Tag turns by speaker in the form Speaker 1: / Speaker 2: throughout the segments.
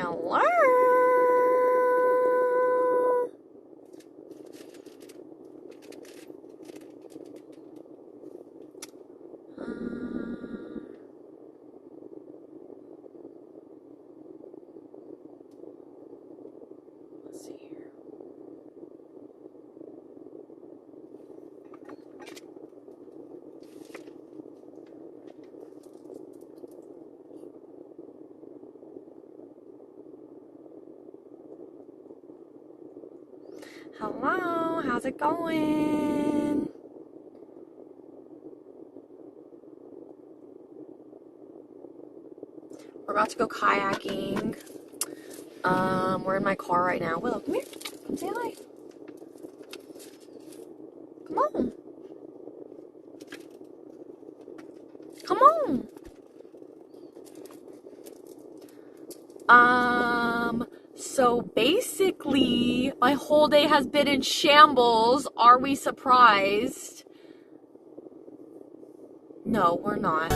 Speaker 1: Hello? Let's see here. Hello, how's it going? We're about to go kayaking. We're in my car right now. Willow, come here. Come say hi. Come on. Come on. So basically, my whole day has been in shambles. Are we surprised? No, we're not.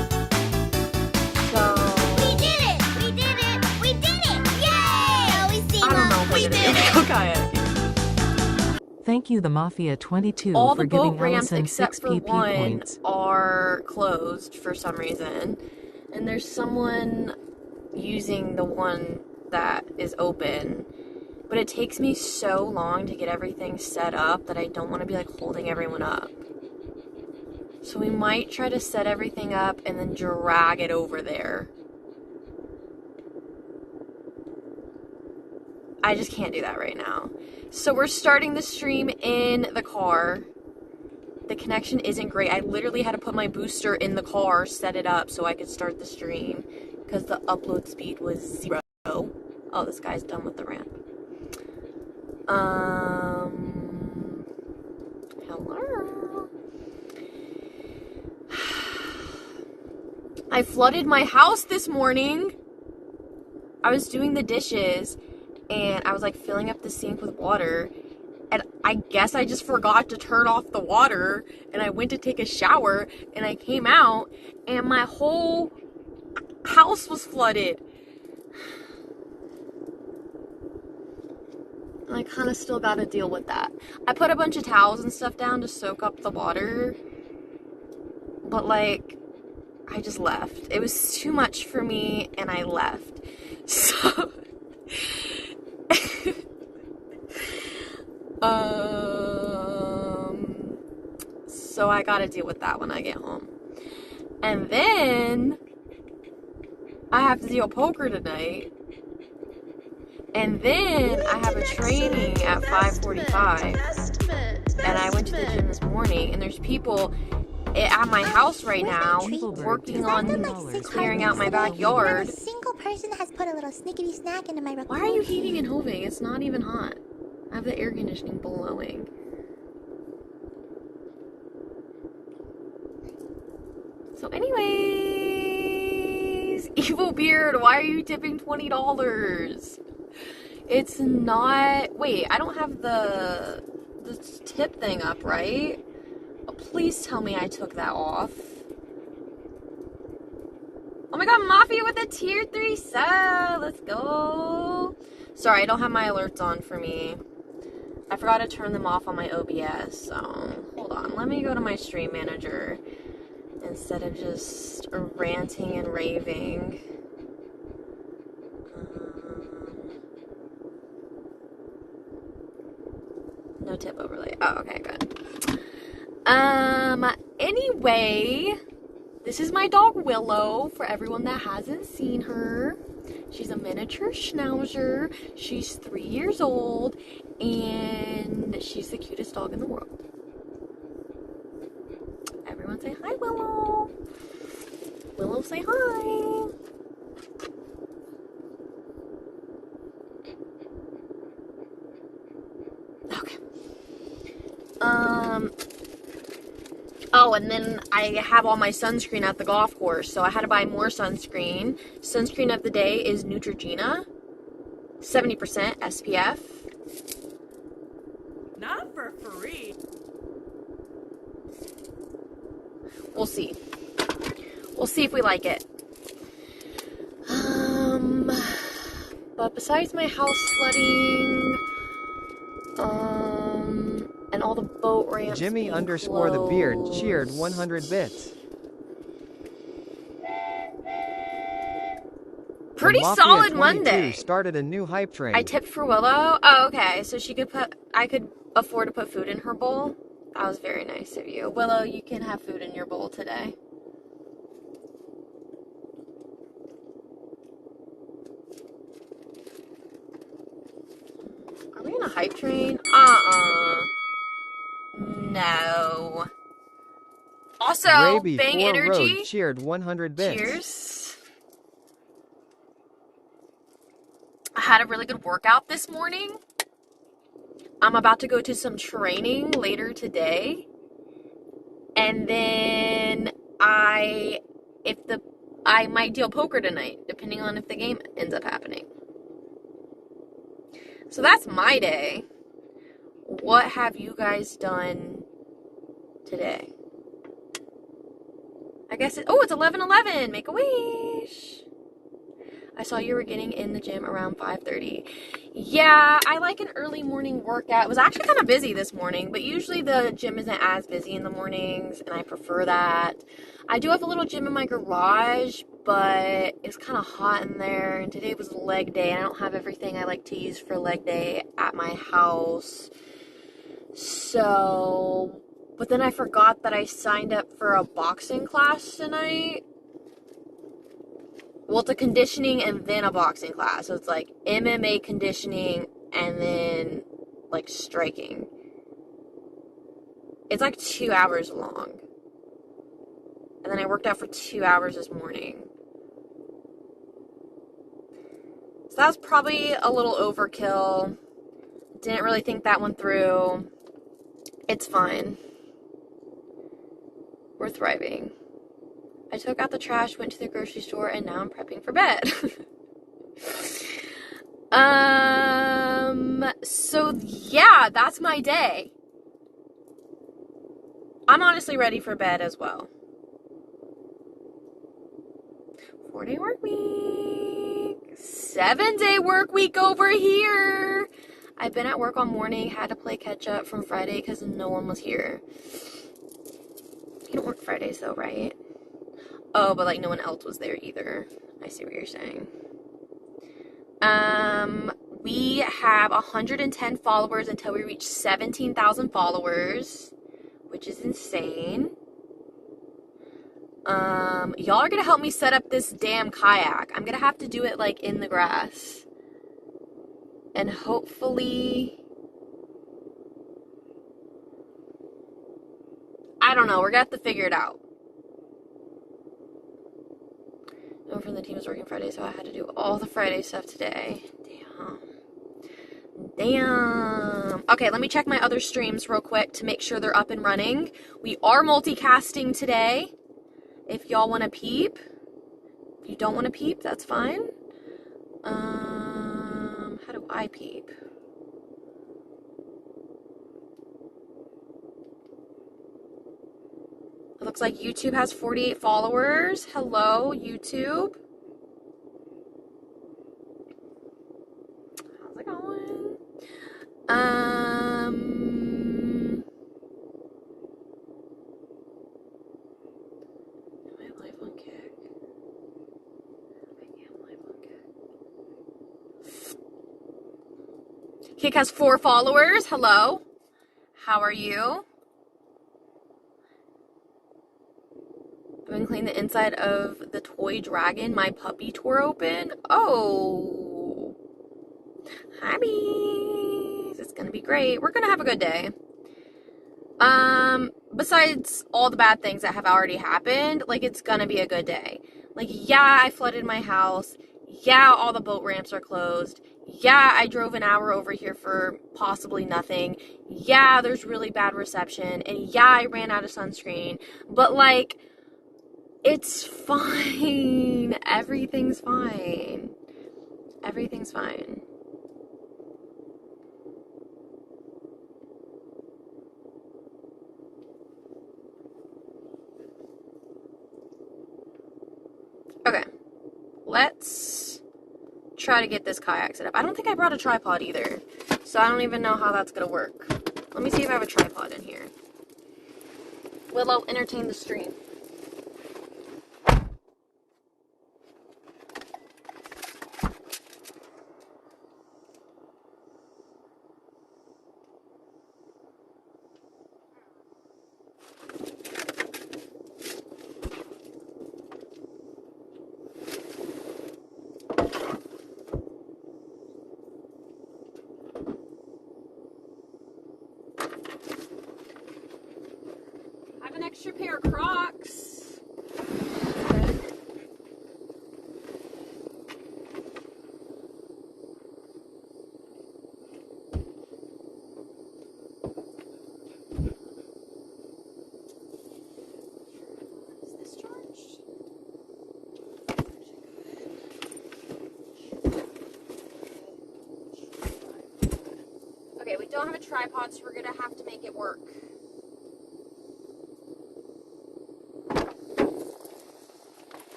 Speaker 1: So...
Speaker 2: We did it! We did it! We did it! Yay! We see
Speaker 1: I don't know if
Speaker 2: we
Speaker 1: we're
Speaker 2: did
Speaker 1: gonna
Speaker 2: it!
Speaker 1: go kayaking.
Speaker 3: Thank you, the Mafia 22,
Speaker 1: All
Speaker 3: for
Speaker 1: the boat
Speaker 3: giving
Speaker 1: ramps
Speaker 3: Allison
Speaker 1: except
Speaker 3: 6
Speaker 1: for
Speaker 3: PP
Speaker 1: one
Speaker 3: points.
Speaker 1: are closed for some reason. And there's someone using the one that is open. But it takes me so long to get everything set up that I don't want to be like holding everyone up. So we might try to set everything up and then drag it over there. I just can't do that right now. So we're starting the stream in the car. The connection isn't great. I literally had to put my booster in the car, set it up so I could start the stream because the upload speed was 0. Oh, this guy's done with the ramp. Hello. I flooded my house this morning. I was doing the dishes and I was like filling up the sink with water. And I guess I just forgot to turn off the water, and I went to take a shower, and I came out, and my whole house was flooded. And I kind of still got to deal with that. I put a bunch of towels and stuff down to soak up the water, but like, I just left. It was too much for me, and I left. So... So I gotta deal with that when I get home. And then I have to deal poker tonight. And then I have a training at 5:45. And I went to the gym this morning, and there's people at my house right now working on clearing out my backyard.
Speaker 2: Not a single person has put a little snickety snack into my recording.
Speaker 1: Why are you heaving and hoving? It's not even hot. I have the air conditioning blowing. So anyways, Evil Beard, why are you tipping $20? It's not, wait, I don't have the tip thing up, right? Oh, please tell me I took that off. Oh my god, Mafia with a tier 3 sub, let's go. Sorry, I don't have my alerts on for me. I forgot to turn them off on my OBS, so hold on, let me go to my stream manager. Instead of just ranting and raving. No tip overlay. Oh, okay, good. Anyway, this is my dog Willow, for everyone that hasn't seen her. She's a miniature schnauzer. She's 3 years old, and she's the cutest dog in the world. Everyone say hi, Willow. Willow, say hi. Okay. Oh, and then I have all my sunscreen at the golf course, so I had to buy more sunscreen. Sunscreen of the day is Neutrogena, 70% SPF.
Speaker 4: Not for free.
Speaker 1: We'll see. We'll see if we like it. But besides my house flooding, and all the boat ramps
Speaker 4: Jimmy
Speaker 1: being
Speaker 4: underscore the beard cheered
Speaker 1: closed.
Speaker 4: 100 bits. The
Speaker 1: Pretty
Speaker 4: Mafia
Speaker 1: solid
Speaker 4: 22
Speaker 1: Monday.
Speaker 4: started a new hype
Speaker 1: I
Speaker 4: train.
Speaker 1: tipped for Willow. Oh, okay. So I could afford to put food in her bowl. That was very nice of you. Willow, you can have food in your bowl today. Are we in a hype train? No. Also,
Speaker 4: Raby
Speaker 1: Bang
Speaker 4: 4 Road
Speaker 1: Energy.
Speaker 4: cheered 100 bits.
Speaker 1: Cheers. I had a really good workout this morning. I'm about to go to some training later today. And then I might deal poker tonight, depending on if the game ends up happening. So that's my day. What have you guys done today? I guess it's 11:11. Make a wish. I saw you were getting in the gym around 5:30. Yeah, I like an early morning workout. It was actually kind of busy this morning, but usually the gym isn't as busy in the mornings, and I prefer that. I do have a little gym in my garage, but it's kind of hot in there, and today was leg day, and I don't have everything I like to use for leg day at my house. So, but then I forgot that I signed up for a boxing class tonight. Well, it's a conditioning and then a boxing class. So it's like MMA conditioning and then like striking. It's like 2 hours long. And then I worked out for 2 hours this morning. So that was probably a little overkill. Didn't really think that one through. It's fine. We're thriving. I took out the trash, went to the grocery store, and now I'm prepping for bed. So yeah, that's my day. I'm honestly ready for bed as well. 4-day work week. 7-day work week over here. I've been at work all morning, had to play catch up from Friday because no one was here. You don't work Fridays though, right? Oh, but like no one else was there either. I see what you're saying. We have 110 followers until we reach 17,000 followers, which is insane. Y'all are gonna help me set up this damn kayak. I'm gonna have to do it like in the grass. And hopefully, I don't know, we're gonna have to figure it out. No one from the team is working Friday, so I had to do all the Friday stuff today. Damn. Okay, let me check my other streams real quick to make sure they're up and running. We are multicasting today. If y'all want to peep. If you don't want to peep, that's fine. How do I peep? It looks like YouTube has 48 followers. Hello, YouTube. How's it going? Am I live on Kick? I am live on Kick. Kick has 4 followers. Hello. How are you? I've been cleaning the inside of the toy dragon my puppy tore open. Oh. Hi, bees. It's gonna be great. We're gonna have a good day. Besides all the bad things that have already happened, like, it's gonna be a good day. Like, yeah, I flooded my house. Yeah, all the boat ramps are closed. Yeah, I drove an hour over here for possibly nothing. Yeah, there's really bad reception. And yeah, I ran out of sunscreen. But, like, it's fine. Everything's fine. Everything's fine. Okay. Let's try to get this kayak set up. I don't think I brought a tripod either, so I don't even know how that's gonna work. Let me see if I have a tripod in here. Willow, entertain the stream. I have an extra pair of Crocs. Is this charged? Okay, we don't have a tripod, so we're gonna have to make it work.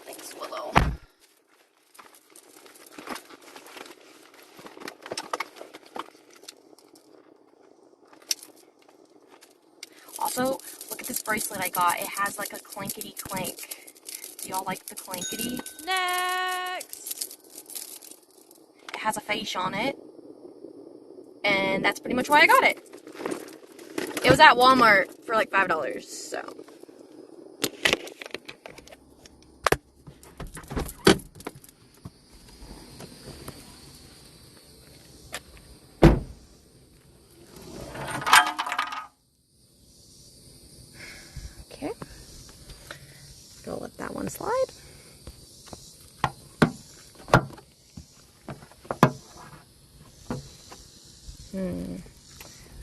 Speaker 1: Thanks, Willow. Also, look at this bracelet I got. It has like a clankety clank. Do y'all like the clankety? Next! It has a face on it. And that's pretty much why I got it. It was at Walmart for like $5, so. Okay. Go let that one slide.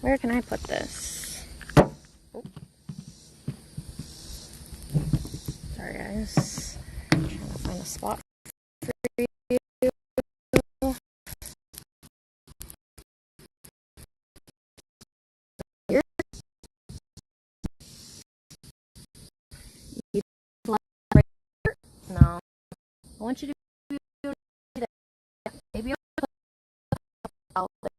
Speaker 1: Where can I put this? Oh. Sorry, guys. I'm trying to find a spot for you. Here. No. I want you to do that. Maybe I'll put it.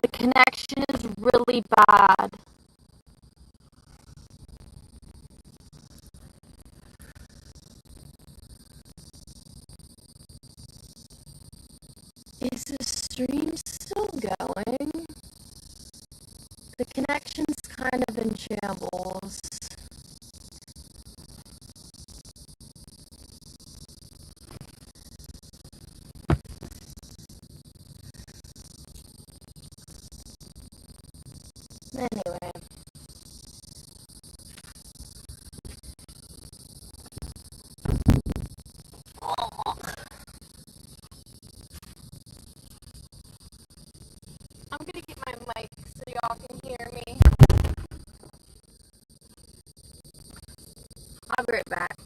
Speaker 1: The connection is really bad. Is the stream still going? The connection's kind of in shambles. Anyway. I'm gonna get my mic so y'all can hear me. I'll be right back.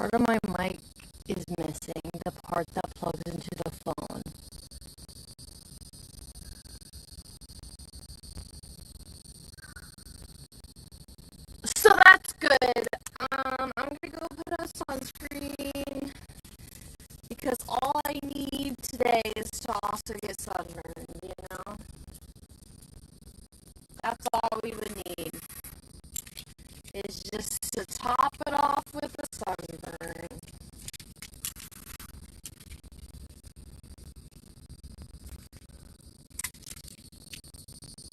Speaker 1: part of my mic is missing, the part that plugs into the phone. So that's good. I'm gonna go put on sunscreen because all I need today is to also get sunburned, you know? That's all we would need. Is just to top it off with a sunburn.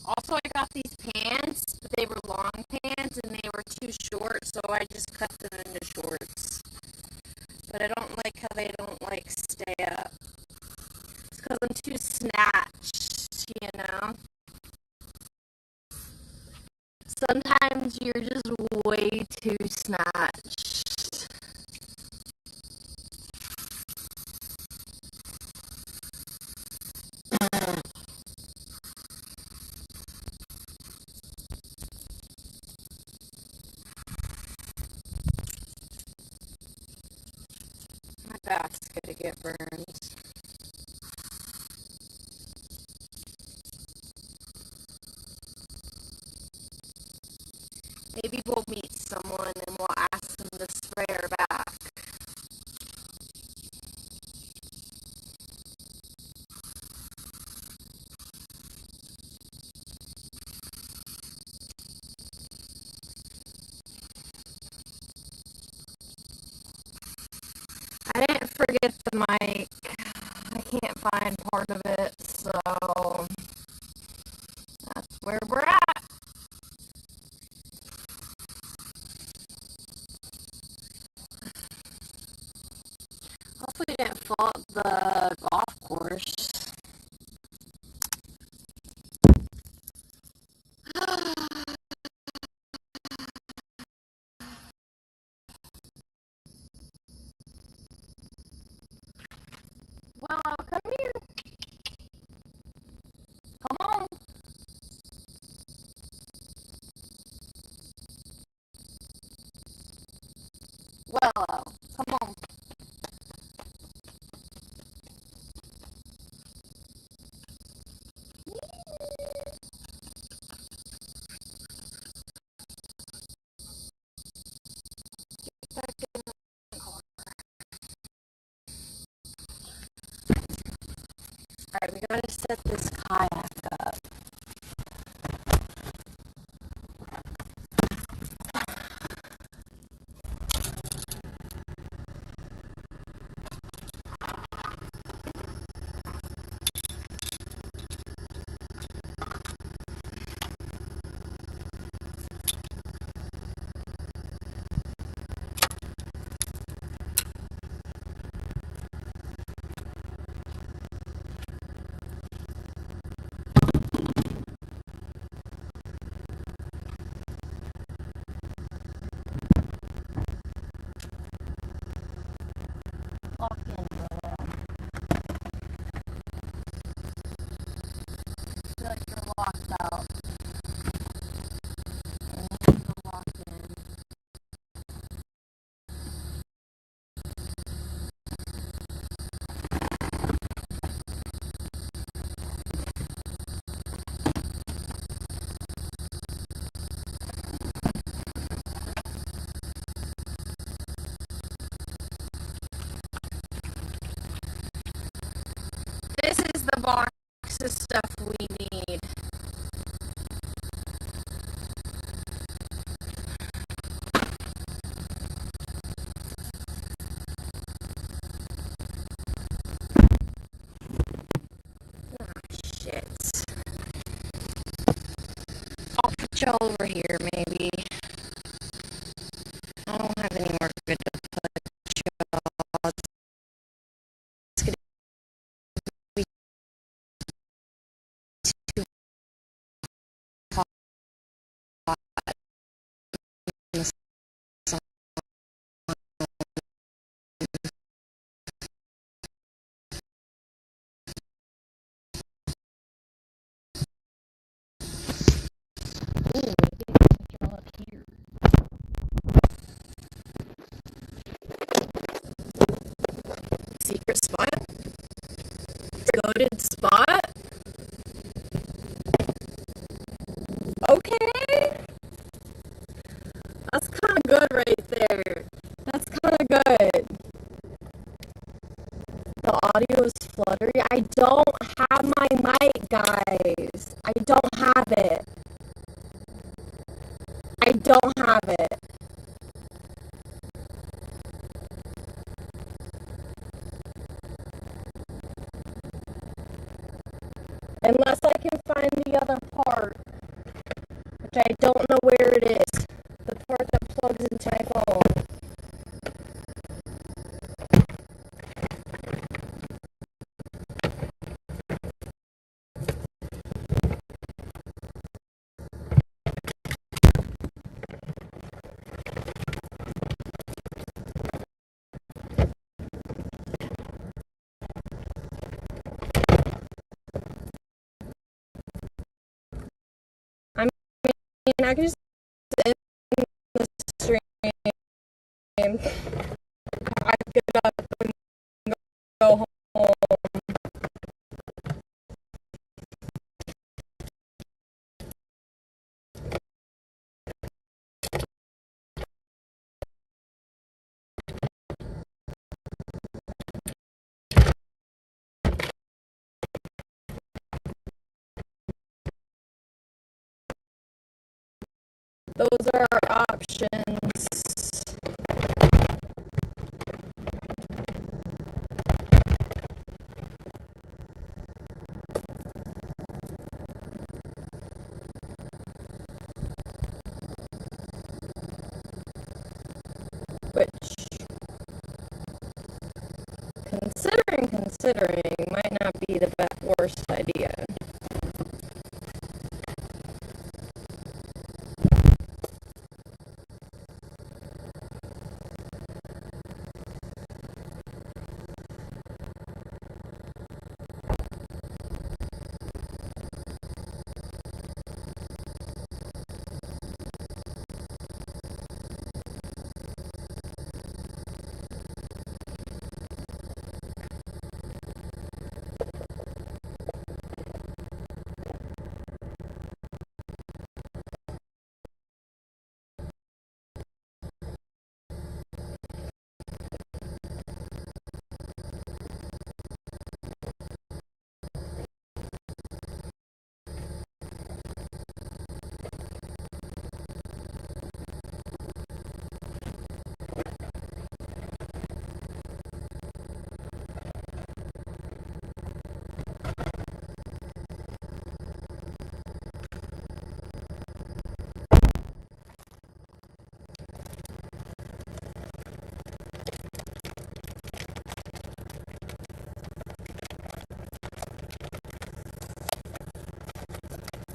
Speaker 1: Also, I got these pants, but they were long pants and they were too short, so I just cut them into shorts. But I don't like how they don't like stay up. It's because I'm too snatched, you know? Sometimes you're just way too snatched. My back's gonna get burned. Maybe we'll meet someone and we'll ask them to spray our back. I didn't forget the mic. I can't find part of it, so that's where we're at. Hopefully we didn't fall at the golf course. Willow, come here. Come on. Willow, come on. Back in the car. Alright, we gotta set this kayak up. Lock in, Willow. I feel like you're locked out. I need you to lock in. This is the box of stuff we need. Shit. I'll put you over here, maybe. I don't have anywhere good to put you. It's gonna be too hot in the sun. Ooh, maybe I can put you all up here. it, guys. I don't have it. I don't have it. Unless I can find the other part, which I don't know where it is. The part that plugs into my phone. I mean, I can just end the stream. I get up and go home. Those are our options. Which, considering, might not be the worst idea.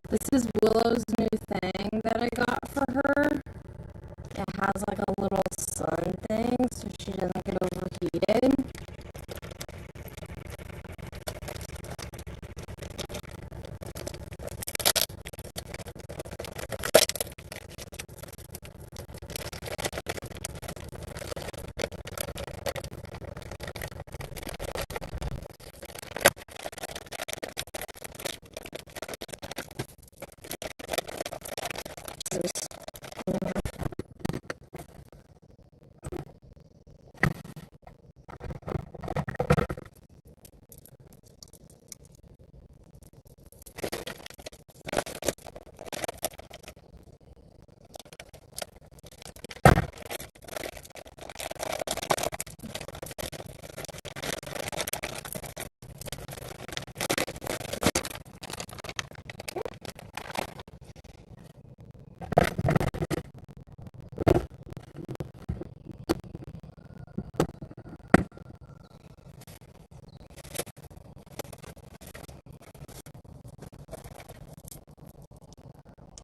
Speaker 1: This is Willow's new thing that I got for her. It has like a little sun thing so she doesn't get overheated.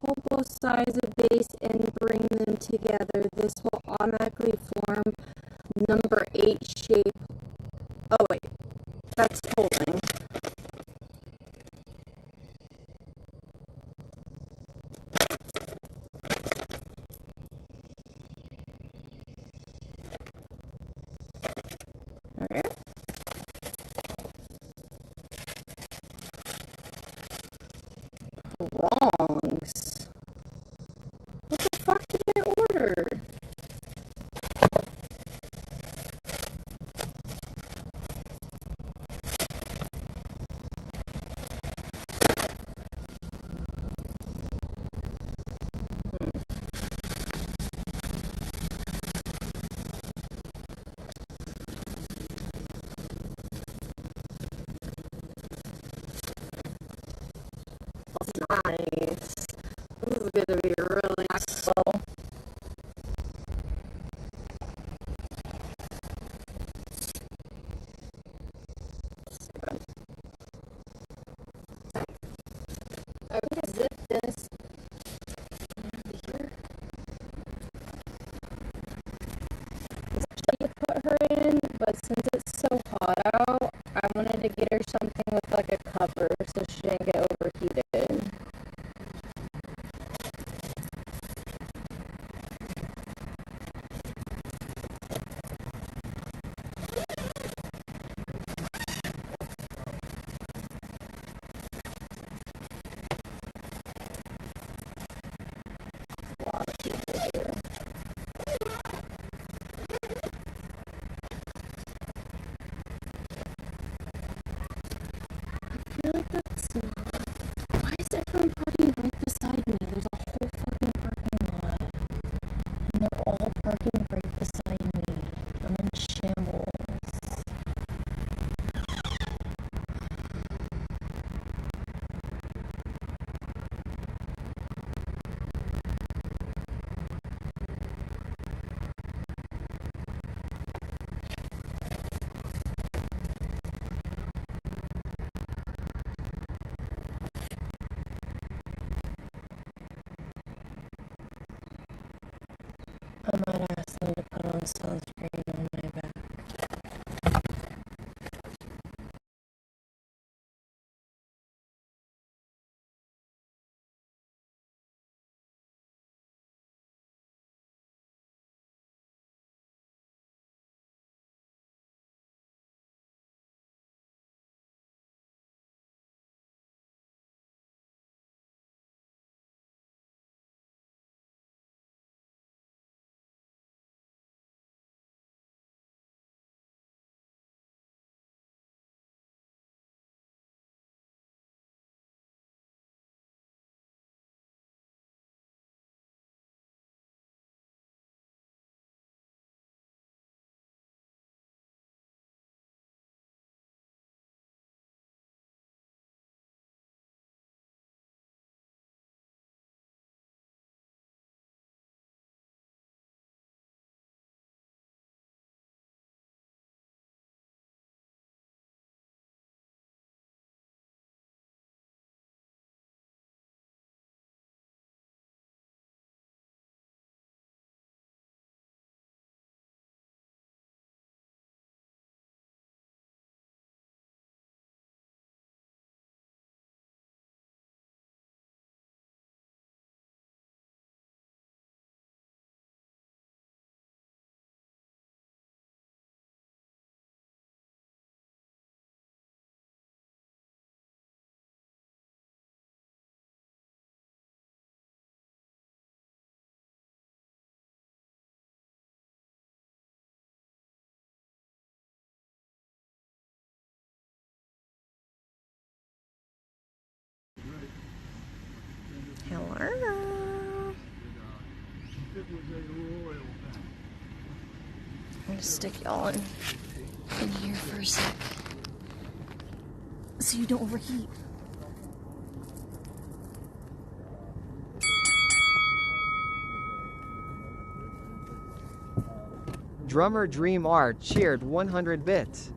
Speaker 1: Hold both sides of base and bring them together. This will automatically form number 8 shape. Oh wait, that's holding. Okay. Wrongs. What the fuck did I order? everyone parking right beside me? There's a whole fucking parking lot. And they're all parking right beside me. I'm in shambles. I might ask them to put on sunscreen on my back. Hello. I'm gonna stick y'all in here for a sec, so you don't overheat.
Speaker 4: Drummer Dream Art cheered 100 bits.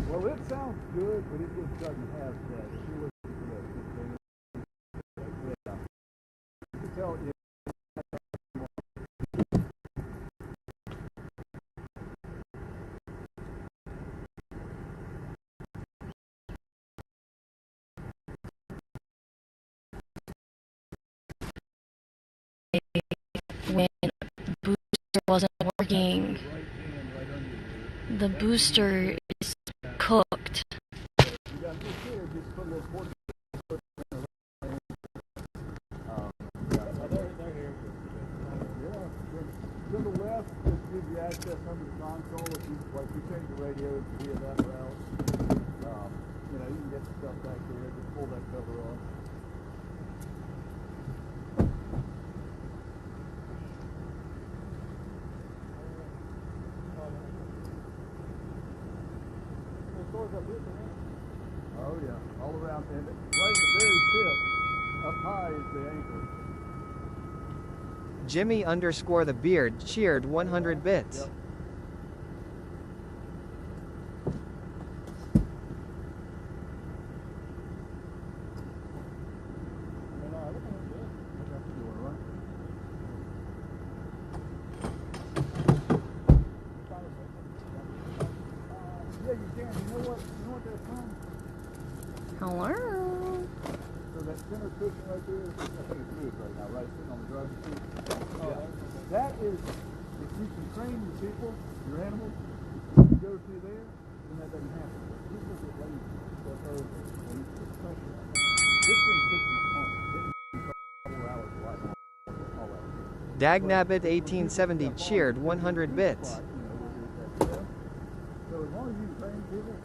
Speaker 5: Well, it sounds good, but it just doesn't have that. If you listen to it, yeah. You can tell it.
Speaker 1: When the booster wasn't working, the booster is cooked.
Speaker 5: To the left, just gives you access under the console. If you change the radio via that route, you can get the stuff back there. Just pull that cover off. Oh yeah, all around, and right at the very tip, up high is the anchor.
Speaker 4: Jimmy_the beard cheered 100 bits.
Speaker 5: Yep.
Speaker 1: Hello.
Speaker 5: So that center cushion right there, I think it's good right now, right? Sitting on the driver's seat. Yeah. That is, if you can train your people, your animals, to go through there, then that doesn't happen. But people get lazy, step over, and you put pressure on them. This thing puts you on. It 4 hours right now. All that.
Speaker 4: Dagnabbit 1870 cheered 100 bits.
Speaker 5: So as long as you can train people,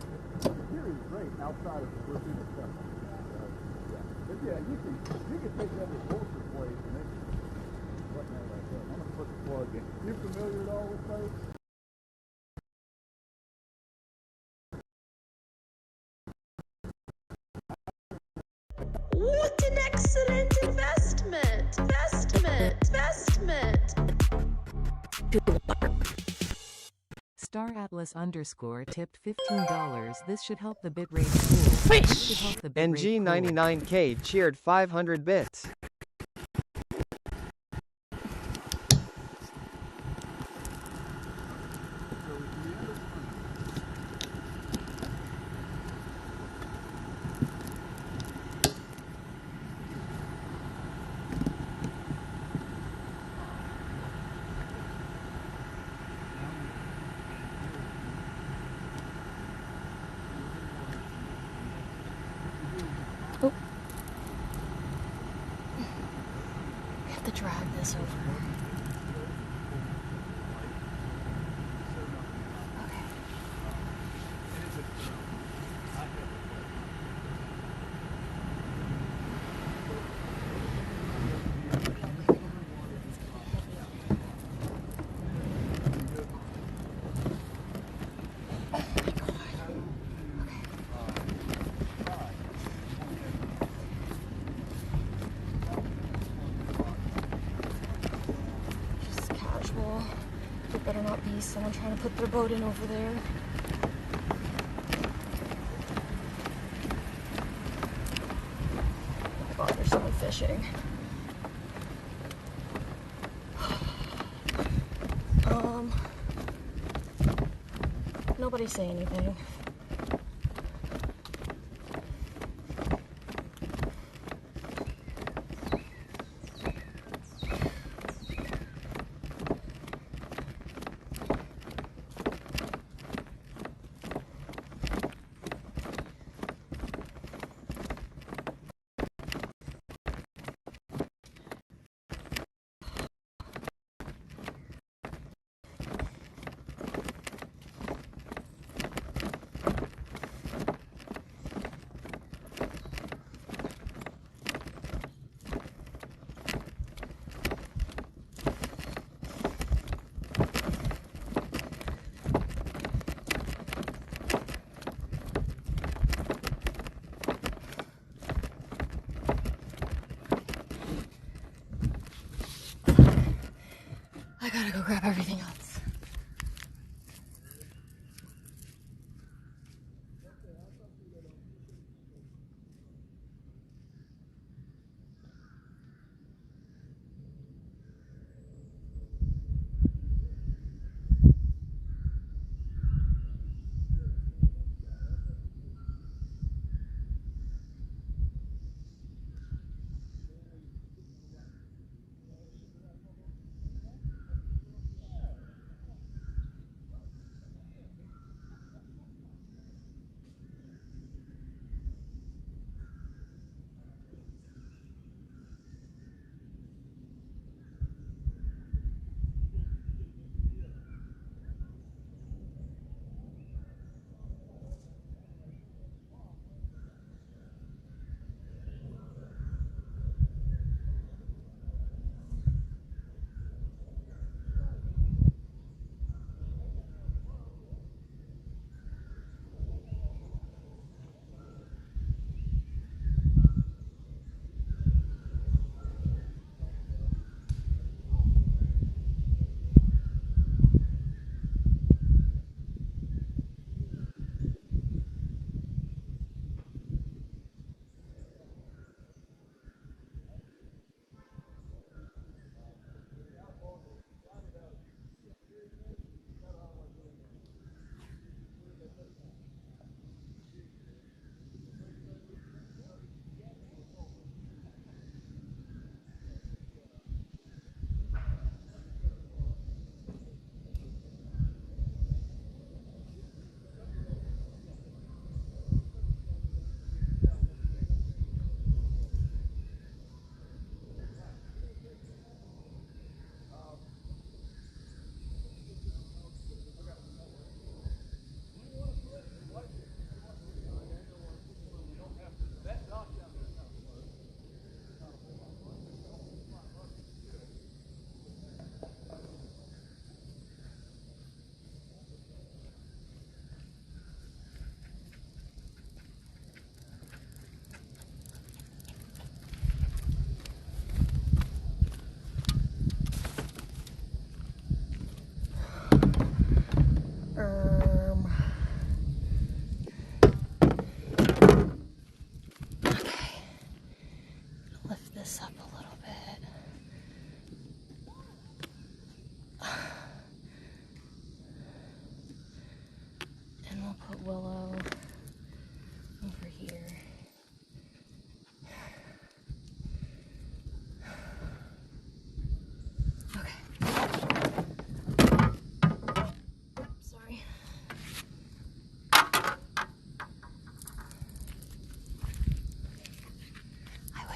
Speaker 5: here is great outside of where people step on. But yeah, you can take that repulsor plate and it's right now like that. I'm gonna put the plug in. You familiar at all with those?
Speaker 6: What an excellent investment! Investment!
Speaker 3: Star Atlas _ tipped $15. This should help the bitrate cool. This should help the bitrate cool.
Speaker 4: NG99K cheered 500 bits.
Speaker 1: We have to drag this over. Okay. Just casual. There better not be someone trying to put their boat in over there. Oh my god, there's someone fishing. Nobody say anything. I gotta go grab everything else.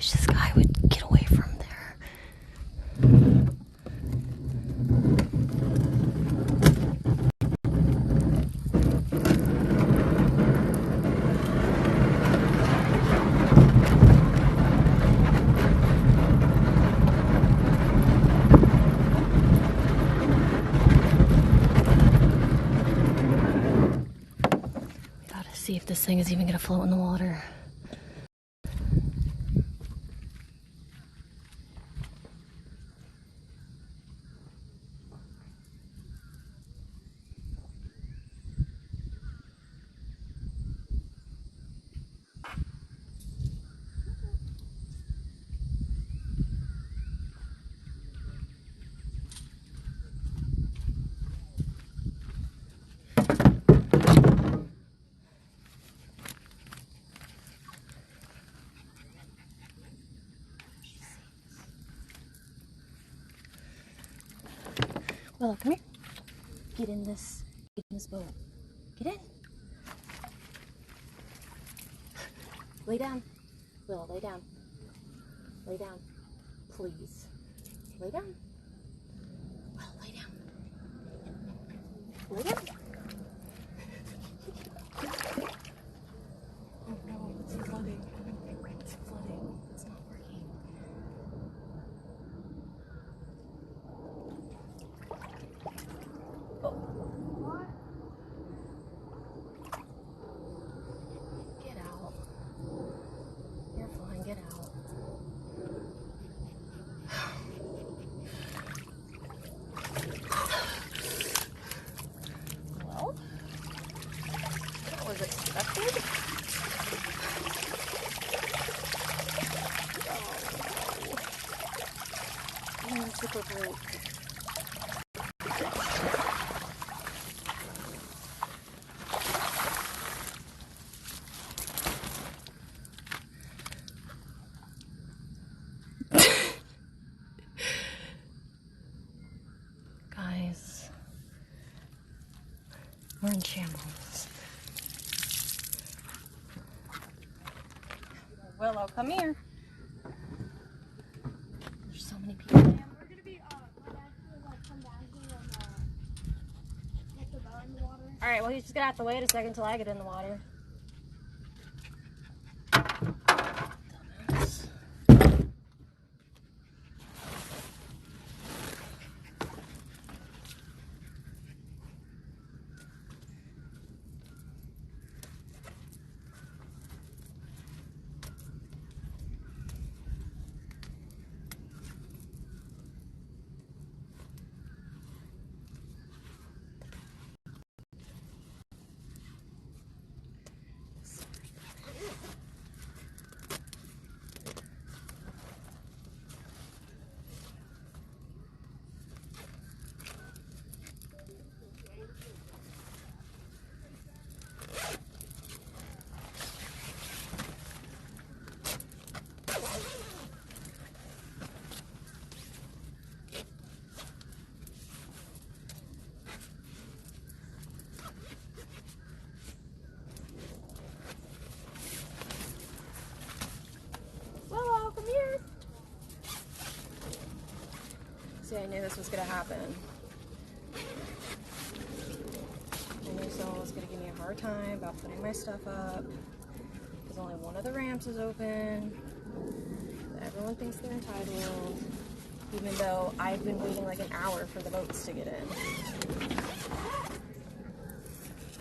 Speaker 1: wish this guy would get away from there. Gotta see if this thing is even gonna float in the water. Willow, come here. Get in this boat. Get in. Lay down. Willow, lay down. Lay down. Please. Lay down. Willow, lay down. Lay down. Oh no, it's flooding. It's flooding. It's not working. Get out. You're fine, get out. Well, that was expected. Oh, I'm super broke. Guys, we're in shambles. Willow, come here. There's so many people.
Speaker 2: We're gonna be come down here and get the boat in the water.
Speaker 1: Alright, well, he's just gonna have to wait a second until I get in the water. Dumbass. Willow, come here. See, I knew this was gonna happen. I knew someone was gonna give me a hard time about putting my stuff up. Because only one of the ramps is open. Everyone thinks they're entitled. Even though I've been waiting like an hour for the boats to get in.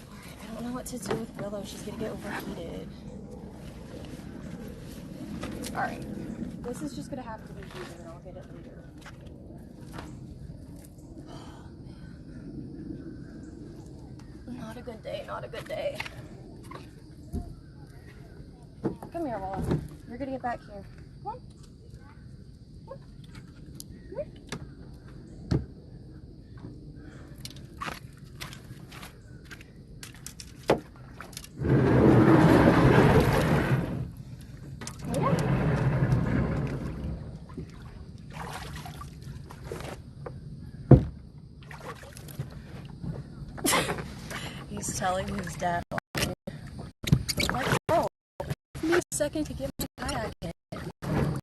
Speaker 1: Alright, I don't know what to do with Willow. She's gonna get overheated. Alright, this is just gonna have to be heated and I'll get it later. Oh, man. Not a good day, not a good day. Come here, Willow. You're gonna get back here. Come on. Come on. Come here. He's telling his dad, like, oh, give me a second to get my kayak in.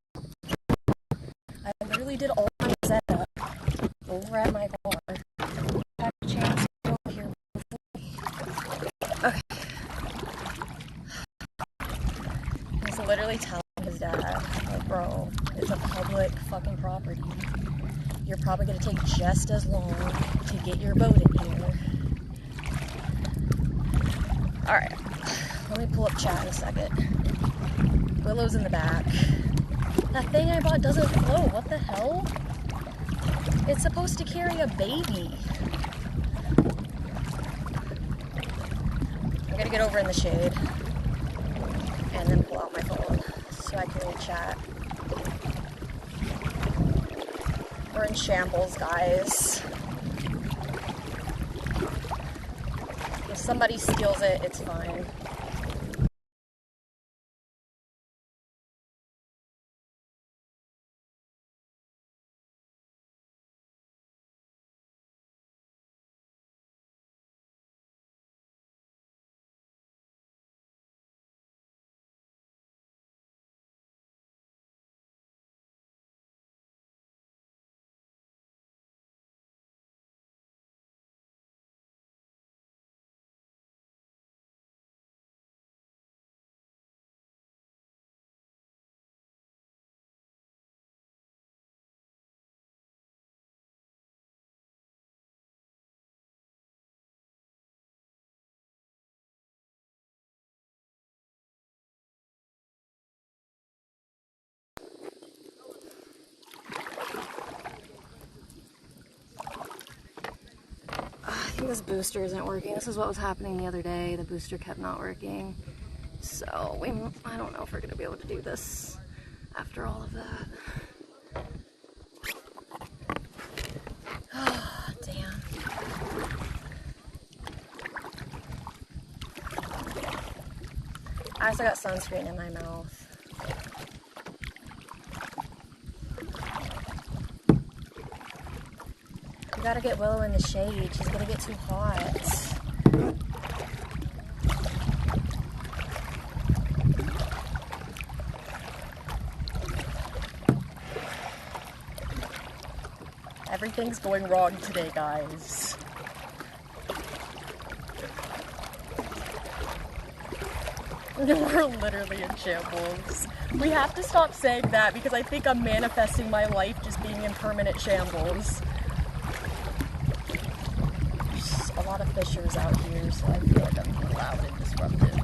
Speaker 1: literally did all my setup over at my car. Had a chance to go over here before. Okay. He's literally telling his dad, like, bro, it's a public fucking property. You're probably gonna take just as long to get your boat in here. Alright, let me pull up chat in a second. Willow's in the back. That thing I bought doesn't float. What the hell? It's supposed to carry a baby. I'm gonna get over in the shade and then pull out my phone so I can read chat. We're in shambles, guys. If somebody steals it, it's fine. I think this booster isn't working. This is what was happening the other day. The booster kept not working. So I don't know if we're gonna be able to do this after all of that. Oh, damn. I also got sunscreen in my mouth. We gotta get Willow in the shade. She's gonna get too hot. Everything's going wrong today, guys. We're literally in shambles. We have to stop saying that because I think I'm manifesting my life just being in permanent shambles. There's a lot of fishers out here, so I feel like I'm being loud and disruptive.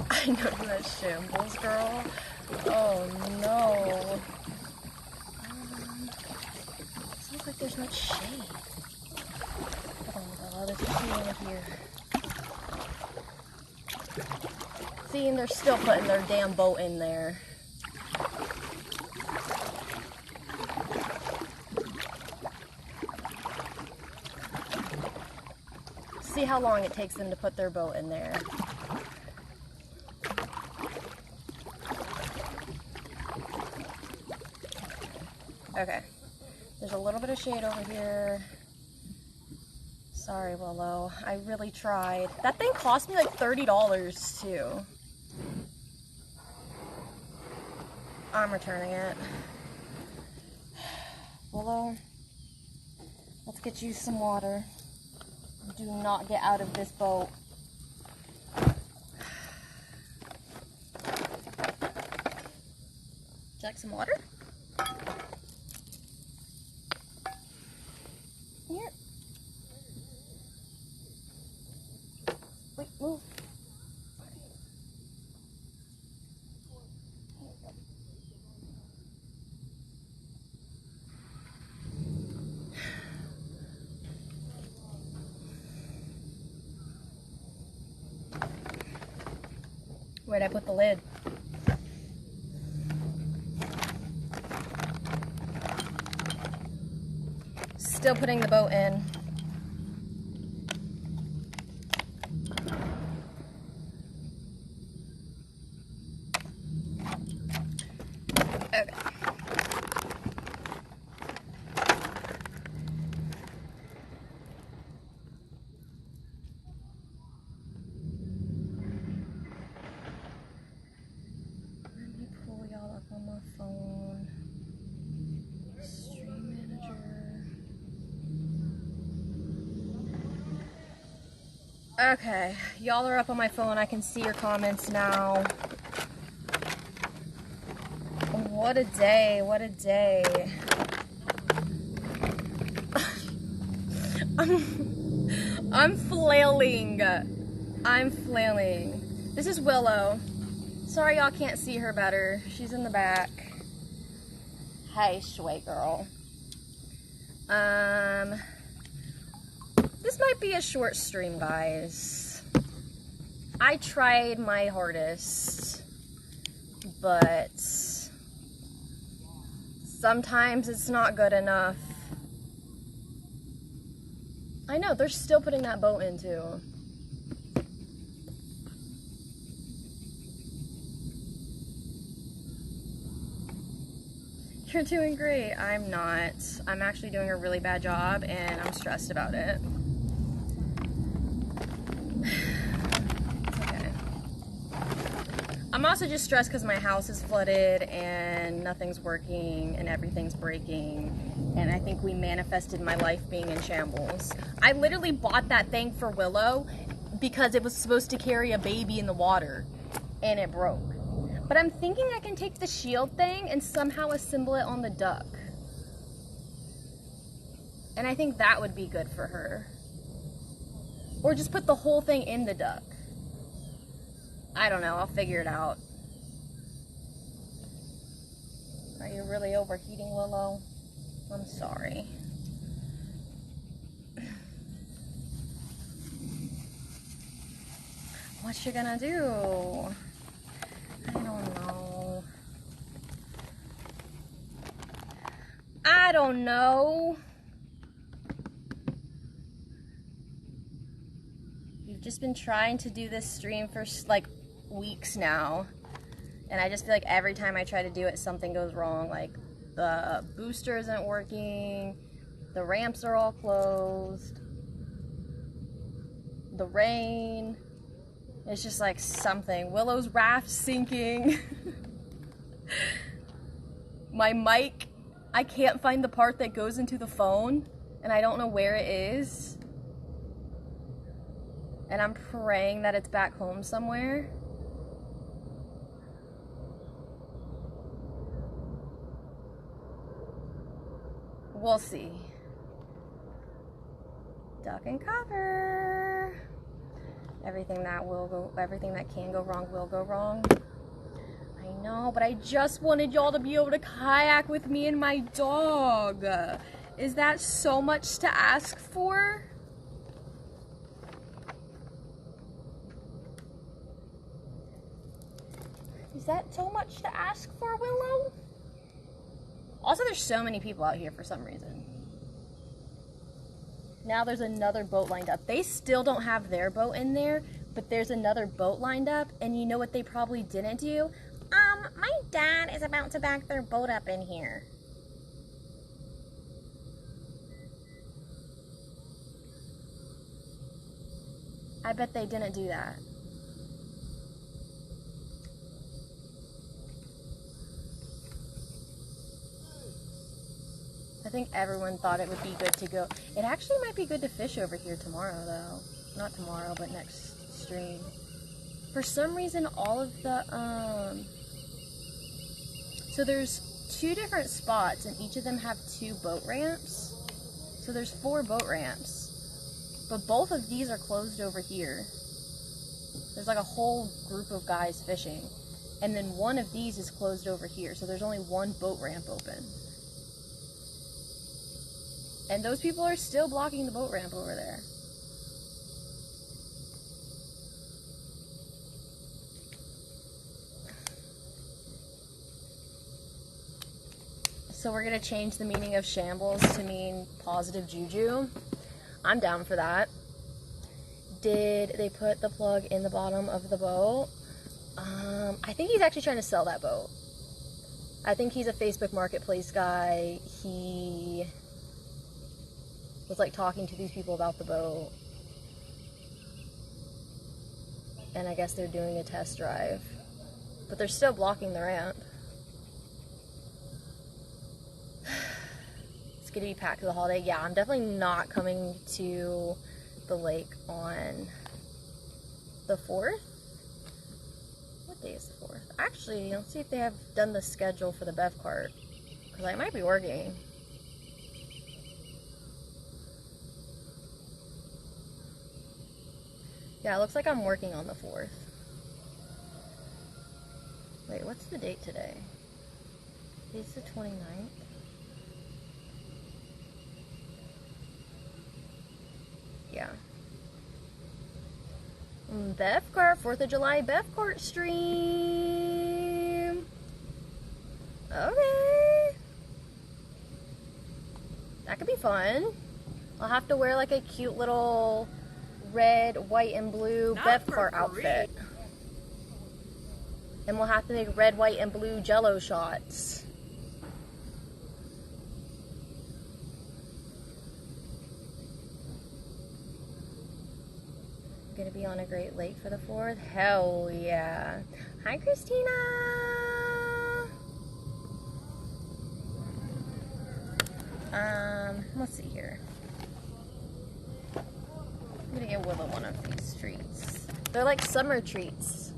Speaker 1: I know that shambles, girl. Oh no. Sounds like there's much shade. Hold on, Bella. There's nothing over here. See, and they're still putting their damn boat in there. See how long it takes them to put their boat in there. Okay, there's a little bit of shade over here. Sorry, Willow. I really tried. That thing cost me like $30 too. I'm returning it. Willow, let's get you some water. Do not get out of this boat. Would you like some water? Here. Wait, move. Where'd I put the lid? Still putting the boat in. Okay, y'all are up on my phone. I can see your comments now. What a day, what a day. I'm flailing. I'm flailing. This is Willow. Sorry y'all can't see her better. She's in the back. Hey, sweet girl. This might be a short stream, guys. I tried my hardest, but sometimes it's not good enough. I know, they're still putting that boat in too. You're doing great. I'm not. I'm actually doing a really bad job and I'm stressed about it. It's okay. I'm also just stressed because my house is flooded and nothing's working and everything's breaking. And I think we manifested my life being in shambles. I literally bought that thing for Willow because it was supposed to carry a baby in the water and it broke. But I'm thinking I can take the shield thing and somehow assemble it on the duck. And I think that would be good for her. Or just put the whole thing in the duck. I don't know, I'll figure it out. Are you really overheating, Willow? I'm sorry. What you gonna do? I don't know. I don't know. We've just been trying to do this stream for like weeks now. And I just feel like every time I try to do it, something goes wrong. Like the booster isn't working, the ramps are all closed, the rain. It's just like something. Willow's raft sinking. My mic, I can't find the part that goes into the phone, and I don't know where it is. And I'm praying that it's back home somewhere. We'll see. Duck and cover. Everything that can go wrong will go wrong. I know, but I just wanted y'all to be able to kayak with me and my dog. Is that so much to ask for? Is that so much to ask for, Willow? Also, there's so many people out here for some reason. Now there's another boat lined up. They still don't have their boat in there, but there's another boat lined up, and you know what they probably didn't do? My dad is about to back their boat up in here. I bet they didn't do that. I think everyone thought it would be good to go. It actually might be good to fish over here tomorrow, though. Not tomorrow, but next stream. For some reason, all of the, so there's 2 different spots, and each of them have 2 boat ramps. So there's 4 boat ramps. But both of these are closed over here. There's like a whole group of guys fishing. And then one of these is closed over here. So there's only 1 boat ramp open. And those people are still blocking the boat ramp over there. So we're gonna change the meaning of shambles to mean positive juju. I'm down for that. Did they put the plug in the bottom of the boat? I think he's actually trying to sell that boat. I think he's a Facebook Marketplace guy. He was like talking to these people about the boat. And I guess they're doing a test drive. But they're still blocking the ramp. It's gonna be packed for the holiday. Yeah, I'm definitely not coming to the lake on The 4th? What day is the 4th? Actually, let's see if they have done the schedule for the Bev cart. Because I might be working. Yeah, it looks like I'm working on the 4th. Wait, what's the date today? It's the 29th. Yeah. Bev cart, 4th of July Bev cart stream. Okay. That could be fun. I'll have to wear like a cute little red, white, and blue Bev cart outfit. And we'll have to make red, white, and blue jello shots. Gonna be on a Great Lake for the 4th? Hell yeah. Hi, Christina! Let's see here. I'm gonna get Willow one of these treats. They're like summer treats.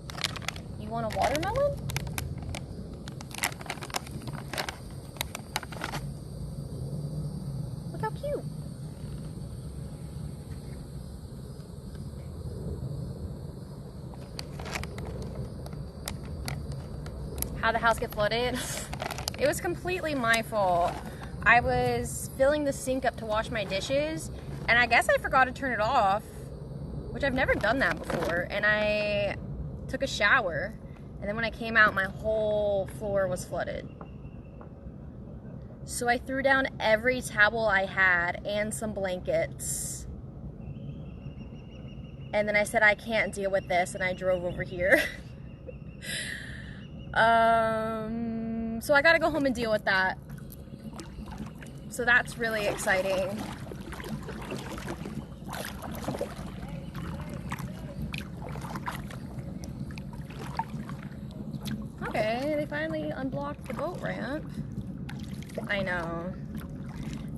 Speaker 1: You want a watermelon? Look how cute. How'd the house get flooded? It was completely my fault. I was filling the sink up to wash my dishes, and I guess I forgot to turn it off, which I've never done that before, and I took a shower, and then when I came out, my whole floor was flooded. So I threw down every towel I had and some blankets. And then I said, I can't deal with this, and I drove over here. So I gotta go home and deal with that. So that's really exciting. Okay, they finally unblocked the boat ramp. I know.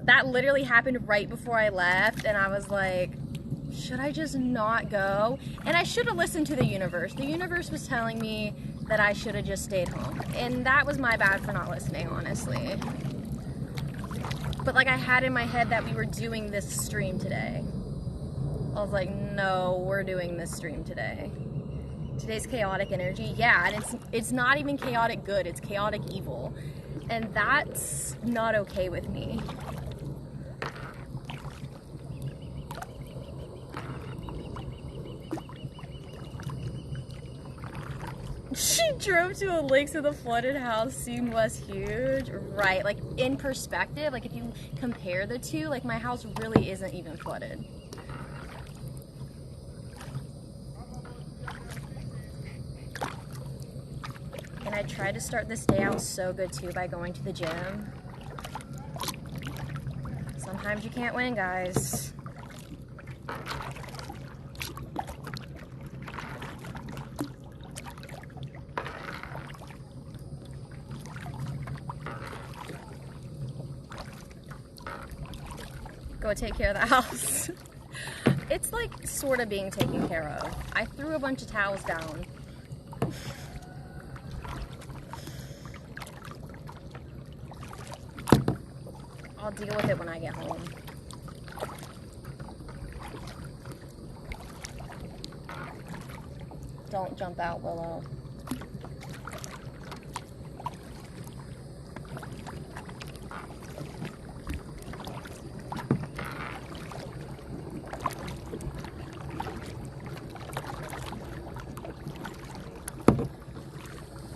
Speaker 1: That literally happened right before I left, and I was like, should I just not go? And I should have listened to the universe. The universe was telling me that I should have just stayed home. And that was my bad for not listening, honestly. But like I had in my head that we were doing this stream today. I was like, no, we're doing this stream today. Today's chaotic energy, yeah, and it's not even chaotic good, it's chaotic evil. And that's not okay with me. She drove to a lake so the flooded house seemed less huge. Right, like in perspective, like if you compare the two, like my house really isn't even flooded. And I tried to start this day out so good too by going to the gym. Sometimes you can't win, guys. Go take care of the house. It's like sort of being taken care of. I threw a bunch of towels down. I'll deal with it when I get home. Don't jump out, Willow.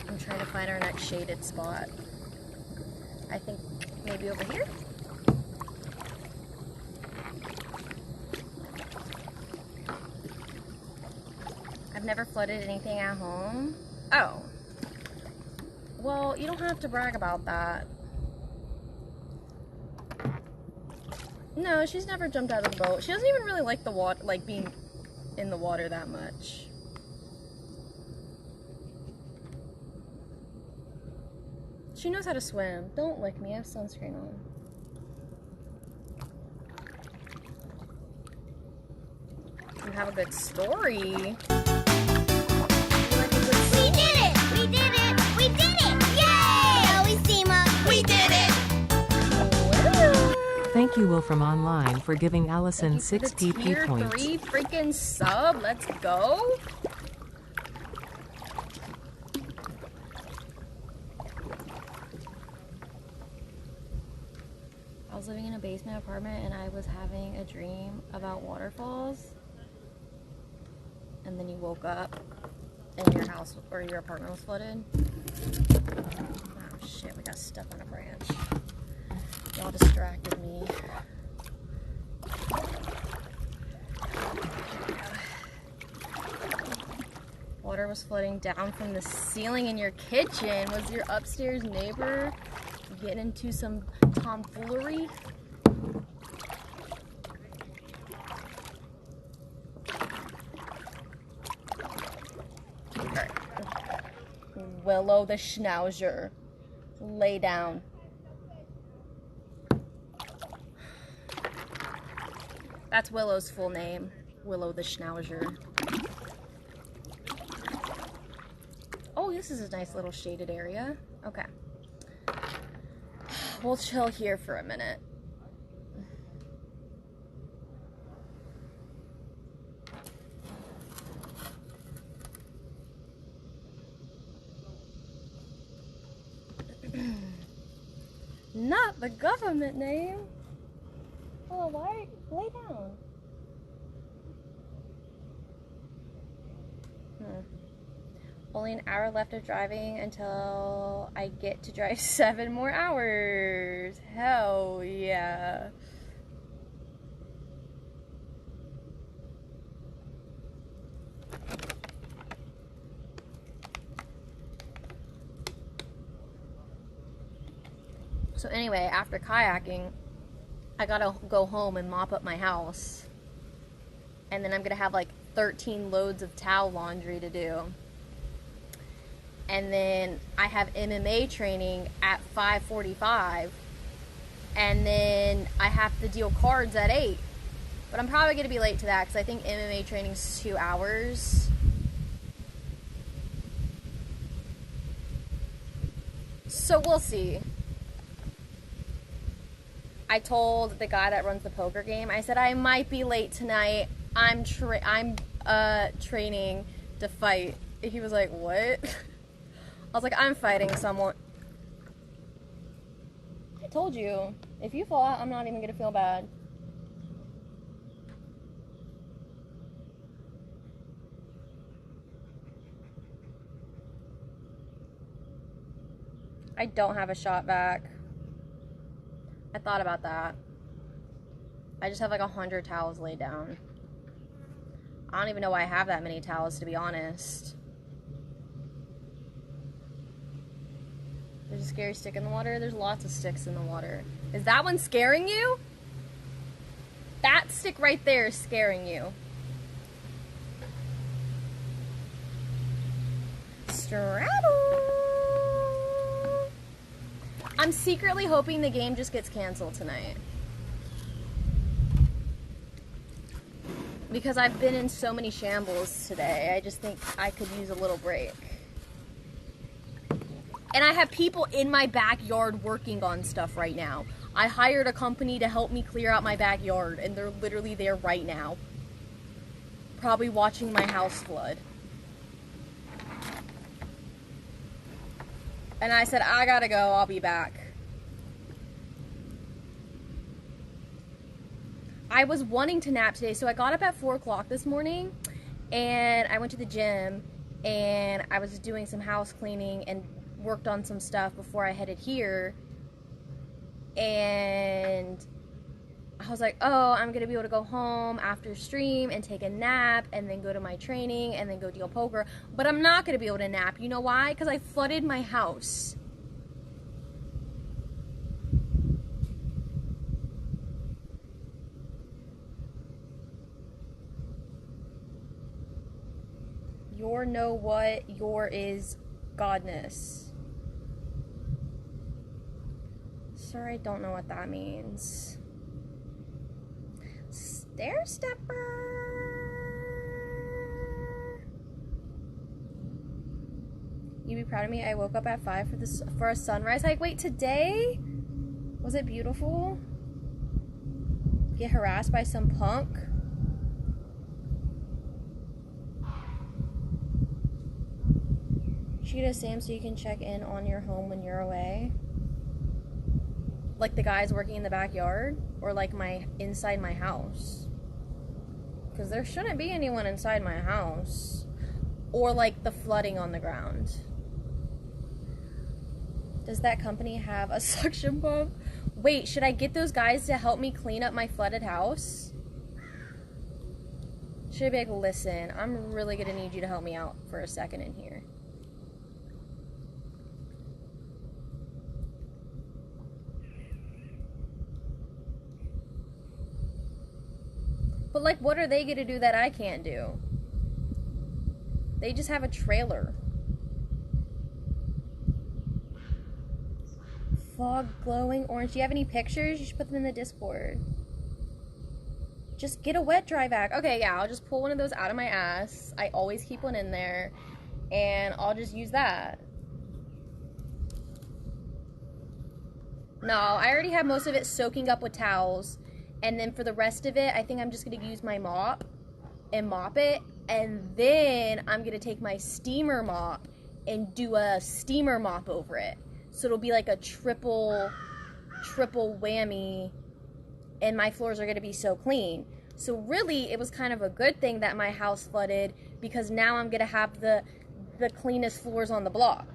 Speaker 1: I'm trying to find our next shaded spot. I think maybe over here? I've never flooded anything at home. Oh. Well, you don't have to brag about that. No, she's never jumped out of the boat. She doesn't even really like the water, like being in the water that much. She knows how to swim. Don't lick me, I have sunscreen on. You have a good story.
Speaker 3: Thank you, Will from online, for giving Allison
Speaker 1: Thank you
Speaker 3: 6
Speaker 1: for the
Speaker 3: PP
Speaker 1: tier
Speaker 3: points.
Speaker 1: 3 freaking sub. Let's go. I was living in a basement apartment and I was having a dream about waterfalls. And then you woke up and your house or your apartment was flooded. Oh shit, we got stuck on a branch. Y'all distracted me. Water was flooding down from the ceiling in your kitchen. Was your upstairs neighbor getting into some tomfoolery? Willow the Schnauzer. Lay down. That's Willow's full name. Willow the Schnauzer. Oh, this is a nice little shaded area. Okay. We'll chill here for a minute. Not the government name. Oh, why? Lay down. Only an hour left of driving until I get to drive 7 more hours. Hell yeah. So anyway, after kayaking, I gotta go home and mop up my house. And then I'm gonna have like 13 loads of towel laundry to do. And then I have MMA training at 5:45. And then I have to deal cards at 8. But I'm probably gonna be late to that because I think MMA training is 2 hours. So we'll see. I told the guy that runs the poker game, I said, I might be late tonight. I'm training to fight. He was like, what? I was like, I'm fighting someone. I told you, if you fall out, I'm not even gonna feel bad. I don't have a shot vac. I thought about that. I just have like 100 towels laid down. I don't even know why I have that many towels, to be honest. There's a scary stick in the water. There's lots of sticks in the water. Is that one scaring you? That stick right there is scaring you. Straddle. I'm secretly hoping the game just gets canceled tonight. Because I've been in so many shambles today. I just think I could use a little break. And I have people in my backyard working on stuff right now. I hired a company to help me clear out my backyard, and they're literally there right now. Probably watching my house flood. And I said, I gotta go, I'll be back. I was wanting to nap today, so I got up at 4 o'clock this morning, and I went to the gym, and I was doing some house cleaning and worked on some stuff before I headed here, and I was like, oh, I'm gonna be able to go home after stream and take a nap and then go to my training and then go deal poker, but I'm not gonna be able to nap. You know why? Because I flooded my house. Your know what? Your is godness. Sir, I don't know what that means. Stair stepper. You be proud of me. I woke up at 5 for a sunrise hike. Wait, today? Was it beautiful? get harassed by some punk. Shoot a Sam so you can check in on your home when you're away. Like the guys working in the backyard, or like inside my house. Because there shouldn't be anyone inside my house. Or like the flooding on the ground. Does that company have a suction pump? Wait, should I get those guys to help me clean up my flooded house? Should I be like, listen, I'm really gonna need you to help me out for a second in here. But like, what are they gonna do that I can't do? They just have a trailer. Fog glowing orange. Do you have any pictures? You should put them in the Discord. Just get a wet dry vac. Okay, yeah, I'll just pull one of those out of my ass. I always keep one in there. And I'll just use that. No, I already have most of it soaking up with towels. And then for the rest of it, I think I'm just going to use my mop and mop it. And then I'm going to take my steamer mop and do a steamer mop over it. So it'll be like a triple whammy, and my floors are going to be so clean. So really, it was kind of a good thing that my house flooded, because now I'm going to have the cleanest floors on the block.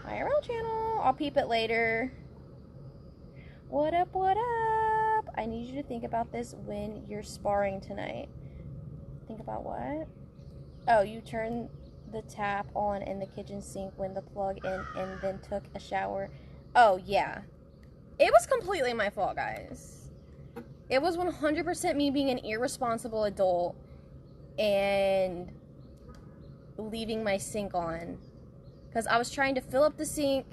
Speaker 1: IRL channel. I'll peep it later. What up, what up? I need you to think about this when you're sparring tonight. Think about what? Oh, you turn the tap on in the kitchen sink when the plug in and then took a shower. Oh, yeah. It was completely my fault, guys. It was 100% me being an irresponsible adult and leaving my sink on. Because I was trying to fill up the sink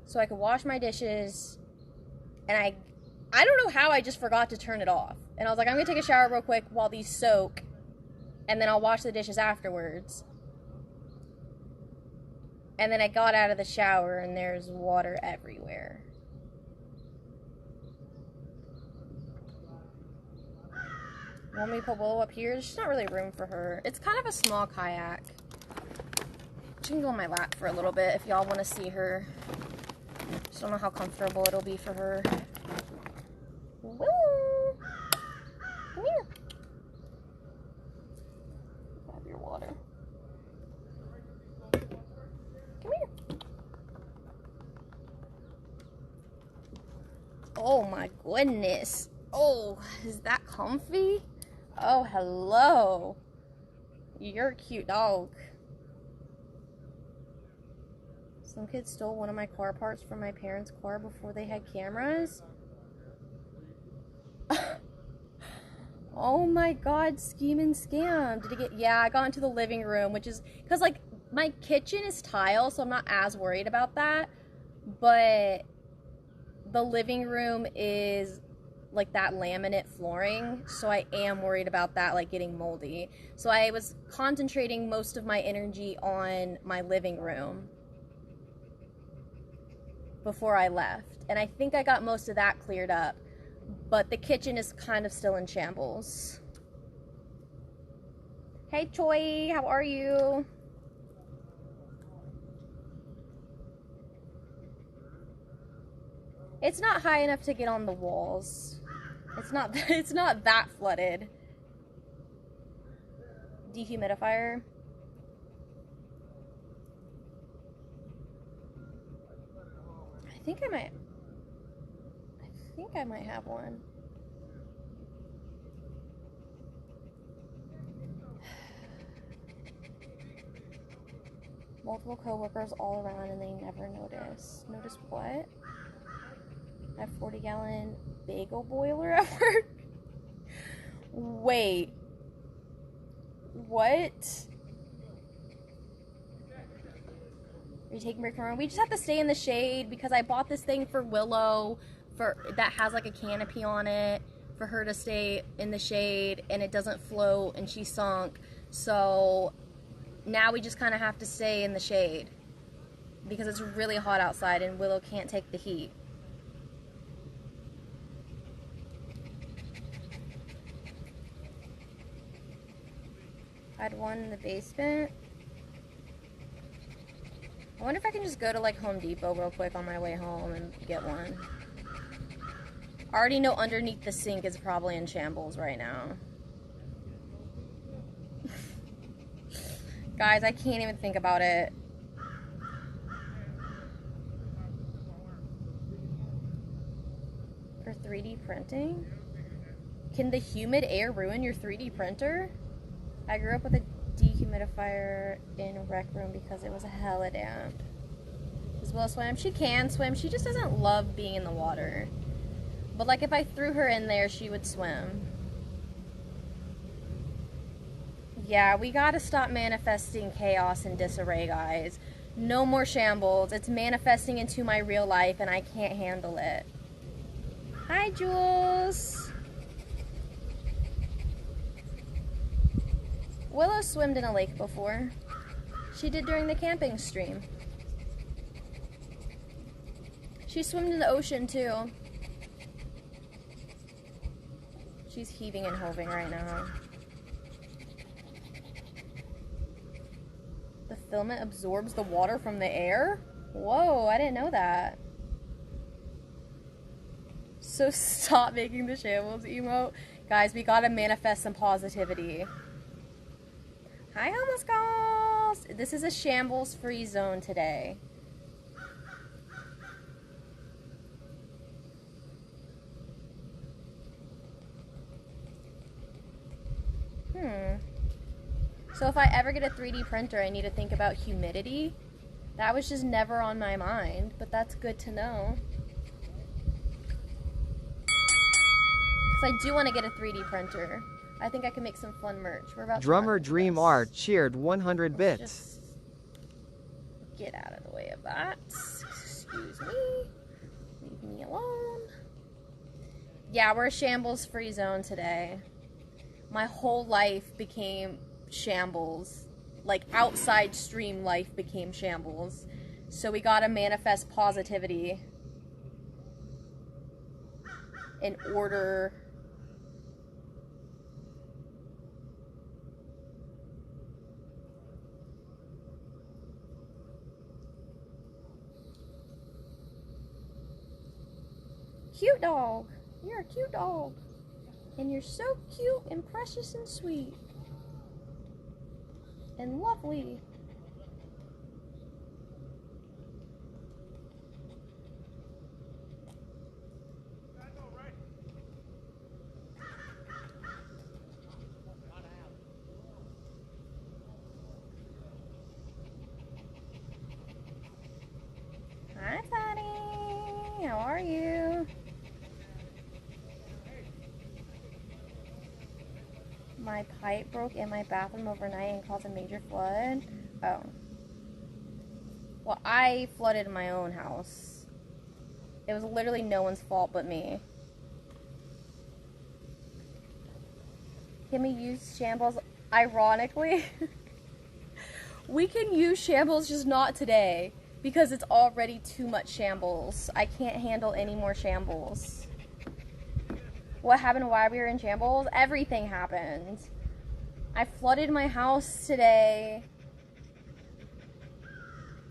Speaker 1: so I could wash my dishes. And I don't know how I just forgot to turn it off. And I was like, I'm going to take a shower real quick while these soak. And then I'll wash the dishes afterwards. And then I got out of the shower and there's water everywhere. Want me to put Willow up here? There's just not really room for her. It's kind of a small kayak. She can go on my lap for a little bit if y'all want to see her. Just don't know how comfortable it'll be for her. Willow! Come here. Grab your water. Come here. Oh my goodness. Oh, is that comfy? Oh, hello. You're a cute dog. Some kid stole one of my car parts from my parents' car before they had cameras. Oh my god, scheme and scam. Did it get... Yeah, I got into the living room, which is... Because, like, my kitchen is tile, so I'm not as worried about that. But the living room is, like, that laminate flooring, so I am worried about that, like, getting moldy. So I was concentrating most of my energy on my living room before I left. And I think I got most of that cleared up. But the kitchen is kind of still in shambles. Hey, Choi, how are you? It's not high enough to get on the walls. It's not that flooded. Dehumidifier. I think I might have one. Multiple coworkers all around and they never notice. Notice what? I have 40-gallon bagel boiler at work. Wait. What? Are you taking a break from her? We just have to stay in the shade because I bought this thing for Willow that has like a canopy on it for her to stay in the shade and it doesn't float and she sunk. So now we just kind of have to stay in the shade because it's really hot outside and Willow can't take the heat. I had one in the basement. I wonder if I can just go to like Home Depot real quick on my way home and get one. I already know underneath the sink is probably in shambles right now. Guys, I can't even think about it. For 3D printing? Can the humid air ruin your 3D printer? I grew up with a dehumidifier in a rec room because it was hella damp. Does Willow swim? She can swim. She just doesn't love being in the water. But like if I threw her in there, she would swim. Yeah, we gotta stop manifesting chaos and disarray, guys. No more shambles. It's manifesting into my real life and I can't handle it. Hi, Jules. Willow swam in a lake before. She did during the camping stream. She swam in the ocean too. She's heaving and hoving right now. The filament absorbs the water from the air? Whoa, I didn't know that. So stop making the shambles emote. Guys, we gotta manifest some positivity. Hi, Almost Calls! This is a shambles-free zone today. So if I ever get a 3D printer, I need to think about humidity. That was just never on my mind, but that's good to know. Because I do want to get a 3D printer. I think I can make some fun merch. We're about
Speaker 4: Drummer
Speaker 1: to
Speaker 4: Dream Art cheered 100 bits.
Speaker 1: Just get out of the way of that. Excuse me. Leave me alone. Yeah, we're a shambles-free zone today. My whole life became shambles. Like, outside stream life became shambles. So we gotta manifest positivity in order cute dog. You're a cute dog. And you're so cute and precious and sweet. And lovely. Hi, Patty. How are you? My pipe broke in my bathroom overnight and caused a major flood. Oh. Well, I flooded my own house. It was literally no one's fault but me. Can we use shambles? Ironically, we can use shambles, just not today. Because it's already too much shambles. I can't handle any more shambles. What happened while we were in shambles? Everything happened. I flooded my house today.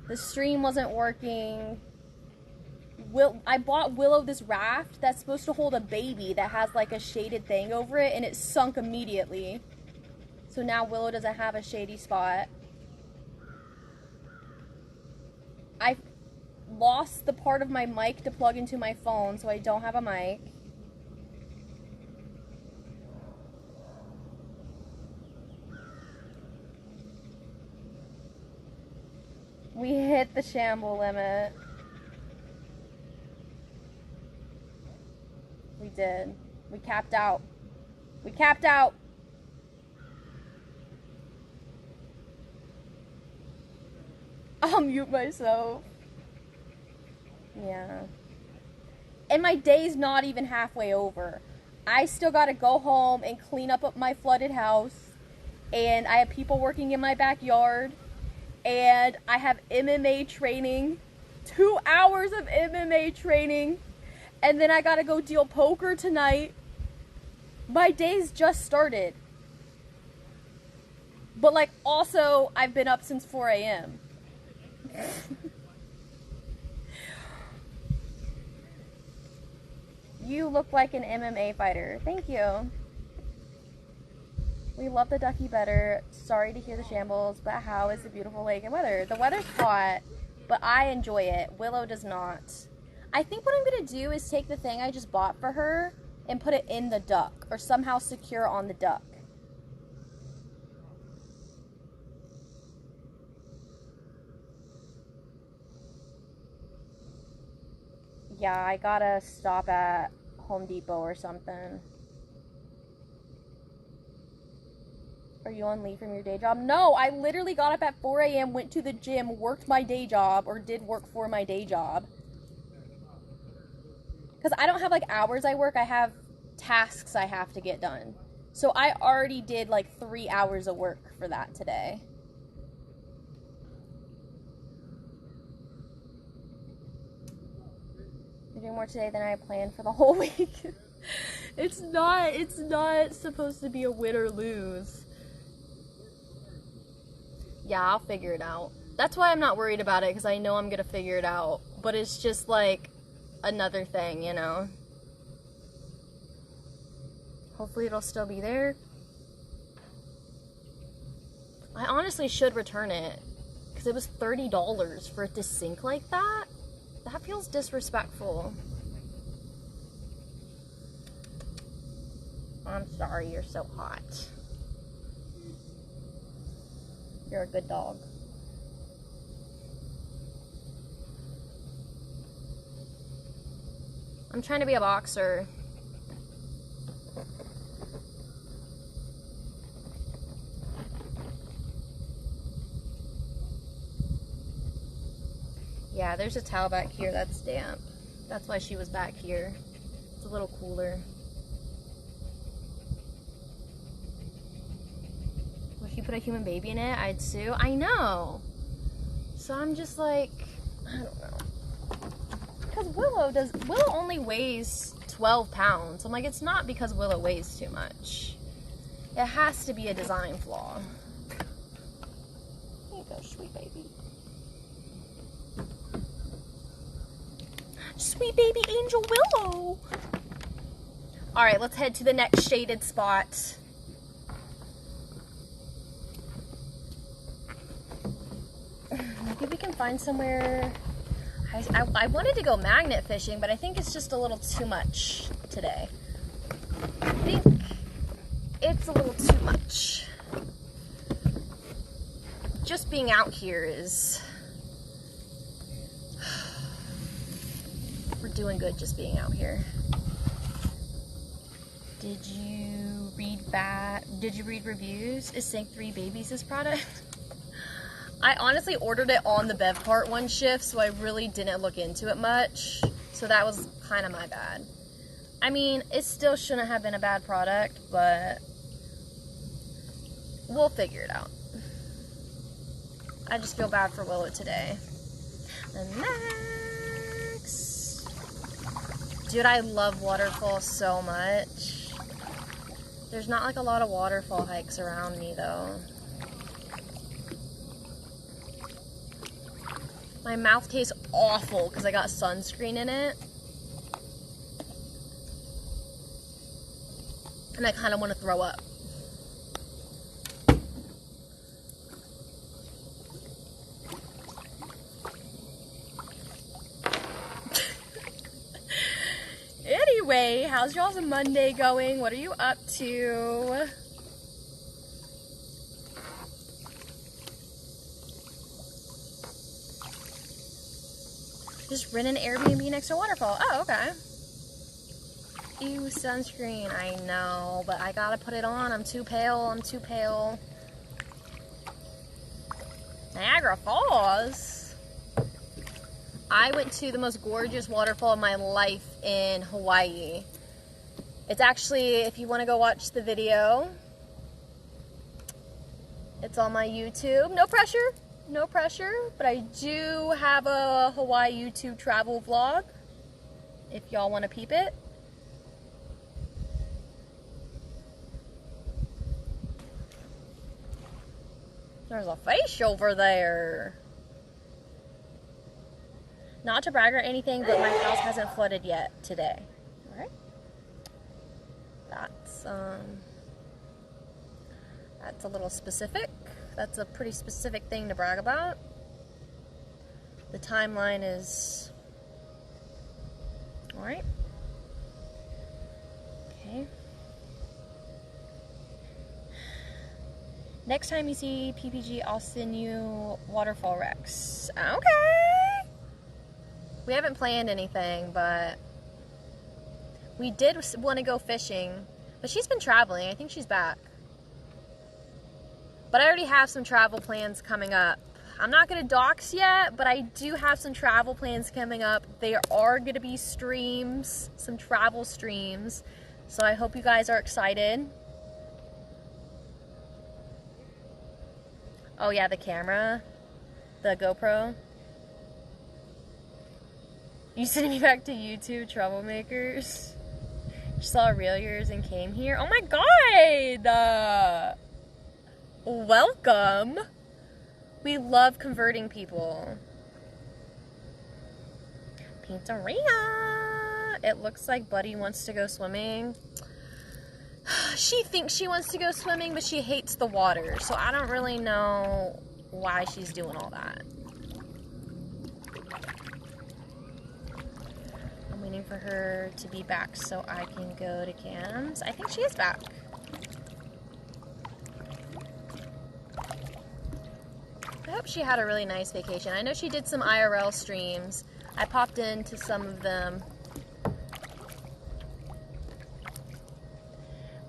Speaker 1: The stream wasn't working. I bought Willow this raft that's supposed to hold a baby that has like a shaded thing over it, and it sunk immediately. So now Willow doesn't have a shady spot. I lost the part of my mic to plug into my phone, so I don't have a mic. We hit the shamble limit. We did. We capped out. We capped out. I'll mute myself. Yeah. And my day's not even halfway over. I still gotta go home and clean up my flooded house. And I have people working in my backyard. And I have MMA training. 2 hours of MMA training. And then I gotta go deal poker tonight. My day's just started. But like also I've been up since 4 a.m. You look like an MMA fighter. Thank you. We love the Ducky better. Sorry to hear the shambles, but how is the beautiful lake and weather? The weather's hot, but I enjoy it. Willow does not. I think what I'm gonna do is take the thing I just bought for her and put it in the duck, or somehow secure on the duck. Yeah, I gotta stop at Home Depot or something. Are you on leave from your day job? No, I literally got up at 4 a.m., went to the gym, worked my day job, or did work for my day job. Because I don't have like hours I work, I have tasks I have to get done. So I already did like 3 hours of work for that today. You're doing more today than I planned for the whole week. It's not supposed to be a win or lose. Yeah, I'll figure it out. That's why I'm not worried about it, because I know I'm gonna figure it out. But it's just like another thing, you know? Hopefully it'll still be there. I honestly should return it, because it was $30 for it to sink like that. That feels disrespectful. I'm sorry, you're so hot. You're a good dog. I'm trying to be a boxer. Yeah, there's a towel back here that's damp. That's why she was back here. It's a little cooler. If you put a human baby in it, I'd sue. I know. So I'm just like, I don't know. Because Willow only weighs 12 pounds. I'm like, it's not because Willow weighs too much. It has to be a design flaw. Here you go, sweet baby. Sweet baby angel Willow. All right, let's head to the next shaded spot. Maybe we can find somewhere. I wanted to go magnet fishing, but I think it's just a little too much today. I think it's a little too much. Just being out here is... We're doing good just being out here. Did you read reviews? Is Sync 3 Babies this product? I honestly ordered it on the BevCart one shift, so I really didn't look into it much. So that was kind of my bad. I mean, it still shouldn't have been a bad product, but we'll figure it out. I just feel bad for Willow today. And next. Dude, I love waterfalls so much. There's not like a lot of waterfall hikes around me though. My mouth tastes awful because I got sunscreen in it. And I kind of want to throw up. Anyway, how's y'all's Monday going? What are you up to? Just rent an Airbnb next to a waterfall. Oh, okay. Ew, sunscreen. I know, but I gotta put it on. I'm too pale. I'm too pale. Niagara Falls. I went to the most gorgeous waterfall of my life in Hawaii. It's actually, if you want to go watch the video, it's on my YouTube. No pressure. No pressure, but I do have a Hawaii YouTube travel vlog if y'all want to peep it. There's a fish over there. Not to brag or anything, but my house hasn't flooded yet today. Alright? That's a little specific. That's a pretty specific thing to brag about. The timeline is... Alright. Okay. Next time you see PPG, I'll send you waterfall Rex. Okay! We haven't planned anything, but we did want to go fishing. But she's been traveling. I think she's back. But I already have some travel plans coming up. I'm not going to dox yet, but I do have some travel plans coming up. There are going to be streams, some travel streams. So I hope you guys are excited. Oh yeah, the camera. The GoPro. You sending me back to YouTube, troublemakers? Just saw real yours and came here. Oh my god! Welcome! We love converting people. Pizzeria! It looks like Buddy wants to go swimming. She thinks she wants to go swimming, but she hates the water. So I don't really know why she's doing all that. I'm waiting for her to be back so I can go to Cam's. I think she is back. I hope she had a really nice vacation. I know she did some IRL streams. I popped into some of them.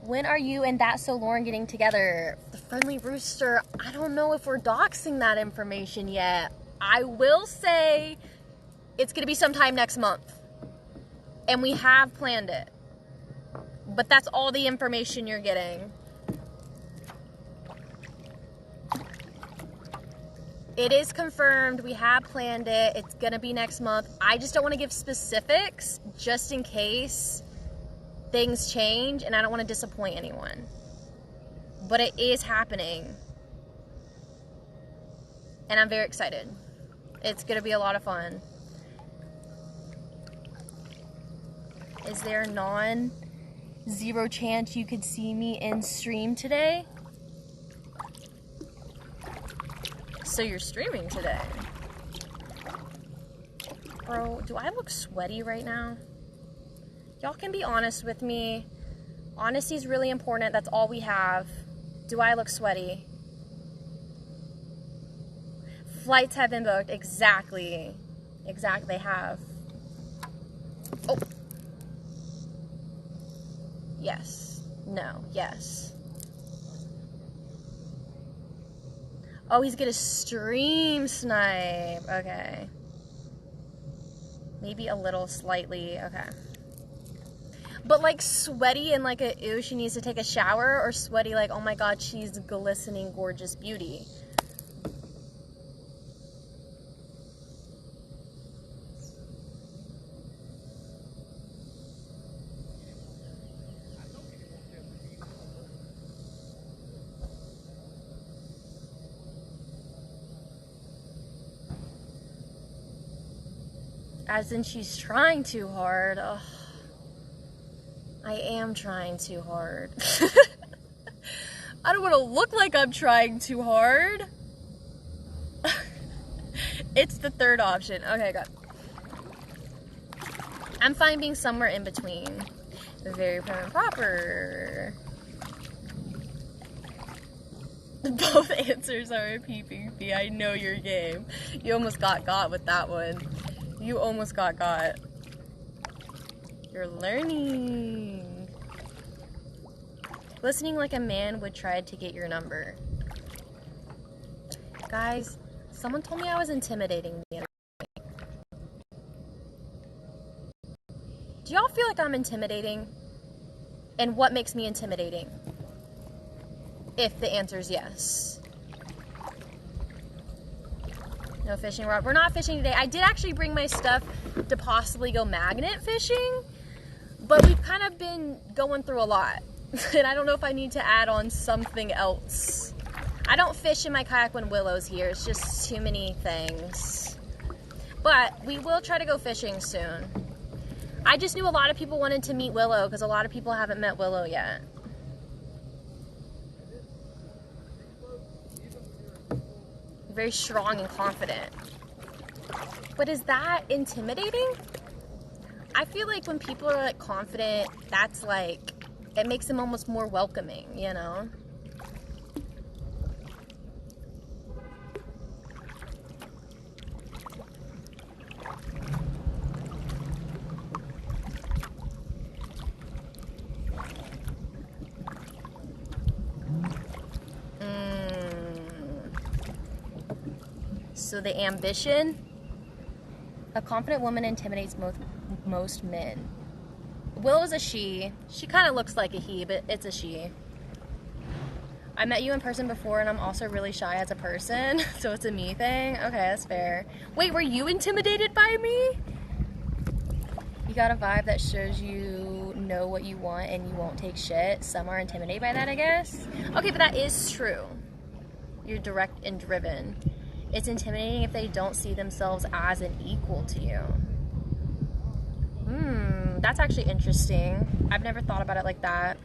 Speaker 1: When are you and That So Lauren getting together? The Friendly Rooster, I don't know if we're doxing that information yet. I will say it's going to be sometime next month. And we have planned it. But that's all the information you're getting. It is confirmed. We have planned it. It's going to be next month. I just don't want to give specifics just in case things change and I don't want to disappoint anyone. But it is happening. And I'm very excited. It's going to be a lot of fun. Is there zero chance you could see me in stream today? So you're streaming today. Bro, do I look sweaty right now? Y'all can be honest with me. Honesty is really important. That's all we have. Do I look sweaty? Flights have been booked. Exactly. Exactly, they have. Oh. Yes. No. Yes. Oh, he's gonna stream snipe. Okay. Maybe a little slightly. Okay. But like sweaty and like a ew, she needs to take a shower, or sweaty like, oh my god, she's glistening gorgeous beauty. As in she's trying too hard. Ugh. I am trying too hard. I don't want to look like I'm trying too hard. It's the third option. Okay, good. I'm fine being somewhere in between. Very prim and proper. Both answers are a PPP. I know your game. You almost got with that one. You almost got. You're learning. Listening like a man would try to get your number. Guys, someone told me I was intimidating the other day. Do y'all feel like I'm intimidating? And what makes me intimidating? If the answer is yes. No fishing rod. We're not fishing today. I did actually bring my stuff to possibly go magnet fishing, but we've kind of been going through a lot. And I don't know if I need to add on something else. I don't fish in my kayak when Willow's here. It's just too many things. But we will try to go fishing soon. I just knew a lot of people wanted to meet Willow because a lot of people haven't met Willow yet. Very strong and confident. But is that intimidating? I feel like when people are like confident, that's like, it makes them almost more welcoming, you know? So the ambition, a confident woman intimidates most men. Willow's a she. She kind of looks like a he, but it's a she. I met you in person before, and I'm also really shy as a person, so it's a me thing. Okay, that's fair. Wait, were you intimidated by me? You got a vibe that shows you know what you want and you won't take shit. Some are intimidated by that, I guess. Okay, but that is true. You're direct and driven. It's intimidating if they don't see themselves as an equal to you. That's actually interesting. I've never thought about it like that.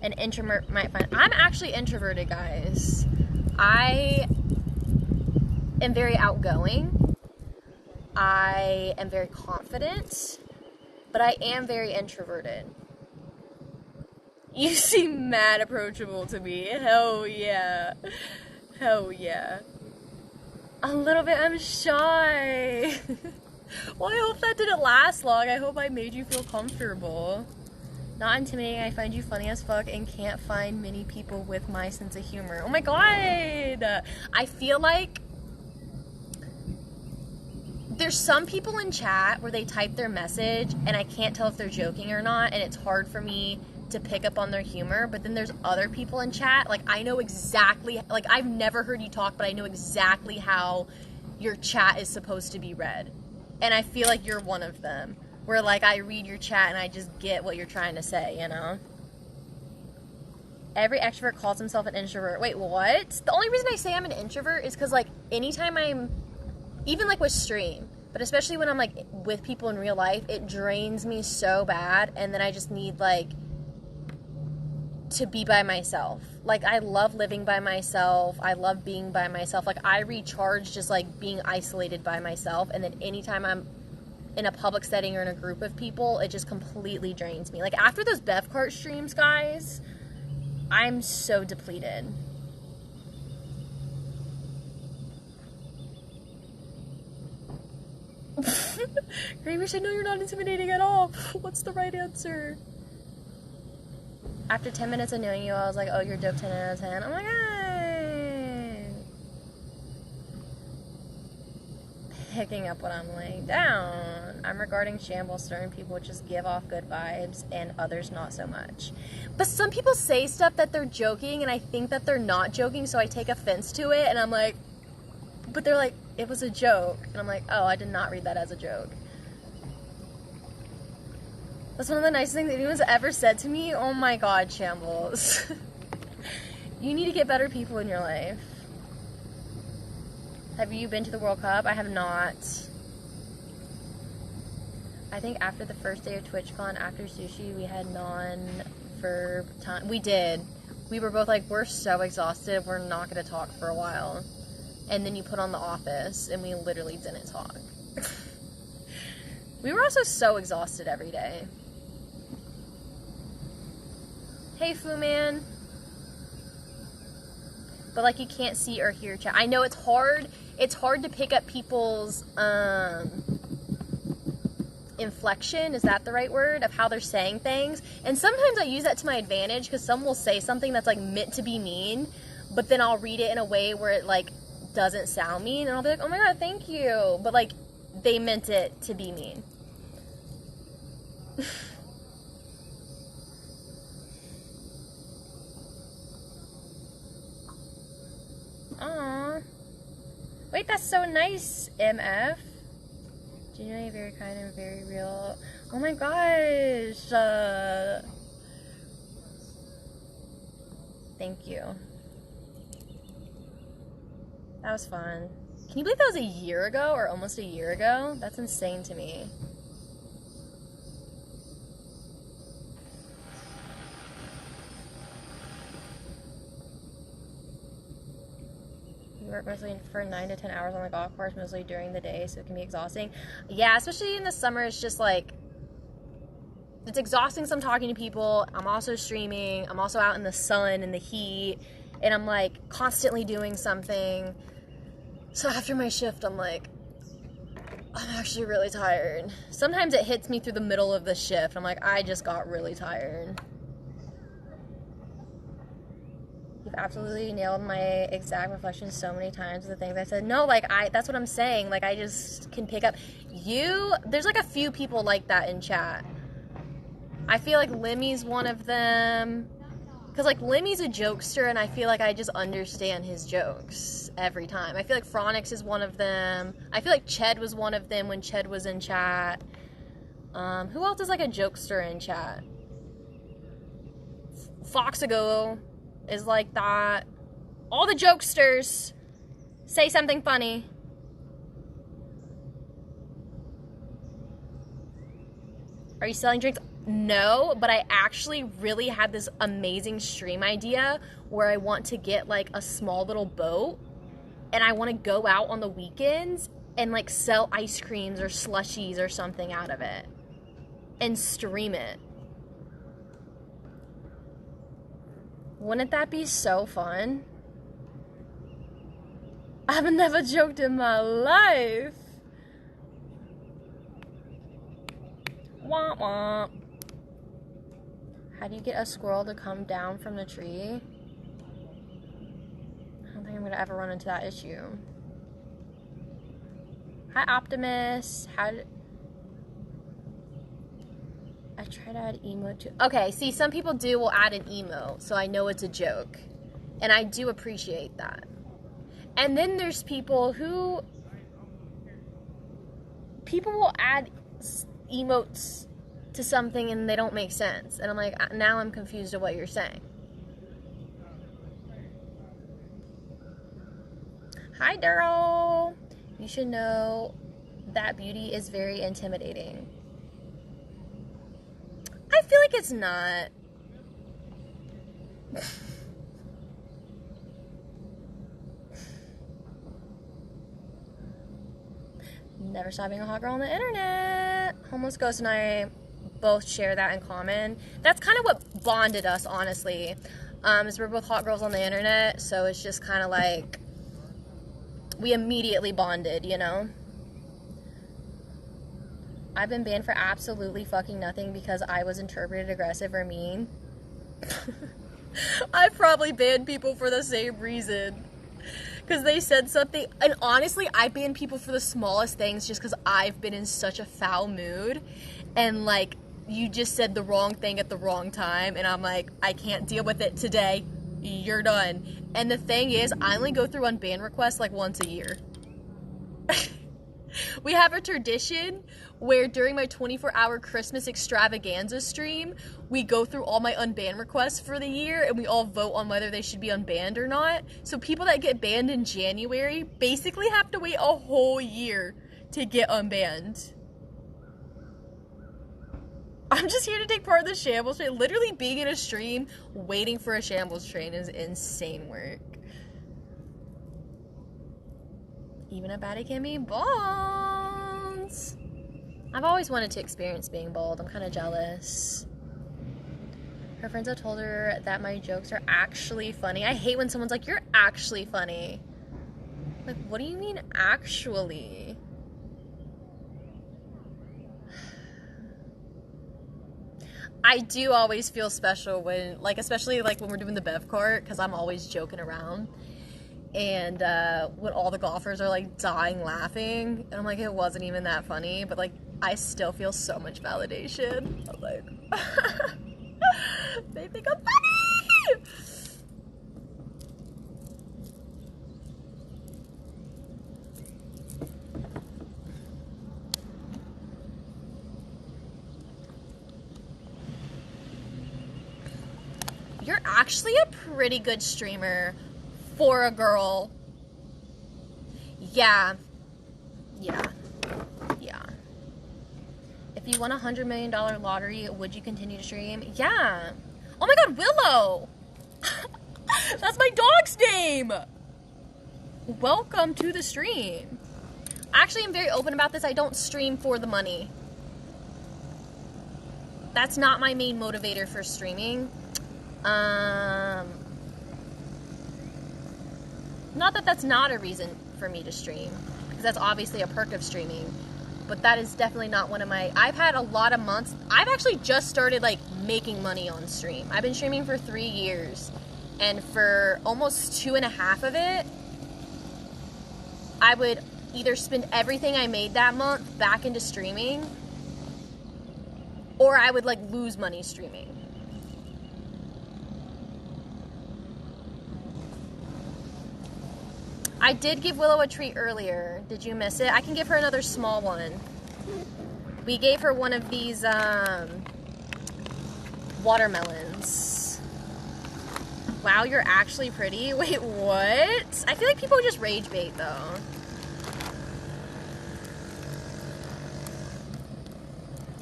Speaker 1: An introvert might find... I'm actually introverted, guys. I am very outgoing. I am very confident. But I am very introverted. You seem mad approachable to me. Hell yeah. Hell yeah. A little bit, I'm shy. Well, I hope that didn't last long. I hope I made you feel comfortable. Not intimidating, I find you funny as fuck and can't find many people with my sense of humor. Oh my god! I feel like there's some people in chat where they type their message and I can't tell if they're joking or not, and it's hard for me to pick up on their humor. But then there's other people in chat, like I know exactly, like I've never heard you talk, but I know exactly how your chat is supposed to be read. And I feel like you're one of them, where like I read your chat and I just get what you're trying to say, you know? Every extrovert calls himself an introvert. Wait, what? The only reason I say I'm an introvert is because like anytime I'm, even like with stream, but especially when I'm like with people in real life, it drains me so bad, and then I just need like to be by myself. Like I love living by myself. I love being by myself. Like I recharge just like being isolated by myself, and then anytime I'm in a public setting or in a group of people, it just completely drains me. Like after those Bev Cart streams, guys, I'm so depleted. Gravy said, no, you're not intimidating at all. What's the right answer? After 10 minutes of knowing you, I was like, oh, you're dope, 10 out of 10. Oh my god. Picking up what I'm laying down. I'm regarding shambles. Certain people just give off good vibes and others not so much. But some people say stuff that they're joking and I think that they're not joking, so I take offense to it and I'm like, but they're like, it was a joke. And I'm like, oh, I did not read that as a joke. That's one of the nicest things anyone's ever said to me. Oh my god, Shambles. You need to get better people in your life. Have you been to the World Cup? I have not. I think after the first day of TwitchCon, after sushi, we had non-verb time. We did. We were both like, we're so exhausted, we're not going to talk for a while. And then you put on The Office, and we literally didn't talk. We were also so exhausted every day. Hey, Fu Man. But like you can't see or hear chat. I know it's hard. It's hard to pick up people's inflection. Is that the right word? Of how they're saying things. And sometimes I use that to my advantage because some will say something that's like meant to be mean, but then I'll read it in a way where it like doesn't sound mean, and I'll be like, oh my god, thank you. But like they meant it to be mean. Aww. Wait, that's so nice, MF. Genuinely very kind and very real. Oh my gosh. Thank you. That was fun. Can you believe that was a year ago or almost a year ago? That's insane to me. We work mostly for 9 to 10 hours on the golf course, mostly during the day, so it can be exhausting. Yeah, especially in the summer, it's just like, it's exhausting because I'm talking to people. I'm also streaming. I'm also out in the sun and the heat, and I'm like constantly doing something. So after my shift, I'm like, I'm actually really tired. Sometimes it hits me through the middle of the shift. I'm like, I just got really tired. You've absolutely nailed my exact reflection so many times of the things I said. No, like, that's what I'm saying. Like, I just can pick up. There's like a few people like that in chat. I feel like Limmy's one of them. Because, like, Limmy's a jokester, and I feel like I just understand his jokes every time. I feel like Phronix is one of them. I feel like Ched was one of them when Ched was in chat. Who else is, like, a jokester in chat? Foxago is like that. All the jokesters say something funny. Are you selling drinks? No, but I actually really had this amazing stream idea where I want to get like a small little boat and I want to go out on the weekends and like sell ice creams or slushies or something out of it and stream it. Wouldn't that be so fun? I've never joked in my life. Womp womp. How do you get a squirrel to come down from the tree? I don't think I'm gonna ever run into that issue. Hi, Optimus. I try to add emote to... Okay, see, some people will add an emote, so I know it's a joke. And I do appreciate that. And then there's people who... People will add emotes to something and they don't make sense. And I'm like, now I'm confused of what you're saying. Hi, Daryl. You should know that beauty is very intimidating. I feel like it's not. Never stop being a hot girl on the internet. Homeless Ghost and I both share that in common. That's kind of what bonded us, honestly. Is we're both hot girls on the internet, so it's just kind of like we immediately bonded, you know? I've been banned for absolutely fucking nothing because I was interpreted aggressive or mean. I've probably banned people for the same reason. Because they said something, and honestly, I ban people for the smallest things just because I've been in such a foul mood, and like, you just said the wrong thing at the wrong time, and I'm like, I can't deal with it today, you're done. And the thing is, I only go through unban requests like once a year. We have a tradition where during my 24-hour Christmas extravaganza stream, we go through all my unban requests for the year and we all vote on whether they should be unbanned or not. So people that get banned in January basically have to wait a whole year to get unbanned. I'm just here to take part in the shambles train. Literally being in a stream, waiting for a shambles train is insane work. Even a baddie can be bald. I've always wanted to experience being bald. I'm kind of jealous. Her friends have told her that my jokes are actually funny. I hate when someone's like, you're actually funny. Like, what do you mean actually? I do always feel special when, like, especially like when we're doing the bev cart, because I'm always joking around. And when all the golfers are like dying laughing, and I'm like, it wasn't even that funny, but like, I still feel so much validation. I'm like, they think I'm funny! You're actually a pretty good streamer for a girl. Yeah. If you won $100 million lottery, would you continue to stream? Yeah. Oh my god, Willow! That's my dog's name! Welcome to the stream. Actually, I'm very open about this. I don't stream for the money. That's not my main motivator for streaming. Not that that's not a reason for me to stream, because that's obviously a perk of streaming, but that is definitely not one of my... I've had a lot of months. I've actually just started like making money on stream. I've been streaming for 3 years, and for almost 2.5 of it, I would either spend everything I made that month back into streaming, or I would like lose money streaming. I did give Willow a treat earlier. Did you miss it? I can give her another small one. We gave her one of these watermelons. Wow, you're actually pretty. Wait, what? I feel like people just rage bait though.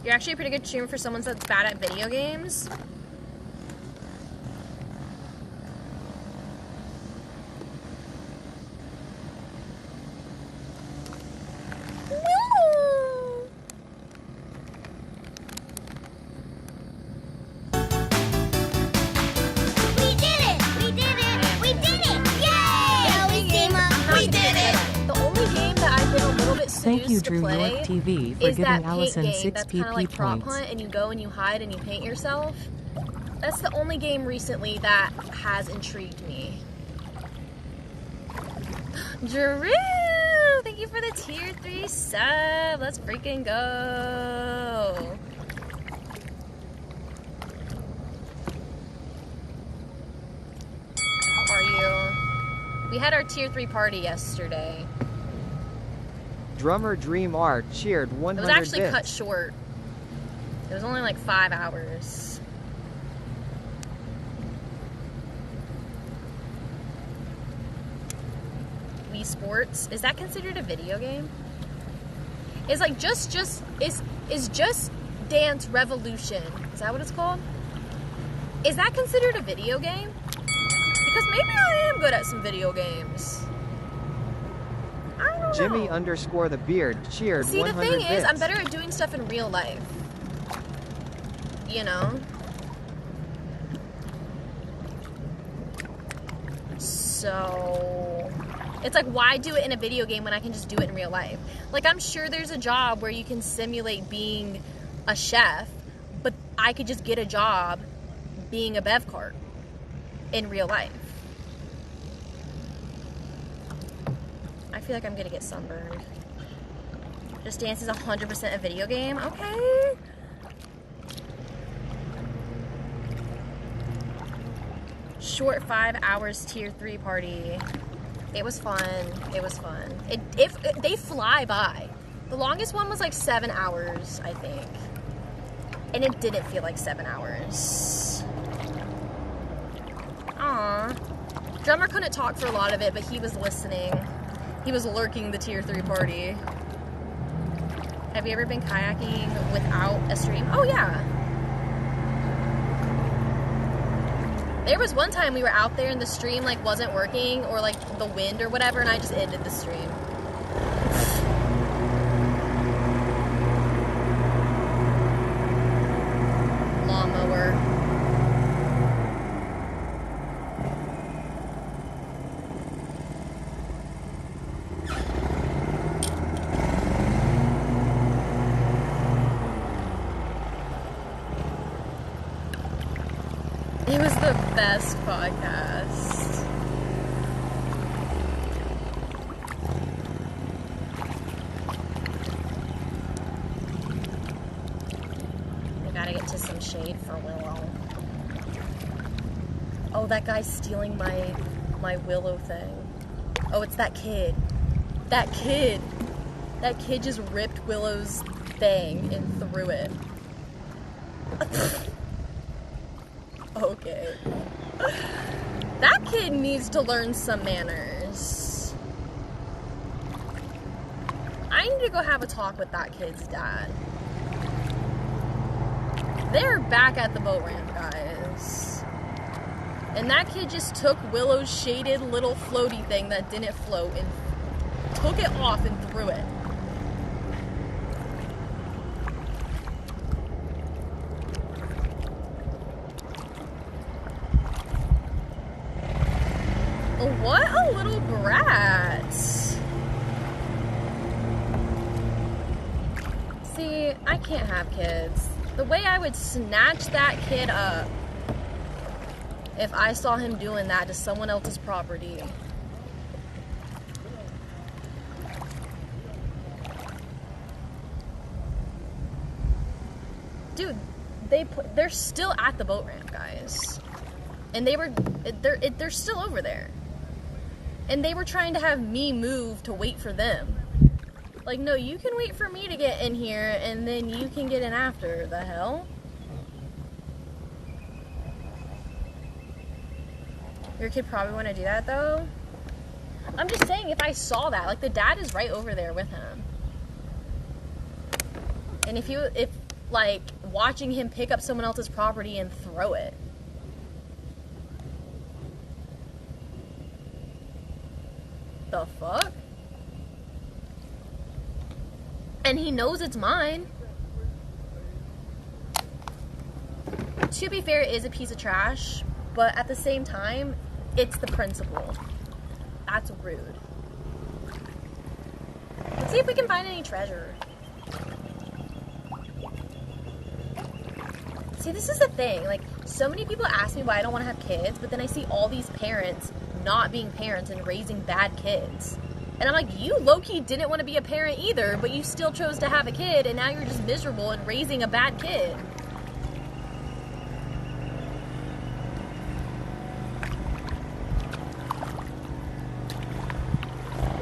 Speaker 1: You're actually a pretty good streamer for someone that's bad at video games.
Speaker 3: Thank you, Drew York TV, for giving Allison 6
Speaker 1: PP like prop
Speaker 3: points.
Speaker 1: hunt, and you go and you hide and you paint yourself. That's the only game recently that has intrigued me. Drew, thank you for the tier 3 sub. Let's freaking go. How are you? We had our tier 3 party yesterday.
Speaker 4: Drummer Dream Art cheered 100
Speaker 1: It was actually
Speaker 4: bits.
Speaker 1: cut short. It was only like 5 hours. Wii Sports, is that considered a video game? It's like Just Dance Revolution. Is that what it's called? Is that considered a video game? Because maybe I am good at some video games.
Speaker 4: Jimmy _ the beard cheered 100
Speaker 1: See, the thing is,
Speaker 4: bits.
Speaker 1: I'm better at doing stuff in real life. You know? So... it's like, why do it in a video game when I can just do it in real life? Like, I'm sure there's a job where you can simulate being a chef, but I could just get a job being a bev cart in real life. I feel like I'm gonna get sunburned. Just Dance is 100% a video game? Okay. Short 5 hours tier 3 party. It was fun. It was fun. They fly by. The longest one was like 7 hours, I think. And it didn't feel like 7 hours. Aww. Drummer couldn't talk for a lot of it, but he was listening. He was lurking the tier 3 party. Have you ever been kayaking without a stream? Oh yeah. There was one time we were out there and the stream like wasn't working, or like the wind or whatever, and I just ended the stream. Lawnmower. It was the best podcast. We gotta get to some shade for Willow. Oh, that guy's stealing my Willow thing. Oh, it's that kid. That kid just ripped Willow's thing and threw it. Okay. That kid needs to learn some manners. I need to go have a talk with that kid's dad. They're back at the boat ramp, guys. And that kid just took Willow's shaded little floaty thing that didn't float and took it off and threw it. What a little brat. See, I can't have kids. The way I would snatch that kid up if I saw him doing that to someone else's property. Dude, they're still at the boat ramp, guys. And they're still over there. And they were trying to have me move to wait for them. Like, no, you can wait for me to get in here and then you can get in after. The hell? Your kid probably want to do that, though. I'm just saying, if I saw that, like, the dad is right over there with him. And if like, watching him pick up someone else's property and throw it. The fuck? And he knows it's mine. To be fair, it is a piece of trash, but at the same time, it's the principle. That's rude. Let's see if we can find any treasure. See, this is the thing. Like, so many people ask me why I don't want to have kids, but then I see all these parents not being parents and raising bad kids. And I'm like, you low-key didn't want to be a parent either, but you still chose to have a kid, and now you're just miserable and raising a bad kid.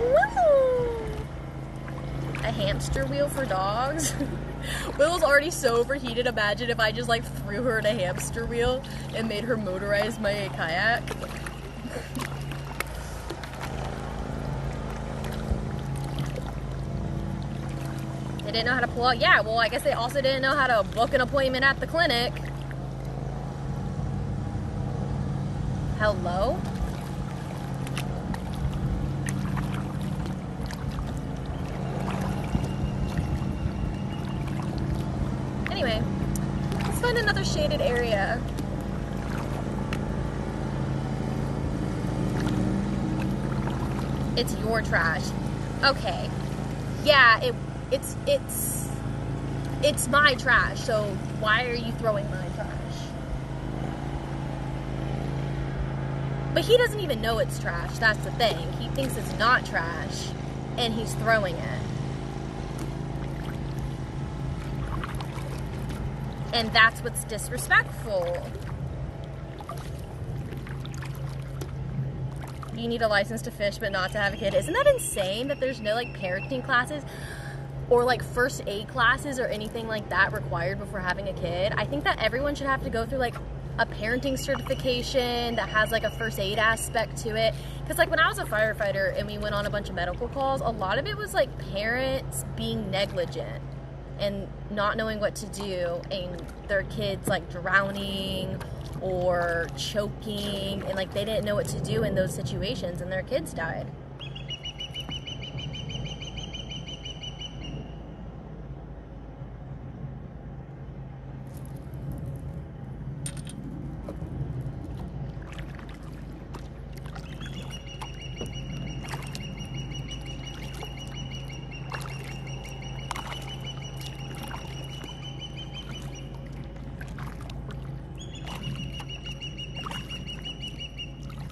Speaker 1: Woo! A hamster wheel for dogs? Willow's already so overheated. Imagine if I just, like, threw her in a hamster wheel and made her motorize my kayak. They didn't know how to pull out. Yeah, well, I guess they also didn't know how to book an appointment at the clinic. Hello? Anyway, let's find another shaded area. It's your trash. Okay. Yeah, it's my trash, so why are you throwing my trash? But he doesn't even know it's trash, that's the thing. He thinks it's not trash, and he's throwing it. And that's what's disrespectful. You need a license to fish, but not to have a kid. Isn't that insane that there's no, like, parenting classes or, like, first aid classes or anything like that required before having a kid? I think that everyone should have to go through, like, a parenting certification that has, like, a first aid aspect to it. Because, like, when I was a firefighter and we went on a bunch of medical calls, a lot of it was, like, parents being negligent and not knowing what to do, and their kids, like, drowning or choking, and, like, they didn't know what to do in those situations, and their kids died.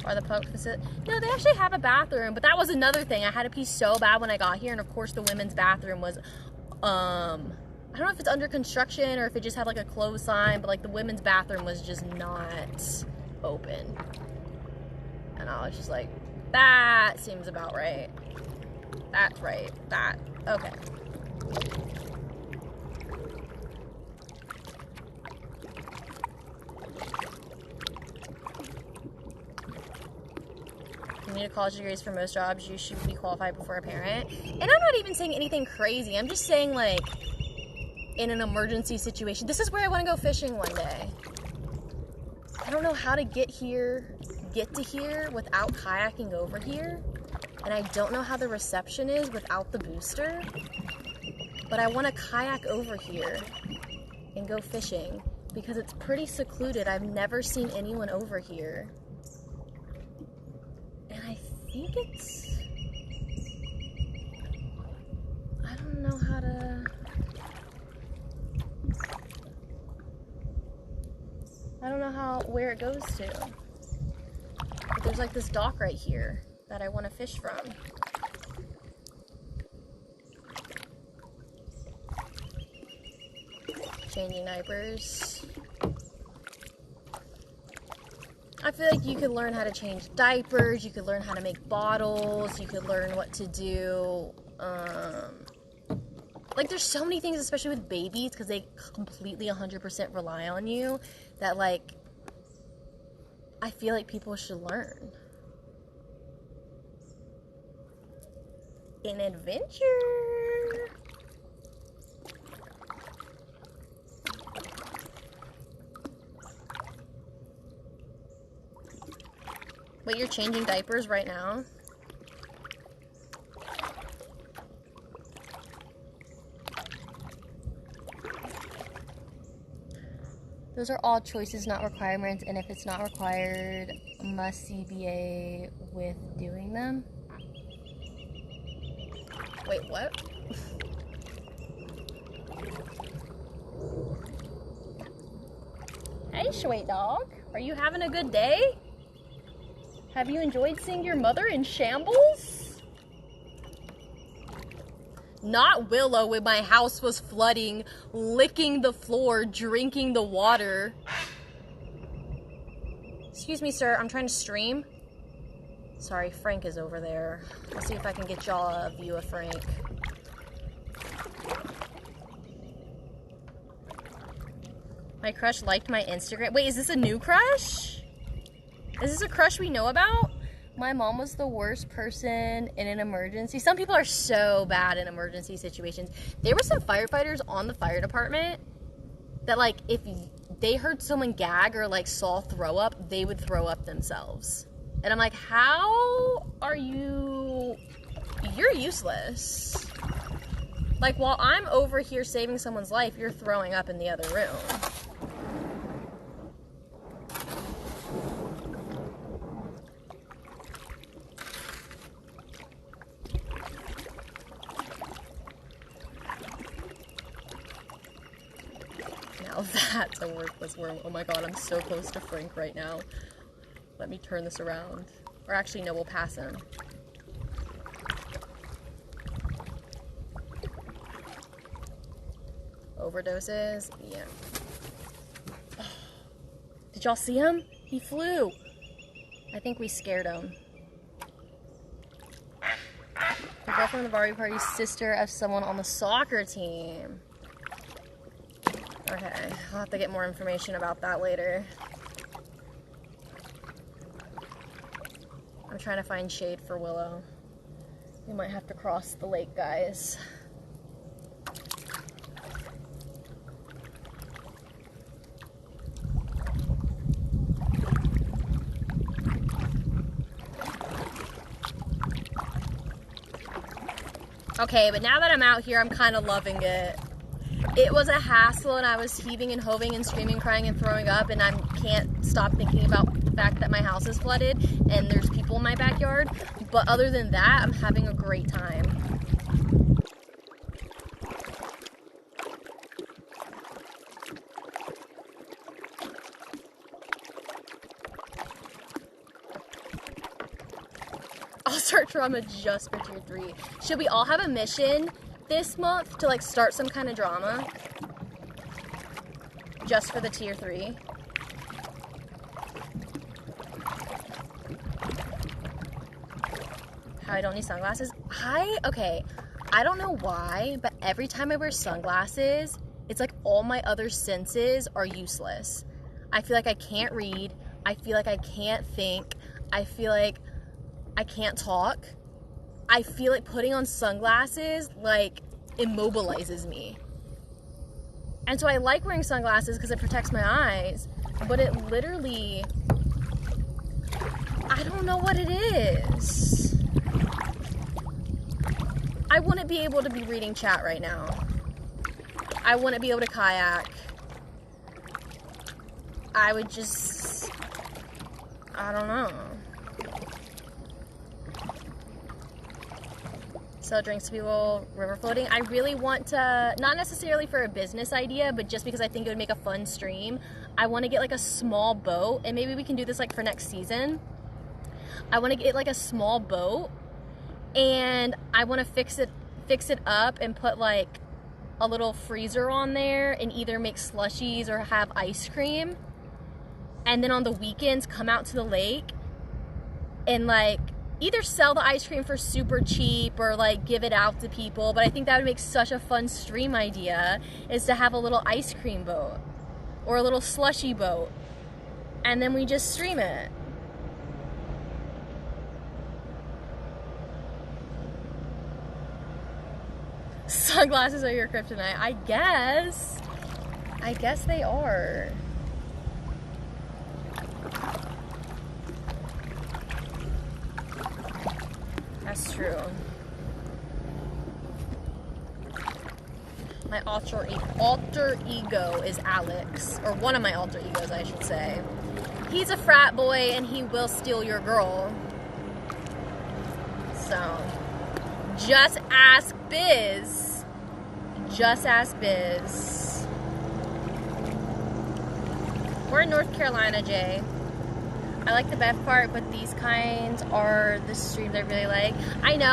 Speaker 1: Or the public facility. No, they actually have a bathroom, but that was another thing. I had to pee so bad when I got here, and of course the women's bathroom was, I don't know if it's under construction or if it just had like a closed sign, but like the women's bathroom was just not open. And I was just like, that seems about right. That's right. That, okay. need a college degree for most jobs. You should be qualified before a parent. And I'm not even saying anything crazy. I'm just saying, like, in an emergency situation. This is where I want to go fishing one day. I don't know how to get to here without kayaking over here. And I don't know how the reception is without the booster. But I want to kayak over here and go fishing because it's pretty secluded. I've never seen anyone over here. And I think it's... I don't know how to... I don't know where it goes to. But there's like this dock right here that I want to fish from. Changing diapers. I feel like you could learn how to change diapers, you could learn how to make bottles, you could learn what to do. Like, there's so many things, especially with babies, because they completely 100% rely on you, that, like, I feel like people should learn. An adventure. Wait, you're changing diapers right now? Those are all choices, not requirements, and if it's not required, must CBA with doing them? Wait, what? Hey, sweet dog. Are you having a good day? Have you enjoyed seeing your mother in shambles? Not Willow when my house was flooding, licking the floor, drinking the water. Excuse me, sir, I'm trying to stream. Sorry, Frank is over there. I'll see if I can get y'all a view of Frank. My crush liked my Instagram. Wait, is this a new crush? Is this a crush we know about? My mom was the worst person in an emergency. Some people are so bad in emergency situations. There were some firefighters on the fire department that, like, if they heard someone gag or, like, saw throw up, they would throw up themselves. And I'm like, how are you... You're useless. Like, while I'm over here saving someone's life, you're throwing up in the other room. Now that's a worthless worm. Oh my god, I'm so close to Frank right now. Let me turn this around. Or actually, no, we'll pass him. Overdoses? Yeah. Oh. Did y'all see him? He flew. I think we scared him. The girlfriend of the Barbie party's sister of someone on the soccer team. Okay, I'll have to get more information about that later. I'm trying to find shade for Willow. We might have to cross the lake, guys. Okay, but now that I'm out here, I'm kind of loving it. It was a hassle, and I was heaving and hoving and screaming, crying, and throwing up, and I can't stop thinking about the fact that my house is flooded and there's people in my backyard. But other than that, I'm having a great time. I'll start drama just for tier 3. Should we all have a mission this month to, like, start some kind of drama? Just for the tier 3. How I don't need sunglasses? Okay, I don't know why, but every time I wear sunglasses, it's like all my other senses are useless. I feel like I can't read. I feel like I can't think. I feel like I can't talk. I feel like putting on sunglasses, like, immobilizes me. And so I like wearing sunglasses because it protects my eyes, but it literally, I don't know what it is. I wouldn't be able to be reading chat right now. I wouldn't be able to kayak. I would just, I don't know. Sell drinks to people, river floating. I really want to, not necessarily for a business idea, but just because I think it would make a fun stream. I want to get like a small boat, and maybe we can do this like for next season. I want to get like a small boat, and I want to fix it up and put like a little freezer on there and either make slushies or have ice cream. And then on the weekends come out to the lake and like either sell the ice cream for super cheap or like give it out to people. But I think that would make such a fun stream idea, is to have a little ice cream boat or a little slushy boat, and then we just stream it. Sunglasses are your kryptonite. I guess they are. That's true. My alter ego is Alex, or one of my alter egos, I should say. He's a frat boy and he will steal your girl. So, just ask Biz. Just ask Biz. We're in North Carolina, Jay. I like the Bev part, but these kinds are the streams I really like. I know,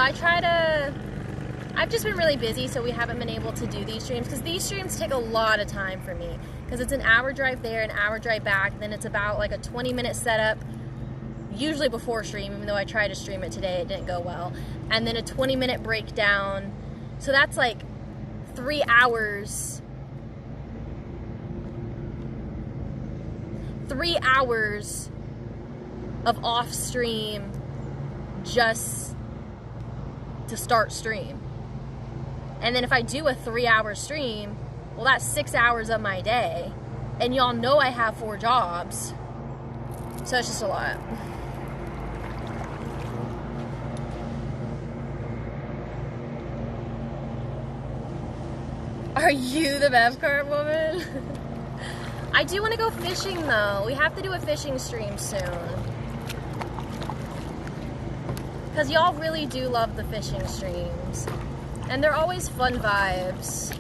Speaker 1: I've just been really busy, so we haven't been able to do these streams, because these streams take a lot of time for me, because it's an hour drive there, an hour drive back, then it's about like a 20-minute setup, usually before stream, even though I tried to stream it today, it didn't go well, and then a 20-minute breakdown, so that's like 3 hours. 3 hours of off stream just to start stream. And then if I do a 3-hour stream, well, that's 6 hours of my day. And y'all know I have 4 jobs. So it's just a lot. Are you the Bev Cart woman? I do want to go fishing though. We have to do a fishing stream soon. Because y'all really do love the fishing streams. And they're always fun vibes.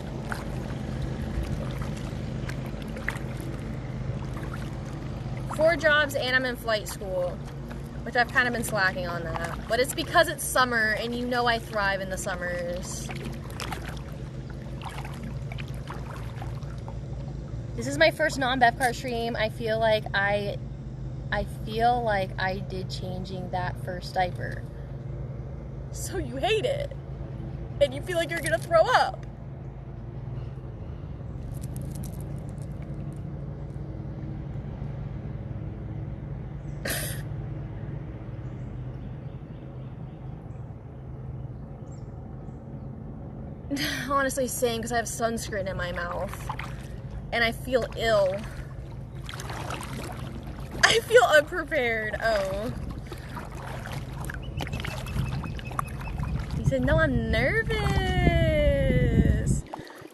Speaker 1: Four jobs and I'm in flight school. Which I've kind of been slacking on that. But it's because it's summer and you know I thrive in the summers. This is my first non-Bevcart stream. I feel like I did changing that first diaper. So you hate it. And you feel like you're gonna throw up. Honestly, same, because I have sunscreen in my mouth. And I feel ill. I feel unprepared. Oh. He said, no, I'm nervous.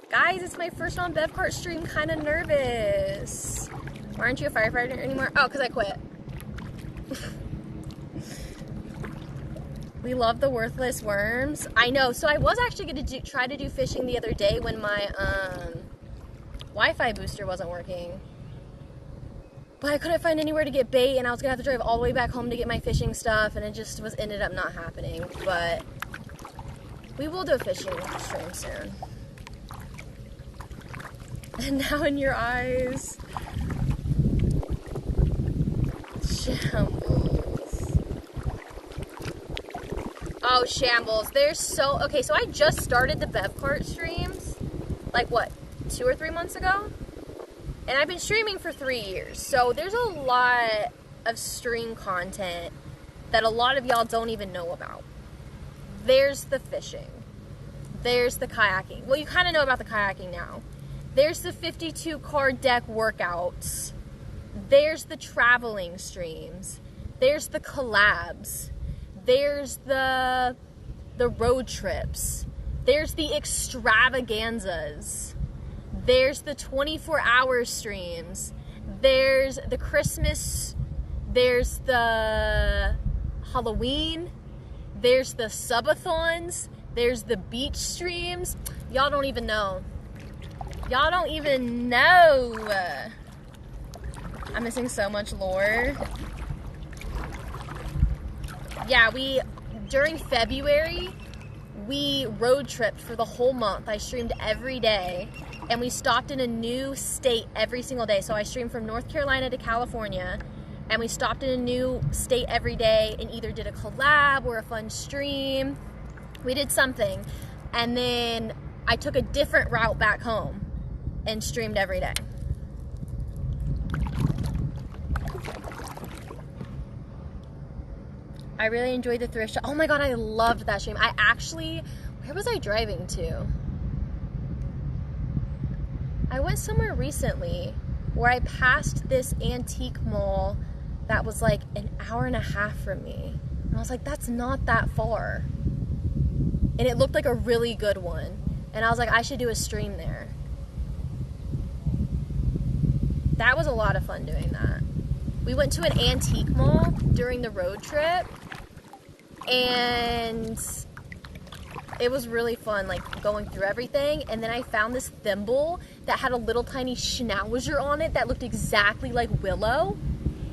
Speaker 1: Guys, it's my first on Bevcart stream, kind of nervous. Why aren't you a firefighter anymore? Oh, because I quit. We love the worthless worms. I know. So I was actually going to try to do fishing the other day when my Wi-Fi booster wasn't working. But I couldn't find anywhere to get bait, and I was going to have to drive all the way back home to get my fishing stuff, and it just ended up not happening. But we will do a fishing stream soon. And now in your eyes. Shambles. Oh, shambles. They're so... Okay, so I just started the Bevcart streams. Like, what? 2 or 3 months ago? And I've been streaming for 3 years. So there's a lot of stream content that a lot of y'all don't even know about. There's the fishing. There's the kayaking. Well, you kind of know about the kayaking now. There's the 52 card deck workouts. There's the traveling streams. There's the collabs. There's the road trips. There's the extravaganzas. There's the 24-hour streams. There's the Christmas. There's the Halloween. There's the subathons. There's the beach streams. Y'all don't even know. Y'all don't even know. I'm missing so much lore. Yeah, during February, we road tripped for the whole month. I streamed every day, and we stopped in a new state every single day. So I streamed from North Carolina to California, and we stopped in a new state every day and either did a collab or a fun stream. We did something, and then I took a different route back home and streamed every day. I really enjoyed the thrift shop. Oh my god, I loved that stream. Where was I driving to? I went somewhere recently where I passed this antique mall that was like an hour and a half from me. And I was like, that's not that far. And it looked like a really good one. And I was like, I should do a stream there. That was a lot of fun doing that. We went to an antique mall during the road trip, and it was really fun, like going through everything. And then I found this thimble that had a little tiny schnauzer on it that looked exactly like Willow.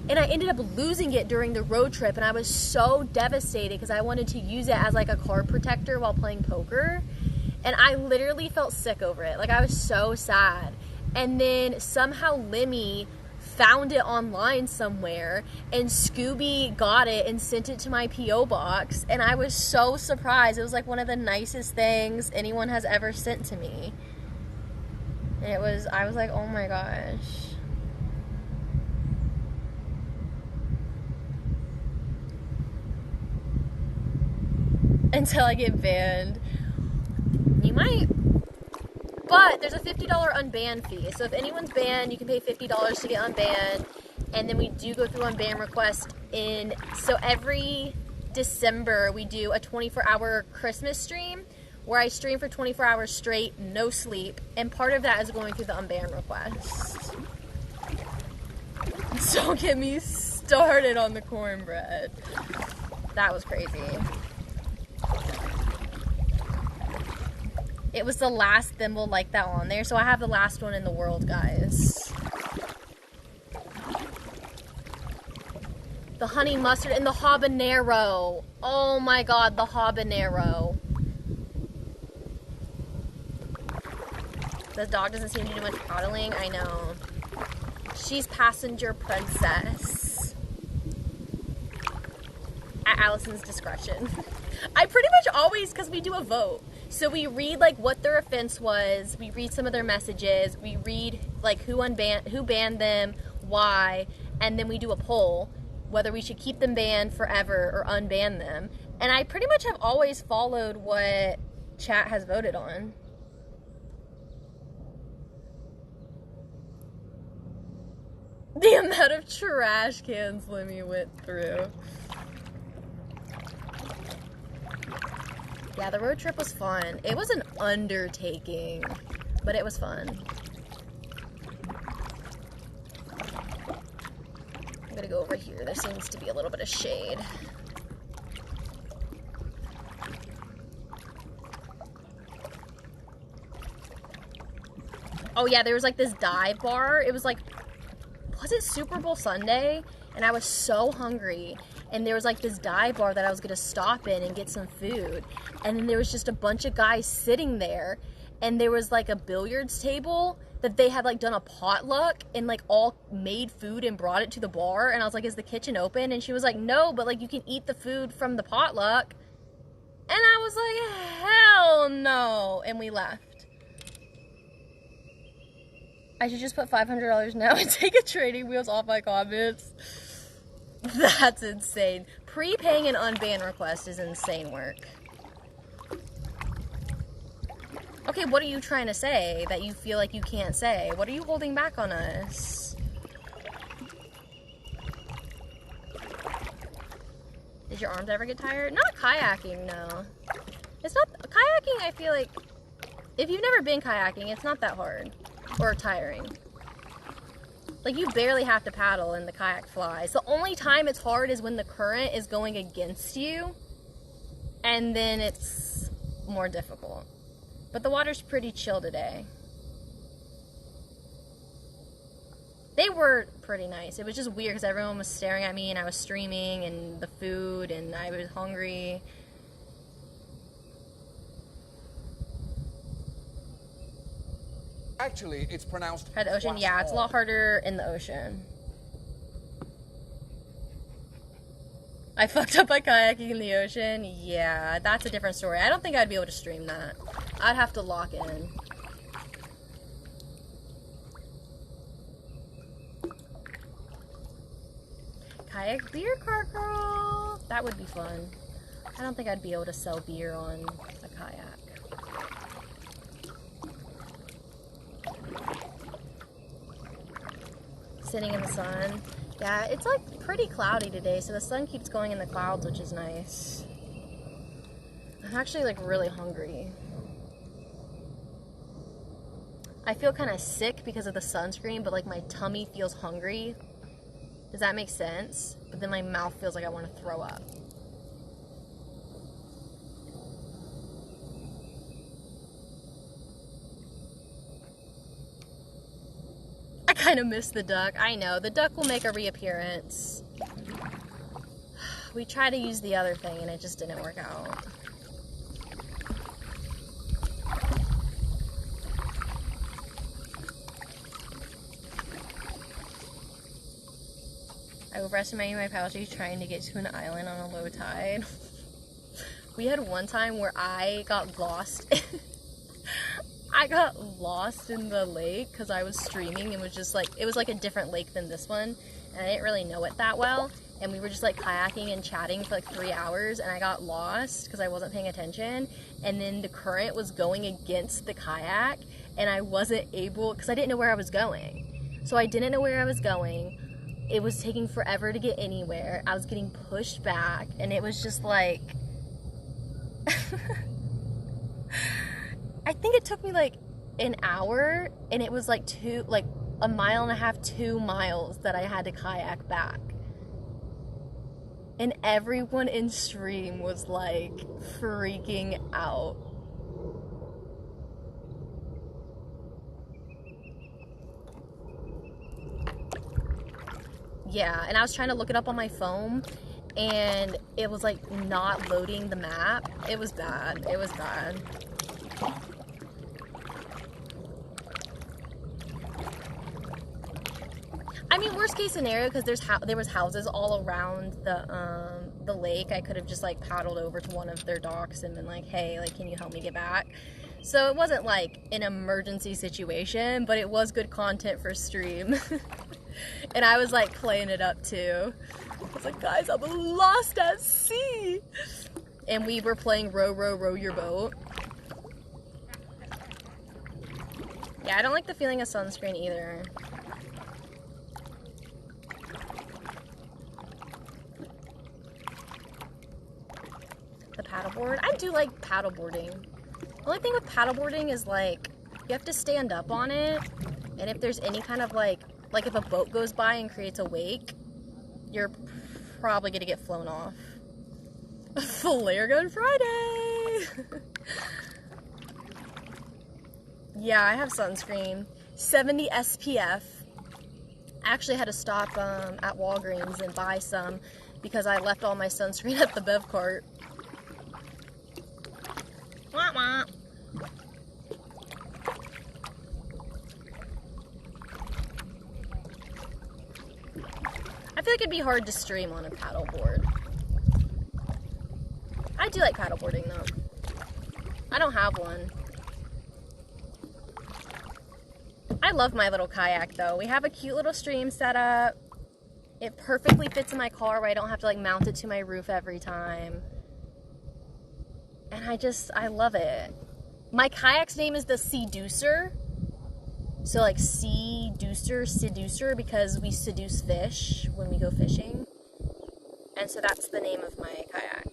Speaker 1: And I ended up losing it during the road trip, and I was so devastated because I wanted to use it as like a card protector while playing poker. And I literally felt sick over it. Like, I was so sad. And then somehow Lemmy found it online somewhere, and Scooby got it and sent it to my P.O. box, and I was so surprised. It was like one of the nicest things anyone has ever sent to me. And I was like, oh my gosh. Until I get banned. You might. But there's a $50 unban fee. So if anyone's banned, you can pay $50 to get unbanned. And then we do go through unban request so every December we do a 24-hour Christmas stream where I stream for 24 hours straight, no sleep. And part of that is going through the unban request. Don't get me started on the cornbread. That was crazy. It was the last thimble like that on there, so I have the last one in the world, guys. The honey mustard and the habanero. Oh my god, the habanero. The dog doesn't seem to do much coddling. I know. She's passenger princess. At Allison's discretion. I pretty much always, because we do a vote. So we read like what their offense was, we read some of their messages, we read like who banned them, why, and then we do a poll whether we should keep them banned forever or unban them. And I pretty much have always followed what chat has voted on. The amount of trash cans Lemmy went through. Yeah, the road trip was fun. It was an undertaking, but it was fun. I'm gonna go over here. There seems to be a little bit of shade. Oh yeah, there was like this dive bar. It was like, was it Super Bowl Sunday? And I was so hungry. And there was like this dive bar that I was gonna stop in and get some food. And then there was just a bunch of guys sitting there. And there was like a billiards table that they had like done a potluck and like all made food and brought it to the bar. And I was like, is the kitchen open? And she was like, no, but like you can eat the food from the potluck. And I was like, hell no. And we left. I should just put $500 now and take a trading wheels off my comments. That's insane. Prepaying an unban request is insane work. Okay, what are you trying to say that you feel like you can't say? What are you holding back on us? Did your arms ever get tired? Not kayaking, no. It's not, kayaking I feel like, if you've never been kayaking, it's not that hard or tiring. Like, you barely have to paddle and the kayak flies. The only time it's hard is when the current is going against you, and then it's more difficult. But the water's pretty chill today. They were pretty nice. It was just weird because everyone was staring at me and I was streaming and the food and I was hungry.
Speaker 7: Actually, it's pronounced
Speaker 1: Try the ocean? Yeah, it's a lot harder in the ocean. I fucked up by kayaking in the ocean? Yeah, that's a different story. I don't think I'd be able to stream that. I'd have to lock in. Kayak beer cart girl! That would be fun. I don't think I'd be able to sell beer on a kayak. Sitting in the sun. Yeah, it's like pretty cloudy today, so the sun keeps going in the clouds, which is nice. I'm actually like really hungry. I feel kind of sick because of the sunscreen, but like my tummy feels hungry. Does that make sense? But then my mouth feels like I want to throw up. I kind of miss the duck. I know, the duck will make a reappearance. We tried to use the other thing and it just didn't work out. I overestimated my paddle speed trying to get to an island on a low tide. We had one time where I got lost. I got lost in the lake because I was streaming and was just like, it was like a different lake than this one, and I didn't really know it that well, and we were just like kayaking and chatting for like 3 hours, and I got lost because I wasn't paying attention, and then the current was going against the kayak, and I wasn't able, because I didn't know where I was going. So I didn't know where I was going. It was taking forever to get anywhere. I was getting pushed back, and it was just like, I think it took me like an hour, and it was like a mile and a half, 2 miles that I had to kayak back. And everyone in stream was like freaking out. Yeah, and I was trying to look it up on my phone, and it was like not loading the map. It was bad. It was bad. I mean, worst case scenario, because there was houses all around the lake. I could have just like paddled over to one of their docks and been like, hey, like, can you help me get back? So it wasn't like an emergency situation, but it was good content for stream. And I was like playing it up too. I was like, guys, I'm lost at sea. And we were playing row, row, row your boat. Yeah, I don't like the feeling of sunscreen either. The paddleboard? I do like paddleboarding. The only thing with paddleboarding is like, you have to stand up on it. And if there's any kind of like if a boat goes by and creates a wake, you're probably gonna get flown off. Flare gun Friday! Yeah, I have sunscreen. 70 SPF. I actually had to stop at Walgreens and buy some because I left all my sunscreen at the bev cart. Wah wah. I feel like it'd be hard to stream on a paddleboard. I do like paddleboarding though. I don't have one. I love my little kayak though. We have a cute little stream set up. It perfectly fits in my car where I don't have to like mount it to my roof every time. And I love it. My kayak's name is the Seducer. So like seducer, because we seduce fish when we go fishing. And so that's the name of my kayak.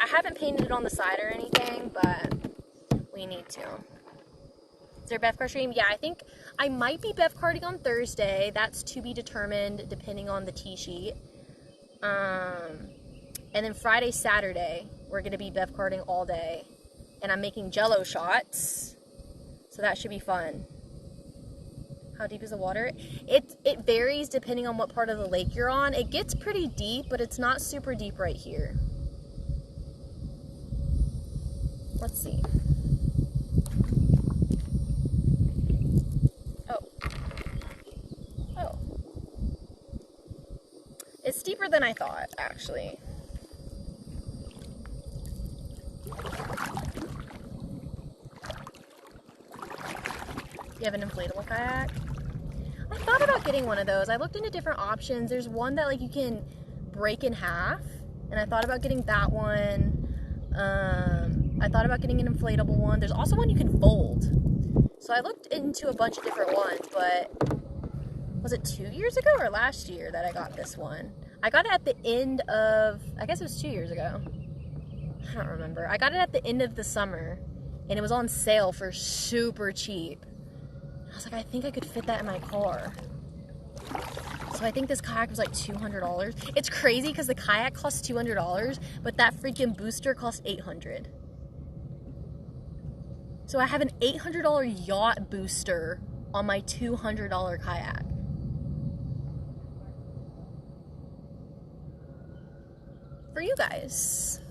Speaker 1: I haven't painted it on the side or anything, but we need to. Is there a bev cart stream? Yeah, I think I might be bev carting on Thursday. That's to be determined depending on the tee sheet. And then Friday, Saturday, we're going to be bev carting all day. And I'm making jello shots. So that should be fun. How deep is the water? It varies depending on what part of the lake you're on. It gets pretty deep, but it's not super deep right here. Let's see. Oh. It's deeper than I thought, actually. You have an inflatable kayak? I thought about getting one of those. I looked into different options. There's one that like you can break in half, and I thought about getting that one. I thought about getting an inflatable one. There's also one you can fold. So I looked into a bunch of different ones, but was it 2 years ago or last year that I got this one? I got it at the end of, I guess it was 2 years ago. I don't remember. I got it at the end of the summer, and it was on sale for super cheap. I was like, I think I could fit that in my car. So I think this kayak was like $200. It's crazy because the kayak costs $200, but that freaking booster costs $800. So I have an $800 yacht booster on my $200 kayak. For you guys.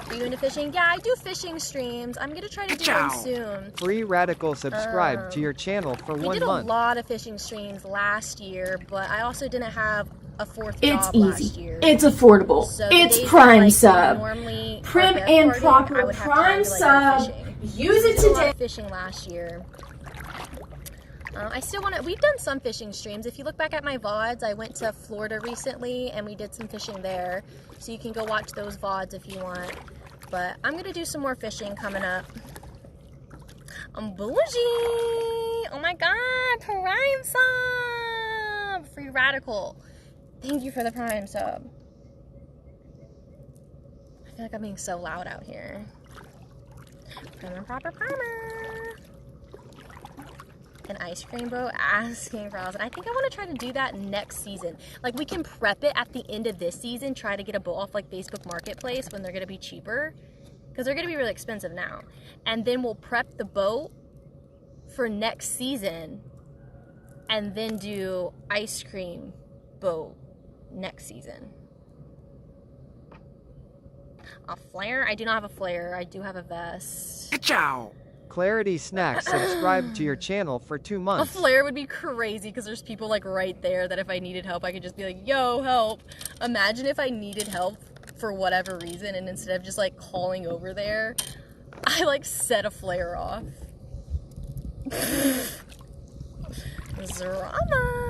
Speaker 1: Are you into fishing? Yeah, I do fishing streams. I'm gonna try to do one soon.
Speaker 4: Free Radical subscribe to your channel for 1 month.
Speaker 1: We did a lot of fishing streams last year, but I also didn't have a fourth job last year.
Speaker 7: It's affordable.
Speaker 1: So
Speaker 7: it's Prime
Speaker 1: like,
Speaker 7: Sub.
Speaker 1: Prim
Speaker 7: and proper Prime Sub. Use it today.
Speaker 1: Fishing last year. I still want to. We've done some fishing streams. If you look back at my VODs, I went to Florida recently and we did some fishing there. So you can go watch those VODs if you want. But I'm gonna do some more fishing coming up. I'm bougie. Oh my god, Prime Sub. Free Radical. Thank you for the Prime Sub. I feel like I'm being so loud out here. Prim and proper primer. An ice cream boat asking for us. And I think I want to try to do that next season. Like we can prep it at the end of this season, try to get a boat off like Facebook Marketplace when they're going to be cheaper. Because they're going to be really expensive now. And then we'll prep the boat for next season. And then do ice cream boat next season. A flare? I do not have a flare. I do have a vest.
Speaker 4: Ciao. Clarity Snacks subscribe to your channel for 2 months.
Speaker 1: A flare would be crazy because there's people like right there that if I needed help, I could just be like, yo, help. Imagine if I needed help for whatever reason and instead of just like calling over there, I like set a flare off. Drama.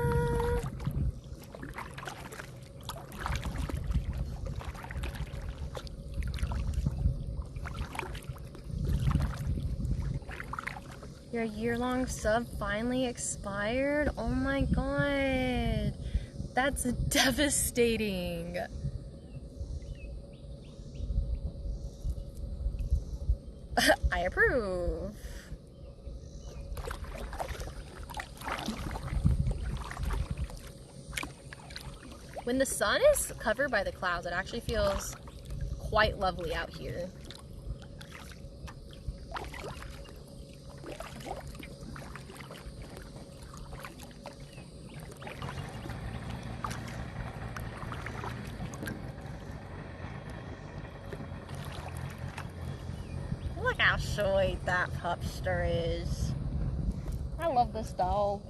Speaker 1: Your year-long sub finally expired? Oh my god. That's devastating. I approve. When the sun is covered by the clouds, it actually feels quite lovely out here. Look how sweet that pupster is. I love this dog.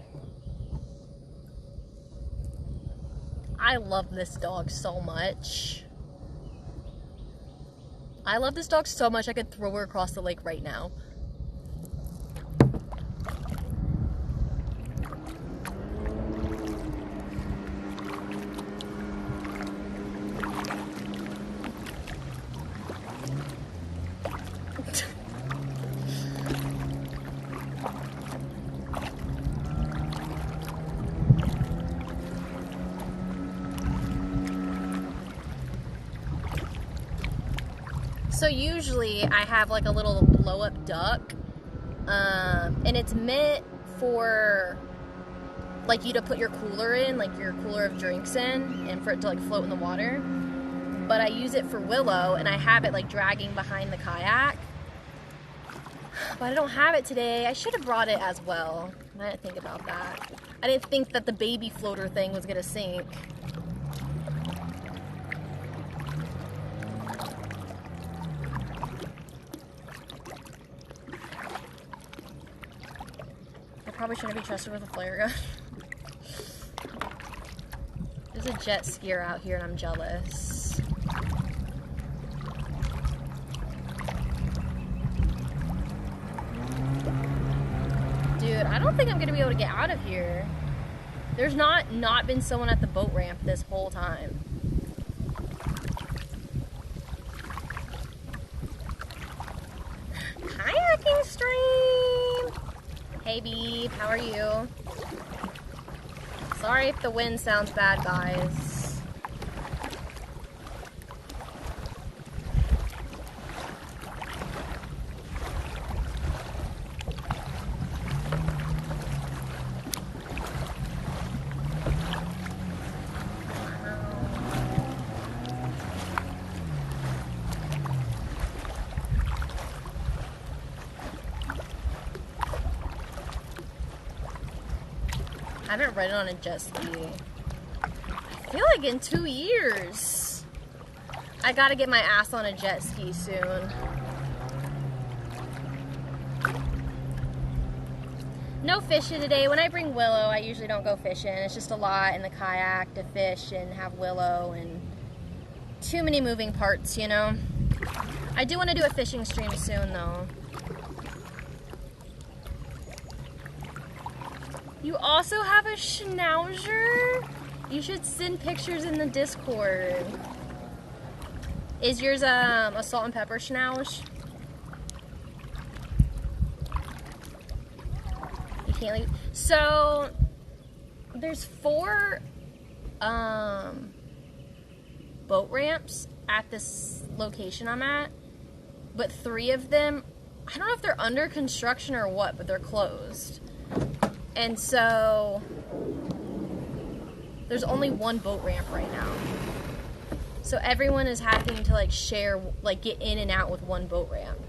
Speaker 1: I love this dog so much. I love this dog so much I could throw her across the lake right now. So usually I have like a little blow up duck, and it's meant for like you to put your cooler in, like your cooler of drinks in, and for it to like float in the water. But I use it for Willow, and I have it like dragging behind the kayak. But I don't have it today. I should have brought it as well. I didn't think about that. I didn't think that the baby floater thing was gonna sink. I probably shouldn't be trusted with a flare gun. There's a jet skier out here and I'm jealous. Dude, I don't think I'm gonna be able to get out of here. There's not been someone at the boat ramp this whole time. Kayaking stream! Hey Beeb, how are you? Sorry if the wind sounds bad, guys. I haven't ridden on a jet ski. I feel like in 2 years. I gotta get my ass on a jet ski soon. No fishing today. When I bring Willow, I usually don't go fishing. It's just a lot in the kayak to fish and have Willow and too many moving parts, you know? I do want to do a fishing stream soon though. You also have a schnauzer? You should send pictures in the Discord. Is yours a salt and pepper schnauz? You can't leave. So there's 4 boat ramps at this location I'm at, but 3 of them, I don't know if they're under construction or what, but they're closed. And so there's only 1 boat ramp right now. So everyone is having to like share, like get in and out with 1 boat ramp.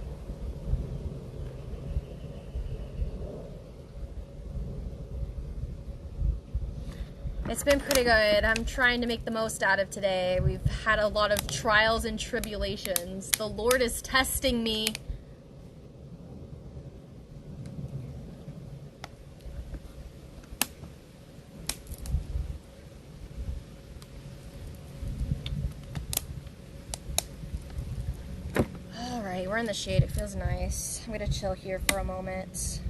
Speaker 1: It's been pretty good. I'm trying to make the most out of today. We've had a lot of trials and tribulations. The Lord is testing me. Alright, we're in the shade. It feels nice. I'm gonna chill here for a moment.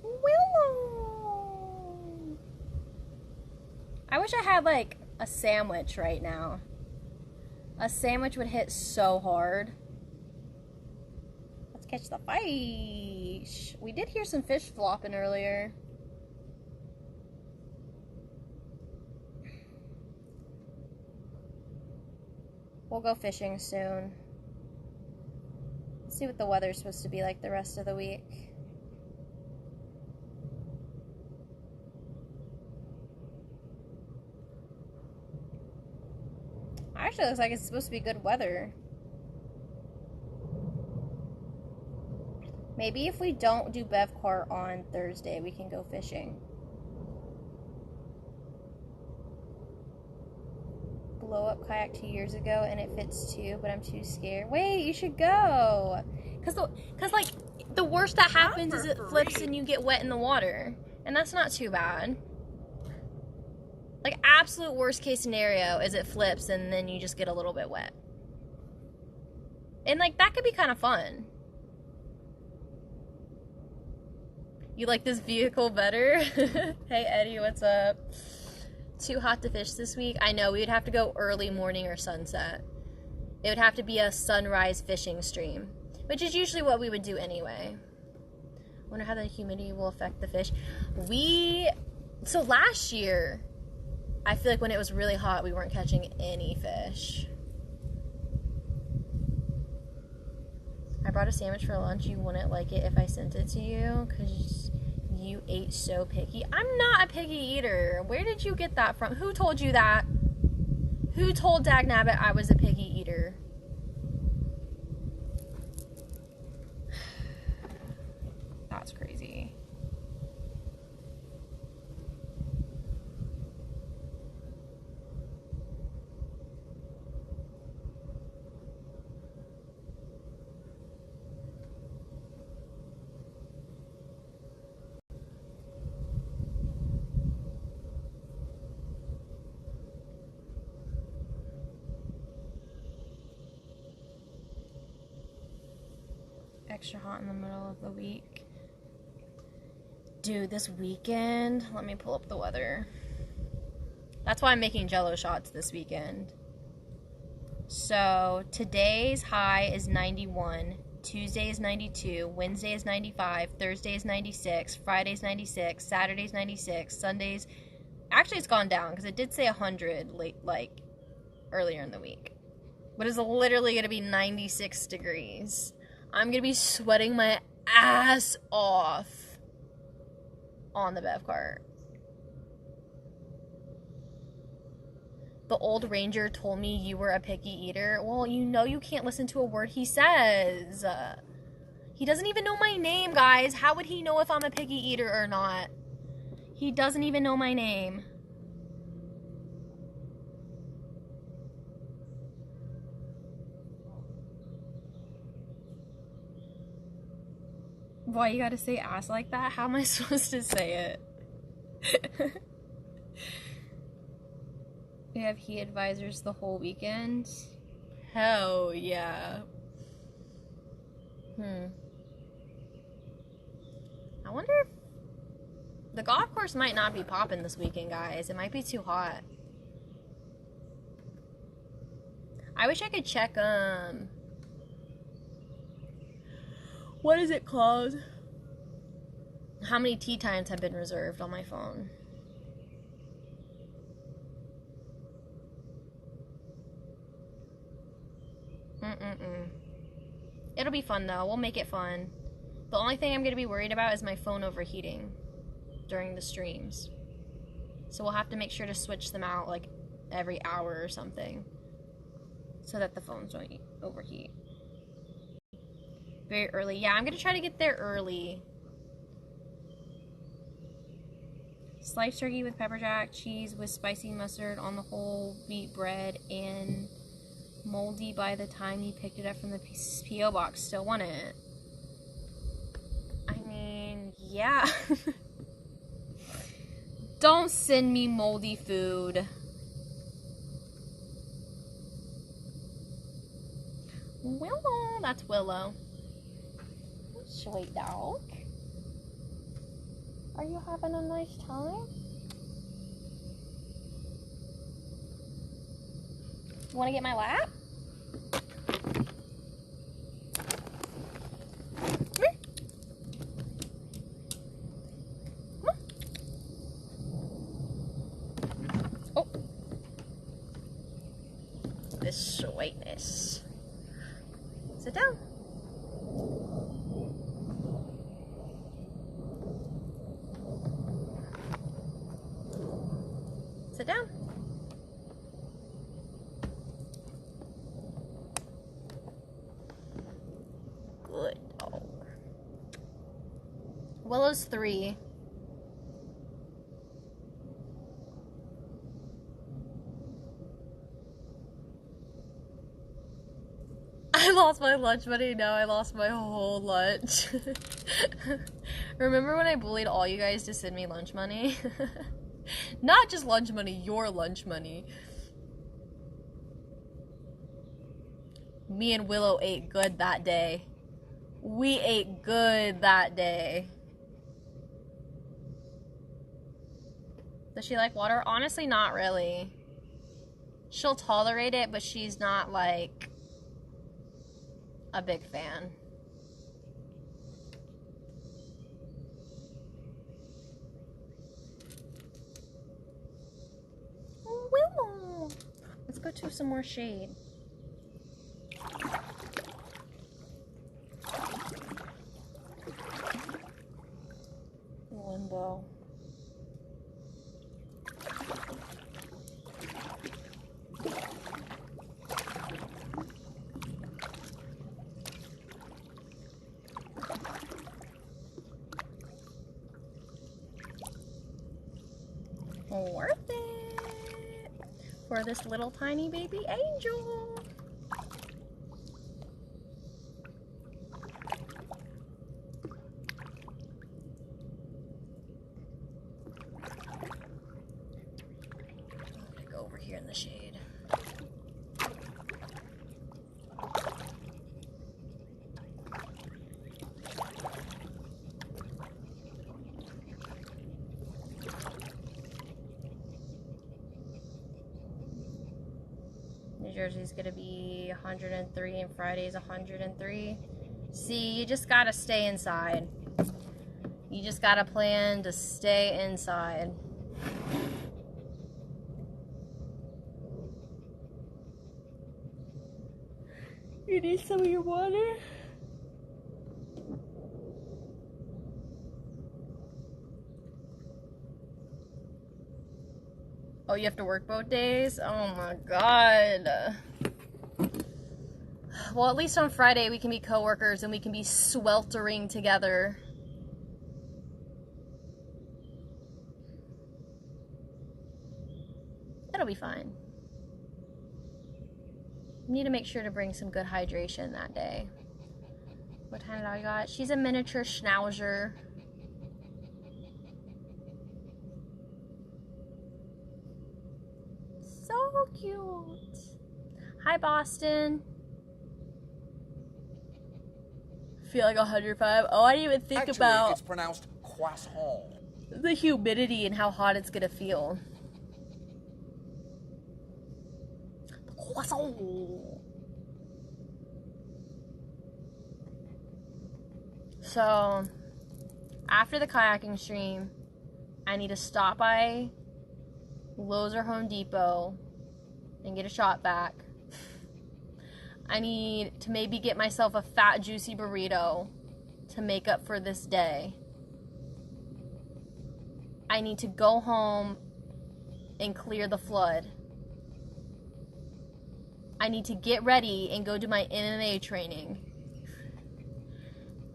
Speaker 1: Willow! I wish I had like a sandwich right now. A sandwich would hit so hard. Let's catch the fish. We did hear some fish flopping earlier. We'll go fishing soon. Let's see what the weather's supposed to be like the rest of the week. Actually, it looks like it's supposed to be good weather. Maybe if we don't do Bevcart on Thursday, we can go fishing. Blow up kayak 2 years ago and it fits too, but I'm too scared. Wait, you should go. Cause like The worst that happens is it flips and you get wet in the water. And that's not too bad. Like, absolute worst case scenario is it flips and then you just get a little bit wet. And, like, that could be kind of fun. You like this vehicle better? Hey, Eddie, what's up? Too hot to fish this week? I know, we would have to go early morning or sunset. It would have to be a sunrise fishing stream, which is usually what we would do anyway. Wonder how the humidity will affect the fish. So last year, I feel like when it was really hot, we weren't catching any fish. I brought a sandwich for lunch. You wouldn't like it if I sent it to you because you ate so picky. I'm not a picky eater. Where did you get that from? Who told you that? Who told Dagnabbit I was a picky eater? That's crazy. Extra hot in the middle of the week. Dude, this weekend, let me pull up the weather. That's why I'm making Jello shots this weekend. So today's high is 91, Tuesday is 92, Wednesday is 95, Thursday is 96, Friday's 96, Saturday's 96, Sunday's, actually it's gone down because it did say 100 like earlier in the week. But it's literally going to be 96 degrees. I'm going to be sweating my ass off on the bev cart. The old ranger told me you were a picky eater. Well, you know you can't listen to a word he says. He doesn't even know my name, guys. How would he know if I'm a picky eater or not? He doesn't even know my name. Why you gotta say ass like that? How am I supposed to say it? We have heat advisors the whole weekend. Hell yeah. I wonder if the golf course might not be popping this weekend, guys. It might be too hot. I wish I could check, what is it called? How many tee times have been reserved on my phone? It'll be fun though. We'll make it fun. The only thing I'm going to be worried about is my phone overheating during the streams. So we'll have to make sure to switch them out like every hour or something so that the phones don't overheat. Very early. Yeah, I'm going to try to get there early. Sliced turkey with pepper jack, cheese with spicy mustard on the whole wheat bread, and moldy by the time you picked it up from the P.O. box. Still want it. I mean, yeah. Don't send me moldy food. Willow. That's Willow. Sweet dog. Are you having a nice time? You want to get my lap? Oh. This sweetness. Sit down. Sit down. Good dog. Willow's 3. I lost my lunch money. Now I lost my whole lunch. Remember when I bullied all you guys to send me lunch money? Not just lunch money, your lunch money. Me and Willow ate good that day. We ate good that day. Does she like water? Honestly, not really. She'll tolerate it, but she's not like a big fan. Oh, Willow! Let's go to some more shade. Limbo. Worth it for this little tiny baby angel. I'm gonna go over here in the shade. New Jersey's gonna be 103 and Friday's 103. See, you just gotta stay inside. You just gotta plan to stay inside. You need some of your water? Oh, you have to work both days? Oh my god. Well, at least on Friday we can be coworkers and we can be sweltering together. It'll be fine. Need to make sure to bring some good hydration that day. What kind of dog you got? She's a miniature schnauzer. So cute. Hi, Boston. Feel like 105. Oh, I didn't even think about
Speaker 8: it's pronounced croissant.
Speaker 1: the humidity and how hot it's gonna feel. Croissant. So, after the kayaking stream, I need to stop by Lowe's or Home Depot and get a shot back. I need to maybe get myself a fat, juicy burrito to make up for this day. I need to go home and clear the flood. I need to get ready and go to my MMA training.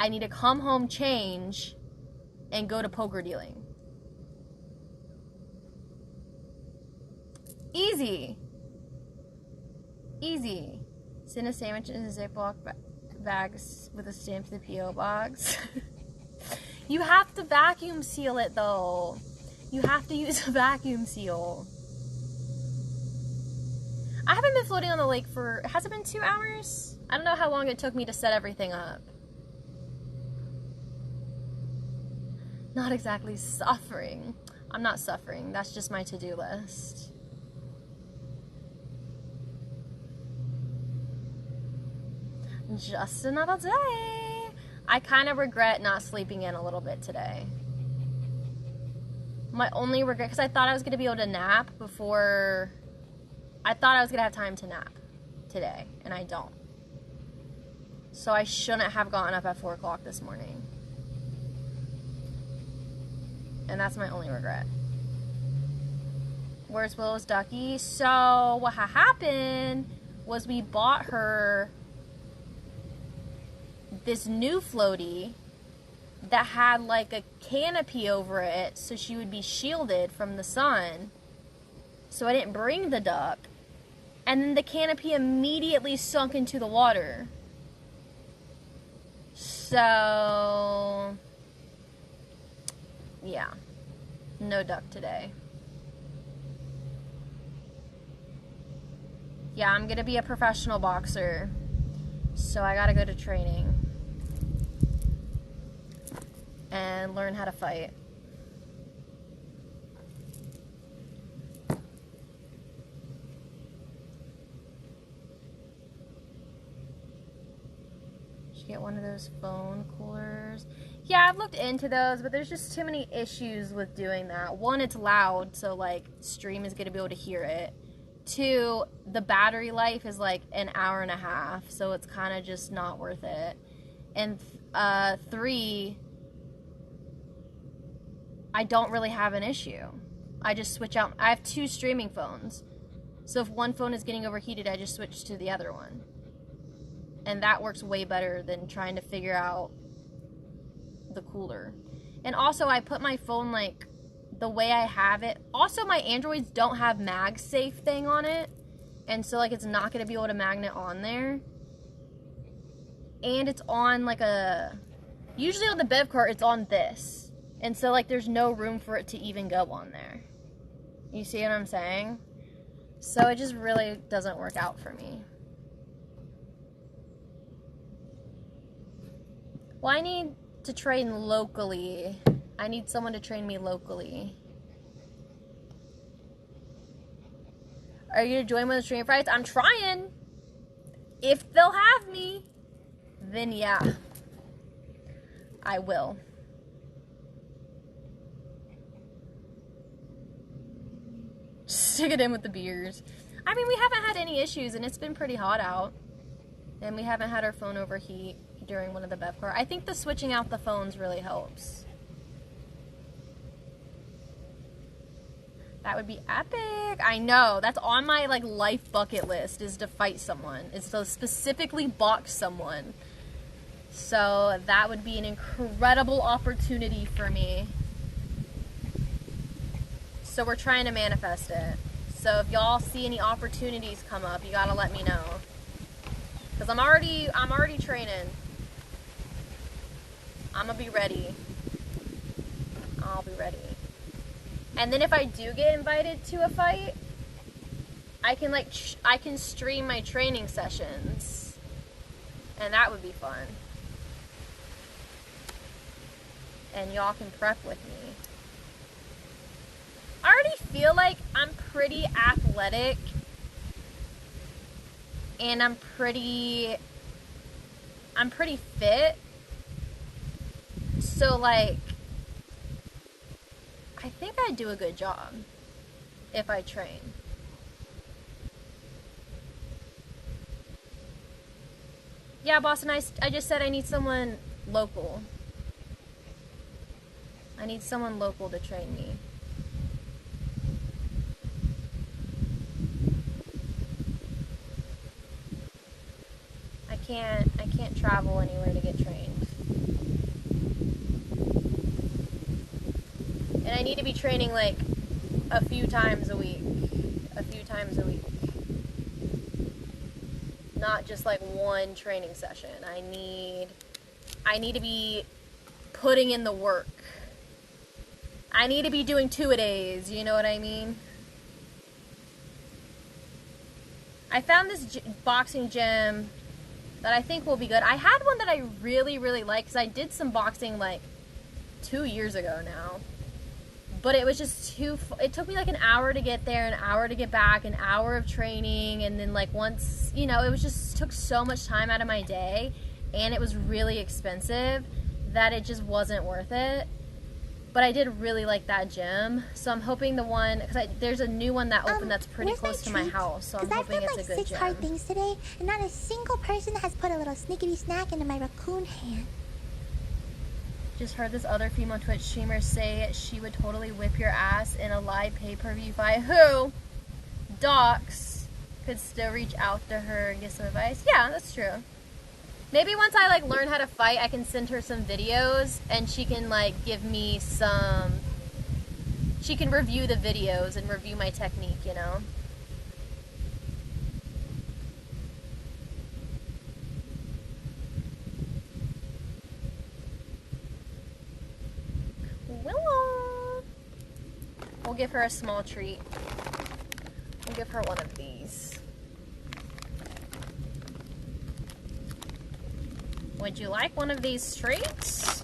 Speaker 1: I need to come home, change, and go to poker dealing. Easy. Easy. Send a sandwich in a Ziploc bags with a stamp to the P.O. box. You have to vacuum seal it though. You have to use a vacuum seal. I haven't been floating on the lake for, has it been 2 hours? I don't know how long it took me to set everything up. Not exactly suffering. I'm not suffering. That's just my to-do list. Just another day. I kind of regret not sleeping in a little bit today. My only regret, because I thought I was going to be able to nap before, I thought I was going to have time to nap today, and I don't. So I shouldn't have gotten up at 4 o'clock this morning. And that's my only regret. Where's Willow's ducky? So what happened was we bought her this new floaty that had like a canopy over it so she would be shielded from the sun. So I didn't bring the duck. And then the canopy immediately sunk into the water. So, yeah, no duck today. Yeah, I'm gonna be a professional boxer, so I gotta go to training and learn how to fight. Get one of those phone coolers. Yeah, I've looked into those, but there's just too many issues with doing that. One, it's loud, so like stream is gonna be able to hear it. Two, the battery life is like an hour and a half, so it's kind of just not worth it. And three, I don't really have an issue. I just switch out. I have two streaming phones, so if one phone is getting overheated, I just switch to the other one. And that works way better than trying to figure out the cooler. And also, I put my phone, like, the way I have it. Also, my Androids don't have MagSafe thing on it. And so, like, it's not going to be able to magnet on there. And it's on, like, a... Usually on the bev cart, it's on this. And so, like, there's no room for it to even go on there. You see what I'm saying? So, it just really doesn't work out for me. Well, I need to train locally. I need someone to train me locally. Are you gonna join one of the stream fights? I'm trying. If they'll have me, then yeah, I will. Stick it in with the beers. I mean, we haven't had any issues, and it's been pretty hot out. And we haven't had our phone overheat during one of the bev car. I think the switching out the phones really helps. That would be epic. I know. That's on my like life bucket list, is to fight someone. Is to specifically box someone. So that would be an incredible opportunity for me. So we're trying to manifest it. So if y'all see any opportunities come up, you gotta let me know. Cause I'm already training. I'm gonna be ready. I'll be ready. And then if I do get invited to a fight, I can I can stream my training sessions, and that would be fun. And y'all can prep with me. I already feel like I'm pretty athletic, and I'm pretty fit. So, like, I think I'd do a good job if I train. Yeah, Boston, I just said I need someone local. I need someone local to train me. I can't travel anywhere to get trained. And I need to be training like a few times a week. Not just like one training session. I need to be putting in the work. I need to be doing 2-a-days, you know what I mean? I found this boxing gym that I think will be good. I had one that I really, really liked because I did some boxing like 2 years ago now. But it was just it took me like an hour to get there, an hour to get back, an hour of training, and then like once, you know, it was just took so much time out of my day, and it was really expensive that it just wasn't worth it. But I did really like that gym, so I'm hoping the one, because there's a new one that opened that's pretty close to my house, so I'm hoping it's a good gym.
Speaker 2: I've done like 6 hard things today, and not a single person has put a little snickety snack into my raccoon hand.
Speaker 1: Just heard this other female Twitch streamer say she would totally whip your ass in a live pay-per-view fight. Who? Docs could still reach out to her and get some advice. Yeah, that's true. Maybe once I like learn how to fight, I can send her some videos and she can like give me some... She can review the videos and review my technique, you know? We'll give her a small treat. We'll give her one of these. Would you like one of these treats?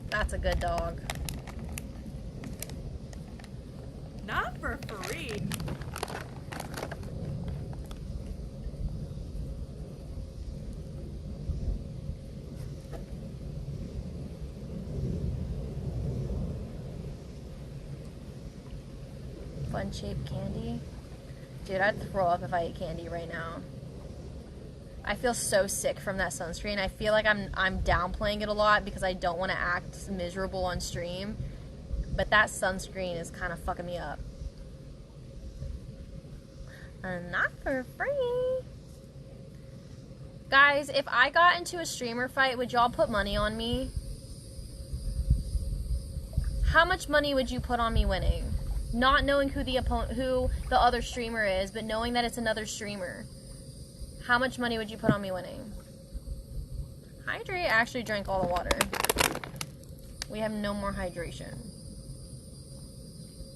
Speaker 1: That's a good dog.
Speaker 7: Not for free.
Speaker 1: Fun-shaped candy. Dude, I'd throw up if I ate candy right now. I feel so sick from that sunscreen. I feel like I'm downplaying it a lot because I don't want to act miserable on stream. But that sunscreen is kind of fucking me up. Not for free. Guys, if I got into a streamer fight, would y'all put money on me? How much money would you put on me winning? Not knowing who the other streamer is, but knowing that it's another streamer. How much money would you put on me winning? Hydrate actually drank all the water. We have no more hydration.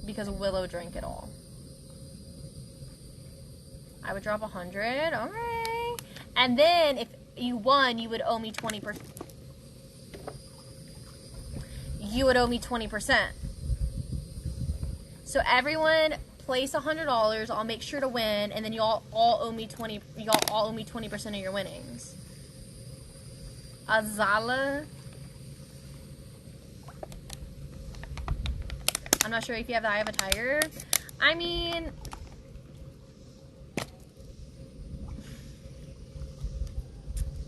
Speaker 1: Because Willow drank it all. I would drop 100. Okay. And then if you won, you would owe me 20%. You would owe me 20%. So everyone place $100. I'll make sure to win, and then y'all all owe me 20. Y'all all owe me 20% of your winnings. Azala. I'm not sure if you have the eye of a tiger. I mean,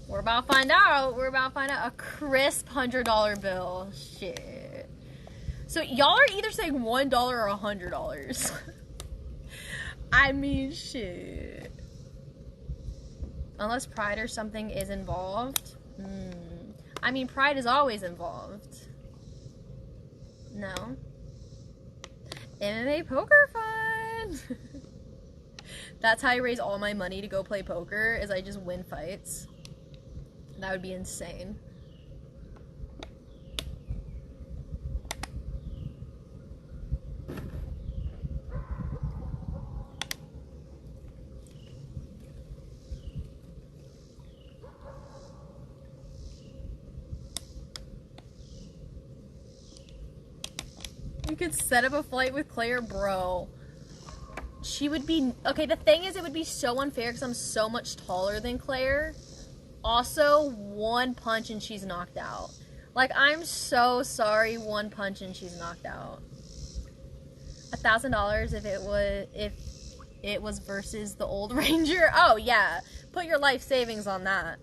Speaker 1: we're about to find out. We're about to find out. A crisp $100 bill. Shit. So y'all are either saying $1 or $100. I mean, shit. Unless pride or something is involved. I mean, pride is always involved. No. MMA poker fun. That's how I raise all my money to go play poker, is I just win fights. That would be insane. You could set up a flight with Claire, bro. She would be... Okay, the thing is, it would be so unfair because I'm so much taller than Claire. Also, one punch and she's knocked out. Like, I'm so sorry, one punch and she's knocked out. $1,000 if it was versus the old Ranger. Oh, yeah. Put your life savings on that.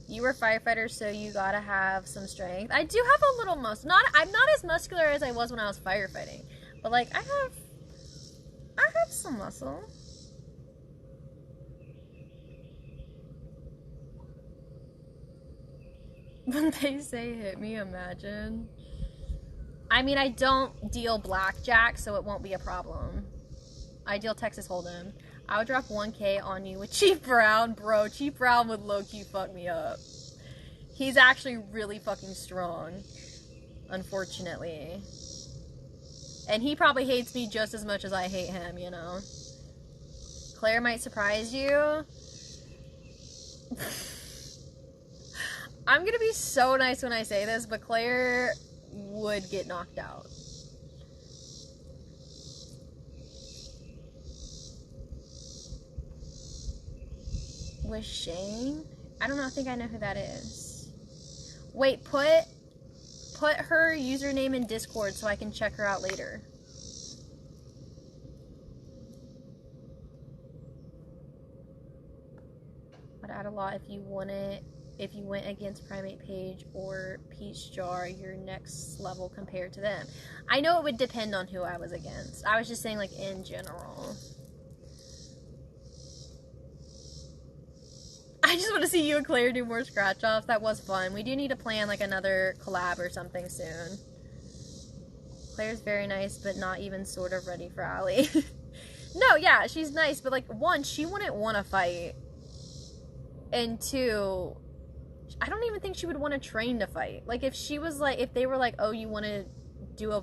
Speaker 1: You were a firefighter, so you gotta have some strength. I do have a little muscle. I'm not as muscular as I was when I was firefighting. But, like, I have some muscle. When they say hit me, imagine. I mean, I don't deal blackjack, so it won't be a problem. I deal Texas Hold'em. I would drop 1K on you with Chief Brown, bro. Chief Brown would low-key fuck me up. He's actually really fucking strong, unfortunately. And he probably hates me just as much as I hate him, you know? Claire might surprise you. I'm gonna be so nice when I say this, but Claire would get knocked out. With Shane? I don't know, I think I know who that is. Wait, put her username in Discord so I can check her out later. I'd add a lot if you went against Primate Page or Peach Jar, your next level compared to them. I know it would depend on who I was against. I was just saying, like, in general. I just want to see you and Claire do more scratch-offs. That was fun. We do need to plan, like, another collab or something soon. Claire's very nice, but not even sort of ready for Allie. No, yeah, she's nice, but, like, one, she wouldn't want to fight. And two, I don't even think she would want to train to fight. Like, if she was like, if they were like, oh, you want to do a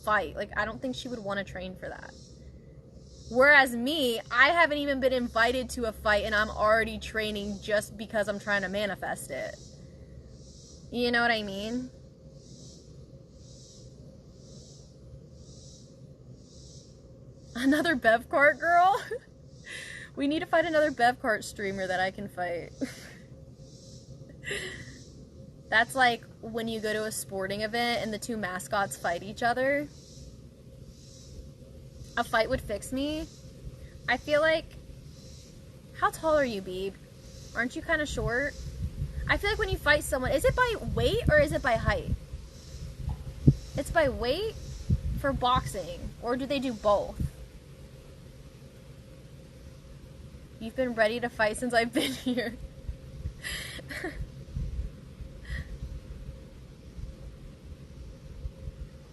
Speaker 1: fight, like, I don't think she would want to train for that. Whereas me, I haven't even been invited to a fight and I'm already training just because I'm trying to manifest it. You know what I mean? Another bev cart girl? We need to find another bev cart streamer that I can fight. That's like when you go to a sporting event and the two mascots fight each other. A fight would fix me. I feel like... How tall are you, Beeb? Aren't you kind of short? I feel like when you fight someone... Is it by weight or is it by height? It's by weight for boxing. Or do they do both? You've been ready to fight since I've been here.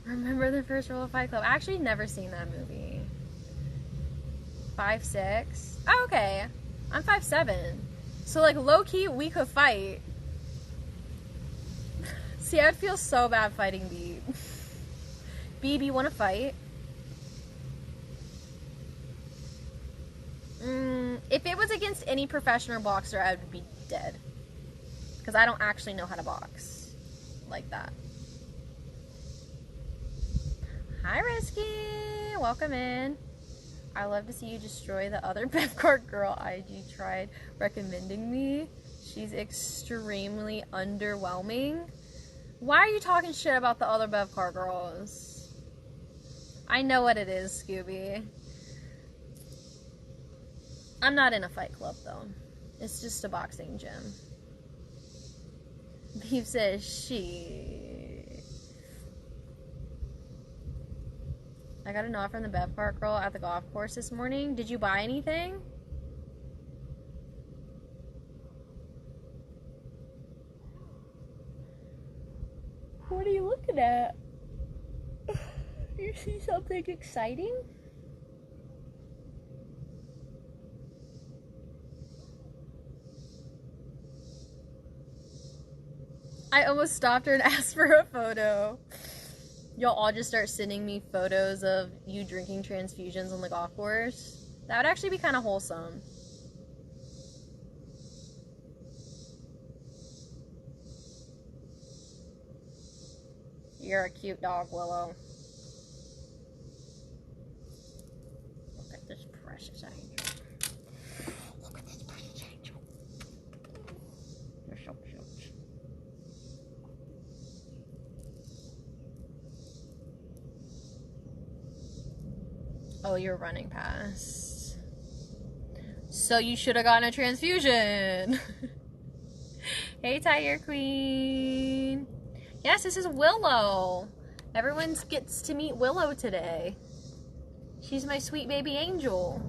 Speaker 1: Remember the first rule of Fight Club? I actually never seen that movie. 5'6". Oh, okay. I'm 5'7". So, like, low-key, we could fight. See, I would feel so bad fighting Beeb. Beeb, you want to fight? If it was against any professional boxer, I would be dead. Because I don't actually know how to box like that. Hi, Risky! Welcome in. I love to see you destroy the other Bevcart girl IG tried recommending me. She's extremely underwhelming. Why are you talking shit about the other Bevcart girls? I know what it is, Scooby. I'm not in a fight club, though. It's just a boxing gym. Beef says she... I got a nod from the Bev Park girl at the golf course this morning. Did you buy anything? What are you looking at? You see something exciting? I almost stopped her and asked for a photo. Y'all all just start sending me photos of you drinking transfusions on the golf course. That would actually be kind of wholesome. You're a cute dog, Willow. Look at this precious angel. Look at this precious angel. You're so cute. Oh, you're running past. So you should have gotten a transfusion. Hey, Tiger Queen. Yes, this is Willow. Everyone gets to meet Willow today. She's my sweet baby angel.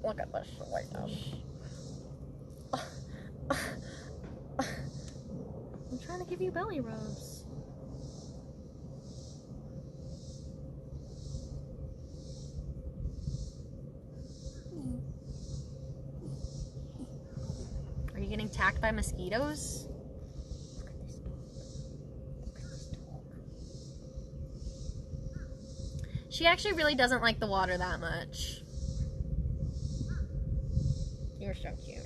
Speaker 1: Look at this sweetness. I'm trying to give you belly rubs. Are you getting attacked by mosquitoes? She actually really doesn't like the water that much. You're so cute.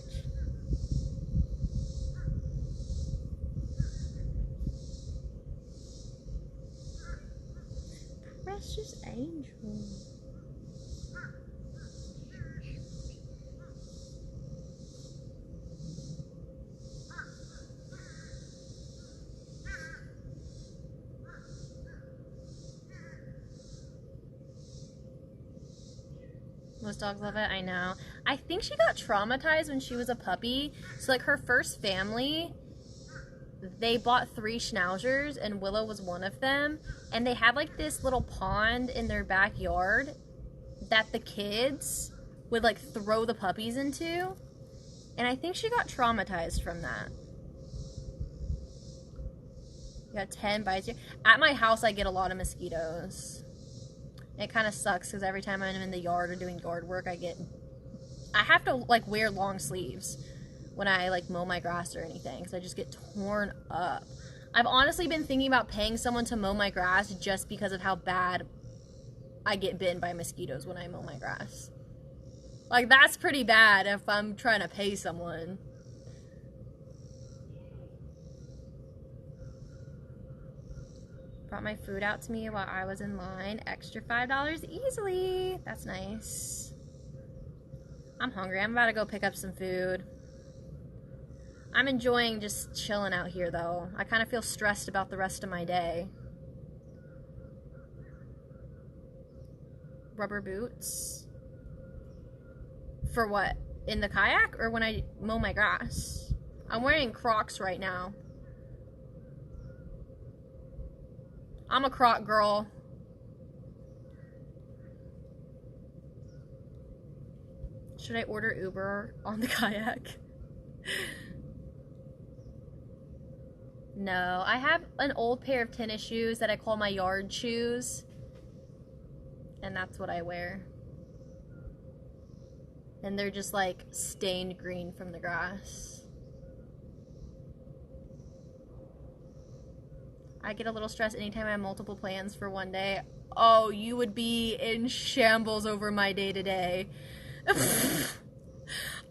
Speaker 1: Precious angel. Most dogs love it, I know. I think she got traumatized when she was a puppy. So, like, her first family, they bought 3 schnauzers, and Willow was one of them. And they had, like, this little pond in their backyard that the kids would, like, throw the puppies into. And I think she got traumatized from that. You got 10 bites here. At my house, I get a lot of mosquitoes. It kind of sucks because every time I'm in the yard or doing yard work, I get I have to like wear long sleeves when I like mow my grass or anything because I just get torn up. I've honestly been thinking about paying someone to mow my grass just because of how bad I get bitten by mosquitoes when I mow my grass. Like, that's pretty bad if I'm trying to pay someone. Brought my food out to me while I was in line. Extra $5 easily. That's nice. I'm hungry. I'm about to go pick up some food. I'm enjoying just chilling out here, though. I kind of feel stressed about the rest of my day. Rubber boots. For what? In the kayak or when I mow my grass? I'm wearing Crocs right now. I'm a Croc girl. Should I order Uber on the kayak? No, I have an old pair of tennis shoes that I call my yard shoes. And that's what I wear. And they're just like stained green from the grass. I get a little stressed anytime I have multiple plans for one day. Oh, you would be in shambles over my day to day.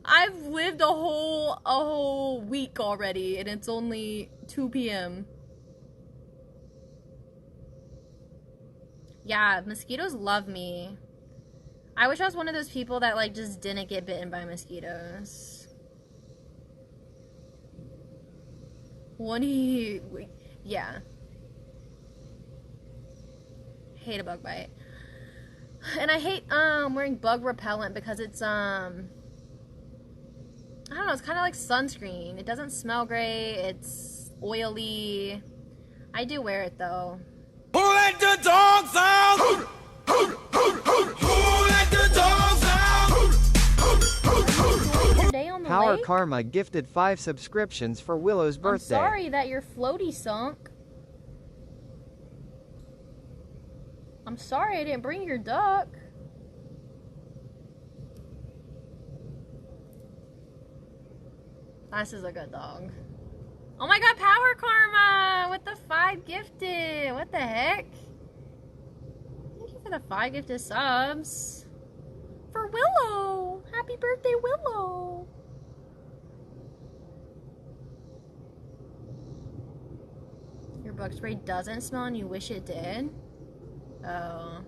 Speaker 1: I've lived a whole week already and it's only 2 p.m. Yeah, mosquitoes love me. I wish I was one of those people that like just didn't get bitten by mosquitoes. Yeah. Hate a bug bite. And I hate wearing bug repellent because it's I don't know, it's kind of like sunscreen. It doesn't smell great. It's oily. I do wear it though.
Speaker 9: Who let the dogs out? Who let the dogs out?
Speaker 1: Your day on the
Speaker 4: Power
Speaker 1: lake?
Speaker 4: Karma gifted 5 subscriptions for Willow's birthday.
Speaker 1: I'm sorry that your floaty sunk. I'm sorry I didn't bring your duck. This is a good dog. Oh my god, Power Karma with the 5 gifted. What the heck? Thank you for the 5 gifted subs. For Willow. Happy birthday, Willow. Your bug spray doesn't smell and you wish it did? Oh.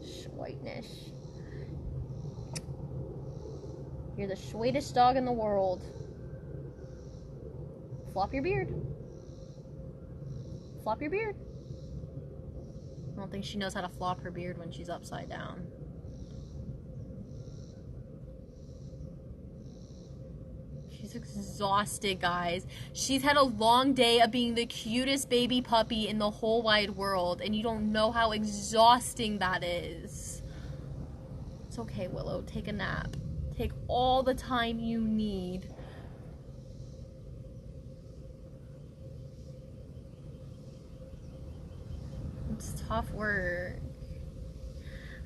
Speaker 1: Sweetness. You're the sweetest dog in the world. Flop your beard. Flop your beard. I don't think she knows how to flop her beard when she's upside down. She's exhausted, guys. She's had a long day of being the cutest baby puppy in the whole wide world, and you don't know how exhausting that is. It's okay, Willow. Take a nap. Take all the time you need. It's tough work.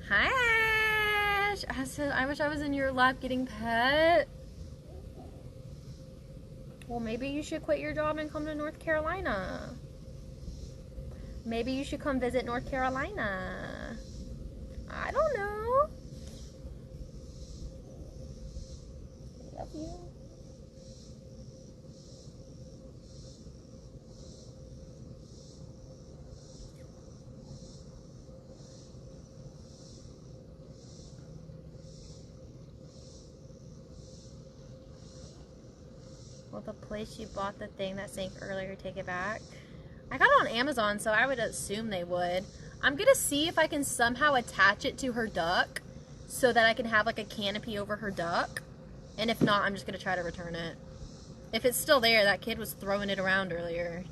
Speaker 1: Hi, Ash. I wish I was in your lap getting pet. Well, maybe you should quit your job and come to North Carolina. Maybe you should come visit North Carolina. I don't know. Love you. Will the place you bought the thing that sank earlier take it back? I got it on Amazon, so I would assume they would. I'm gonna see if I can somehow attach it to her duck so that I can have like a canopy over her duck. And if not, I'm just gonna try to return it. If it's still there, that kid was throwing it around earlier.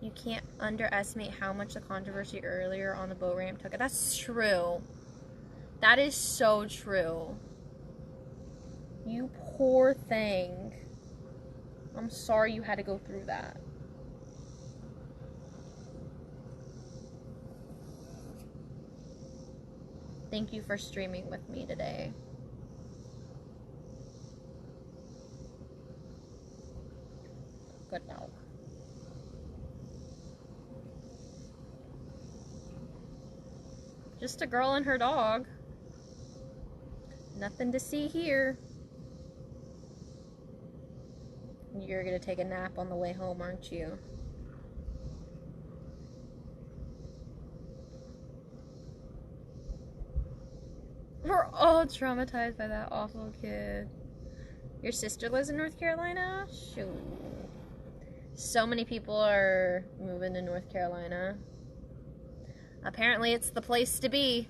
Speaker 1: You can't underestimate how much the controversy earlier on the boat ramp took it. That's true. That is so true. You poor thing. I'm sorry you had to go through that. Thank you for streaming with me today. Good now. Just a girl and her dog. Nothing to see here. You're gonna take a nap on the way home, aren't you? We're all traumatized by that awful kid. Your sister lives in North Carolina? Shoot. So many people are moving to North Carolina. Apparently it's the place to be.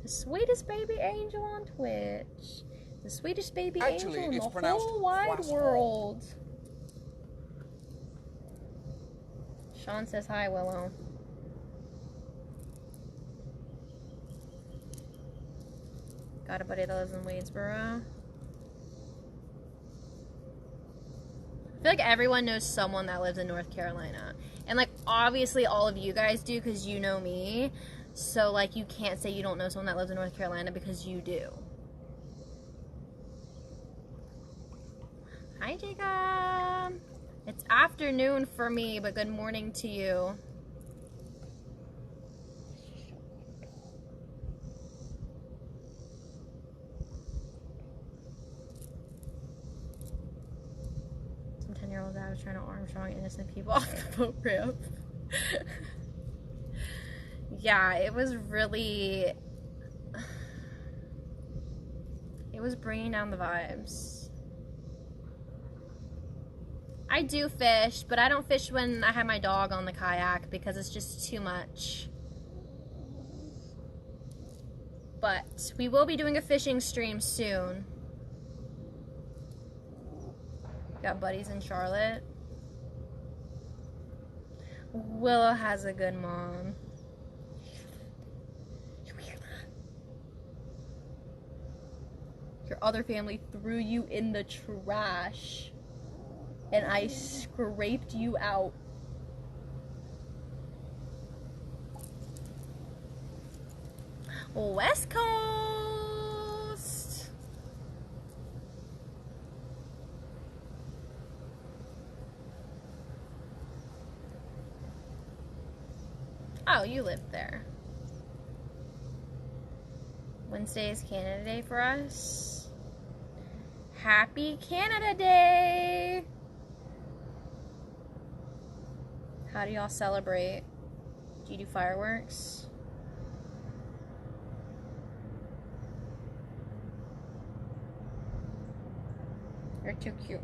Speaker 1: The sweetest baby angel on Twitch. The sweetest baby angel in the whole wide world. Sean says hi, Willow. Got a buddy that lives in Wadesboro. I feel like everyone knows someone that lives in North Carolina. And, like, obviously all of you guys do because you know me. So, like, you can't say you don't know someone that lives in North Carolina because you do. Hi, Jacob. It's afternoon for me, but good morning to you. Some 10-year-old dad was trying to Armstrong innocent people off the boat ramp. Yeah, it was really... It was bringing down the vibes. I do fish, but I don't fish when I have my dog on the kayak because it's just too much. But we will be doing a fishing stream soon. Got buddies in Charlotte. Willow has a good mom. Your other family threw you in the trash. And I scraped you out. West Coast. Oh, you live there. Wednesday is Canada Day for us. Happy Canada Day! How do y'all celebrate? Do you do fireworks? You're too cute.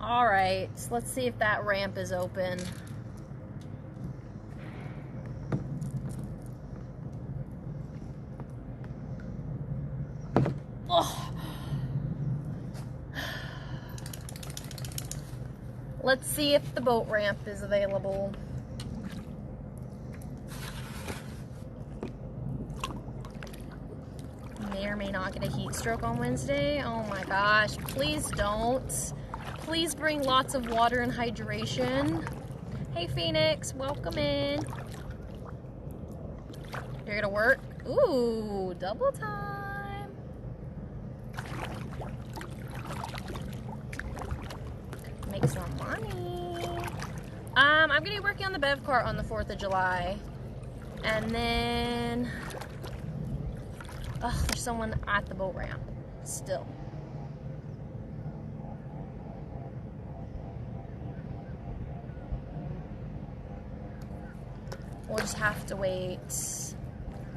Speaker 1: Alright, so let's see if that ramp is open. Oh. Let's see if the boat ramp is available. May or may not get a heat stroke on Wednesday. Oh my gosh, please don't. Please bring lots of water and hydration. Hey Phoenix, welcome in. You're gonna work? Ooh, double time. Make some money. I'm gonna be working on the bev cart on the 4th of July. And then, ugh, there's someone at the boat ramp still. We'll just have to wait.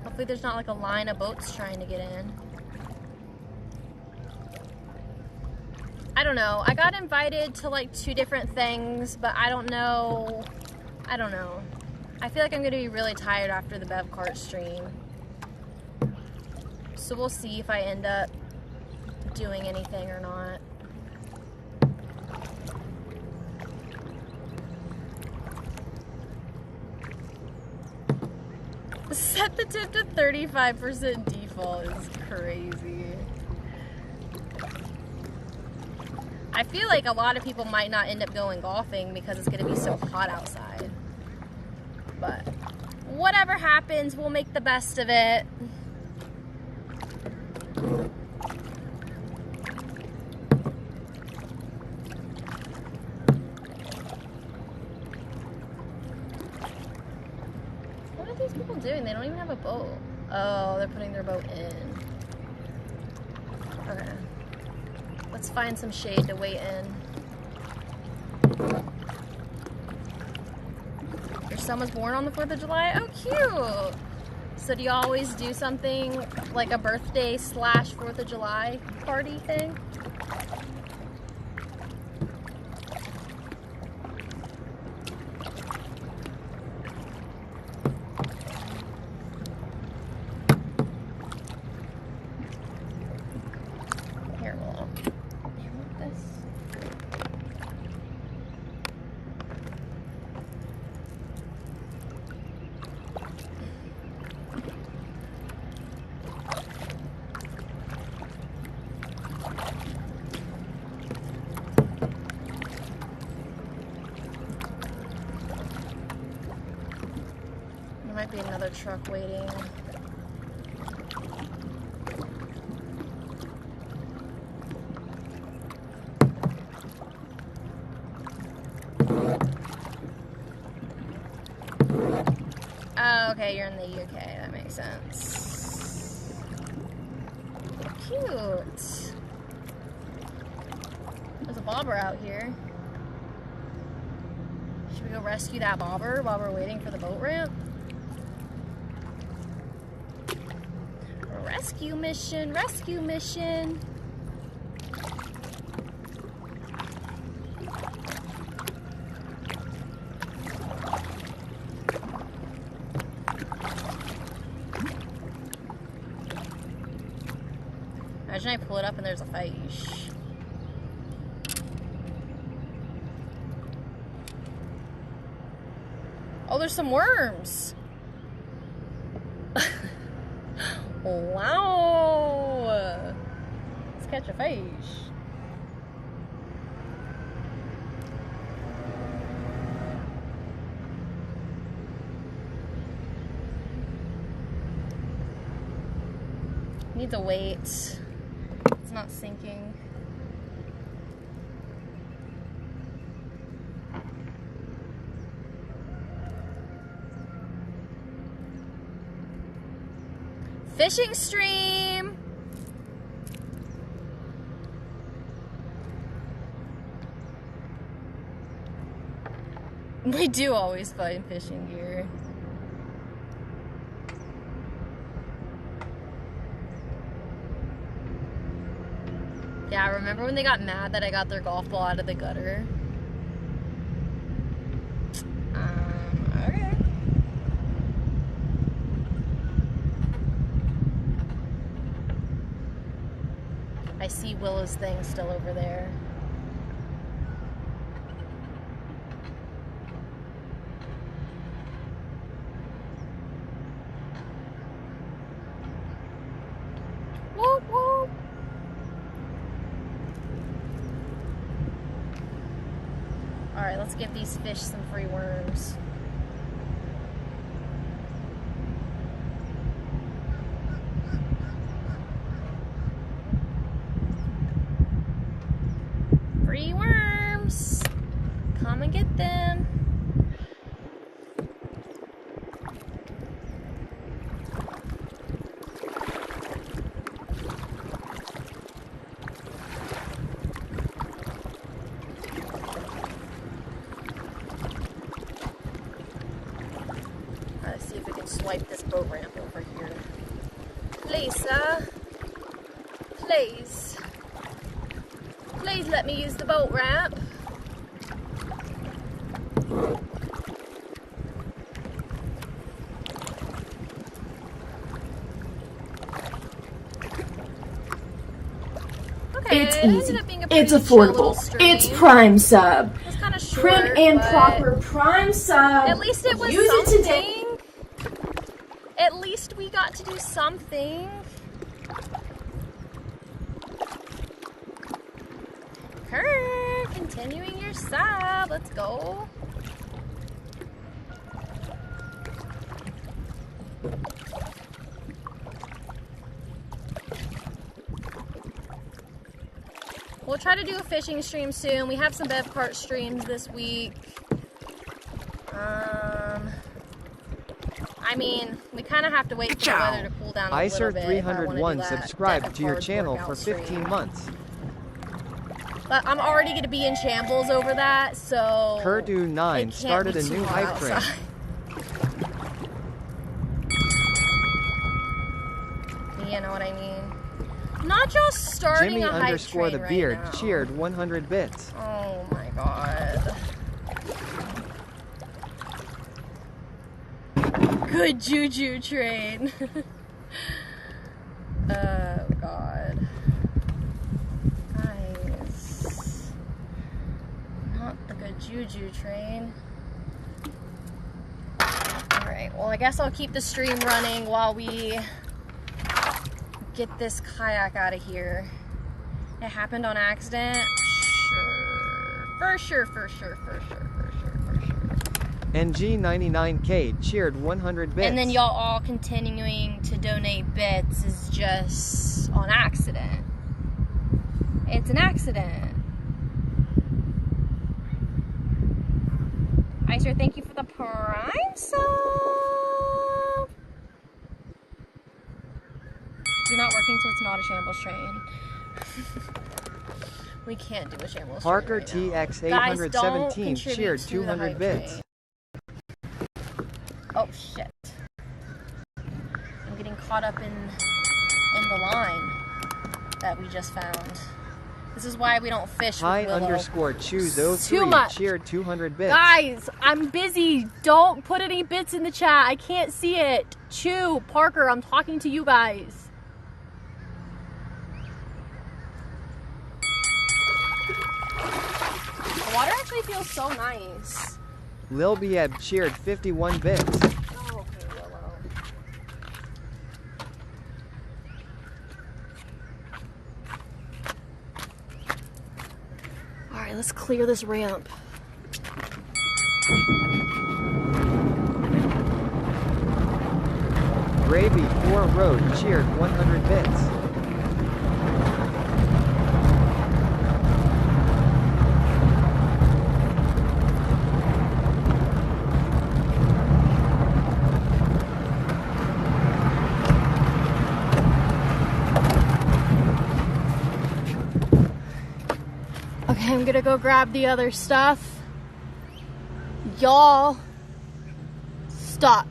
Speaker 1: Hopefully there's not like a line of boats trying to get in. I don't know. I got invited to like 2 different things, but I don't know. I don't know. I feel like I'm gonna be really tired after the bev cart stream. So we'll see if I end up doing anything or not. Set the tip to 35% default is crazy. I feel like a lot of people might not end up going golfing because it's going to be so hot outside. But whatever happens, we'll make the best of it. What are these people doing? They don't even have a boat. Oh, they're putting their boat in. Okay. Let's find some shade to wait in. Your son was born on the 4th of July? Oh, cute! So do you always do something like a birthday / 4th of July party thing? Here, Willow. You want this? There might be another truck waiting. Oh, okay, you're in the UK. That makes sense. Cute. There's a bobber out here. Should we go rescue that bobber while we're waiting for the boat ramp? Rescue mission, rescue mission. Imagine I pull it up and there's a fish. Oh, there's some worms. Wow. Let's catch a fish. Needs a weight. It's not sinking. Fishing stream. We do always find fishing gear. Yeah, remember when they got mad that I got their golf ball out of the gutter? Okay. I see Willow's thing still over there. Whoop, whoop. Alright, let's give these fish some free worms. Free worms! Come and get them. Let's see if we can swipe this boat ramp over here. Please, sir. Please. Please let me use the boat ramp. Okay,
Speaker 7: It's
Speaker 1: it ended
Speaker 7: easy.
Speaker 1: up being a pretty
Speaker 7: It's
Speaker 1: chill little
Speaker 7: affordable.
Speaker 1: stream.
Speaker 7: It's Prime Sub.
Speaker 1: It was kind of short,
Speaker 7: Prim and
Speaker 1: but
Speaker 7: proper Prime Sub.
Speaker 1: At least it was
Speaker 7: Use
Speaker 1: something.
Speaker 7: it today.
Speaker 1: At least we got to do something. Current. continuing your sub. Let's go. We'll try to do a fishing stream soon. We have some bev cart streams this week. I mean, we kind of have to wait for the weather to cool down a little bit.
Speaker 4: Icer301 subscribed to your channel for 15 months.
Speaker 1: But I'm already going to be in shambles over that, so...
Speaker 4: Purdue9 started a new hype train.
Speaker 1: You know what I mean? Not just starting a hype train
Speaker 4: Jimmy_the
Speaker 1: right
Speaker 4: beard
Speaker 1: now.
Speaker 4: cheered 100 bits.
Speaker 1: Oh my god. Good juju train. Oh god. Guys. Not the good juju train. Alright, well I guess I'll keep the stream running while we get this kayak out of here. It happened on accident? Sure. For sure.
Speaker 4: NG99K cheered 100 bits.
Speaker 1: And then y'all all continuing to donate bits is just on accident. It's an accident. Icer, thank you for the prime sub. You're not working, so it's not a shambles train. We can't do a shambles
Speaker 4: Parker
Speaker 1: train right
Speaker 4: TX
Speaker 1: now.
Speaker 4: 817 cheered 200 bits.
Speaker 1: Oh shit. I'm getting caught up in the line that we just found. This is why we don't fish with Willow.
Speaker 4: Hi_choose03 cheered 200 bits.
Speaker 1: Guys, I'm busy. Don't put any bits in the chat. I can't see it. Chew, Parker, I'm talking to you guys. The water actually feels so nice.
Speaker 4: Lil Bieb cheered 51 bits.
Speaker 1: Oh, okay, Willow. Alright, let's clear this ramp.
Speaker 4: Gravy 4 Road cheered 100 bits.
Speaker 1: Okay, I'm gonna go grab the other stuff. Y'all, stop.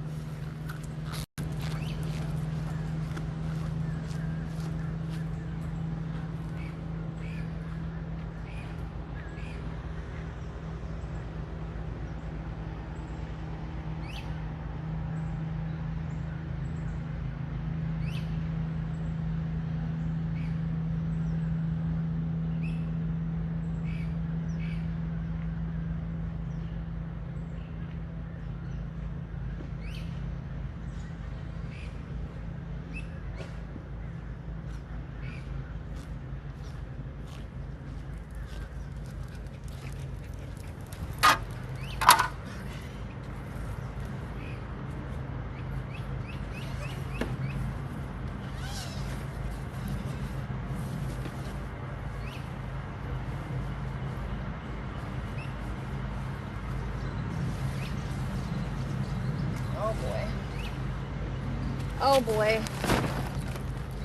Speaker 1: Oh boy.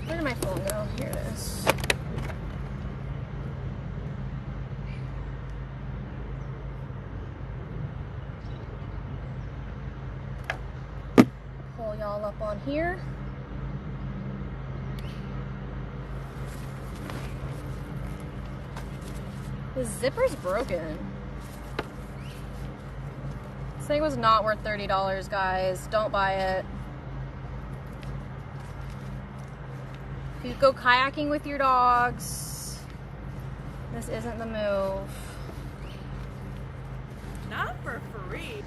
Speaker 1: Where did my phone go? Here it is. Pull y'all up on here. The zipper's broken. This thing was not worth $30, guys. Don't buy it. If you go kayaking with your dogs, this isn't the move.
Speaker 7: Not for free.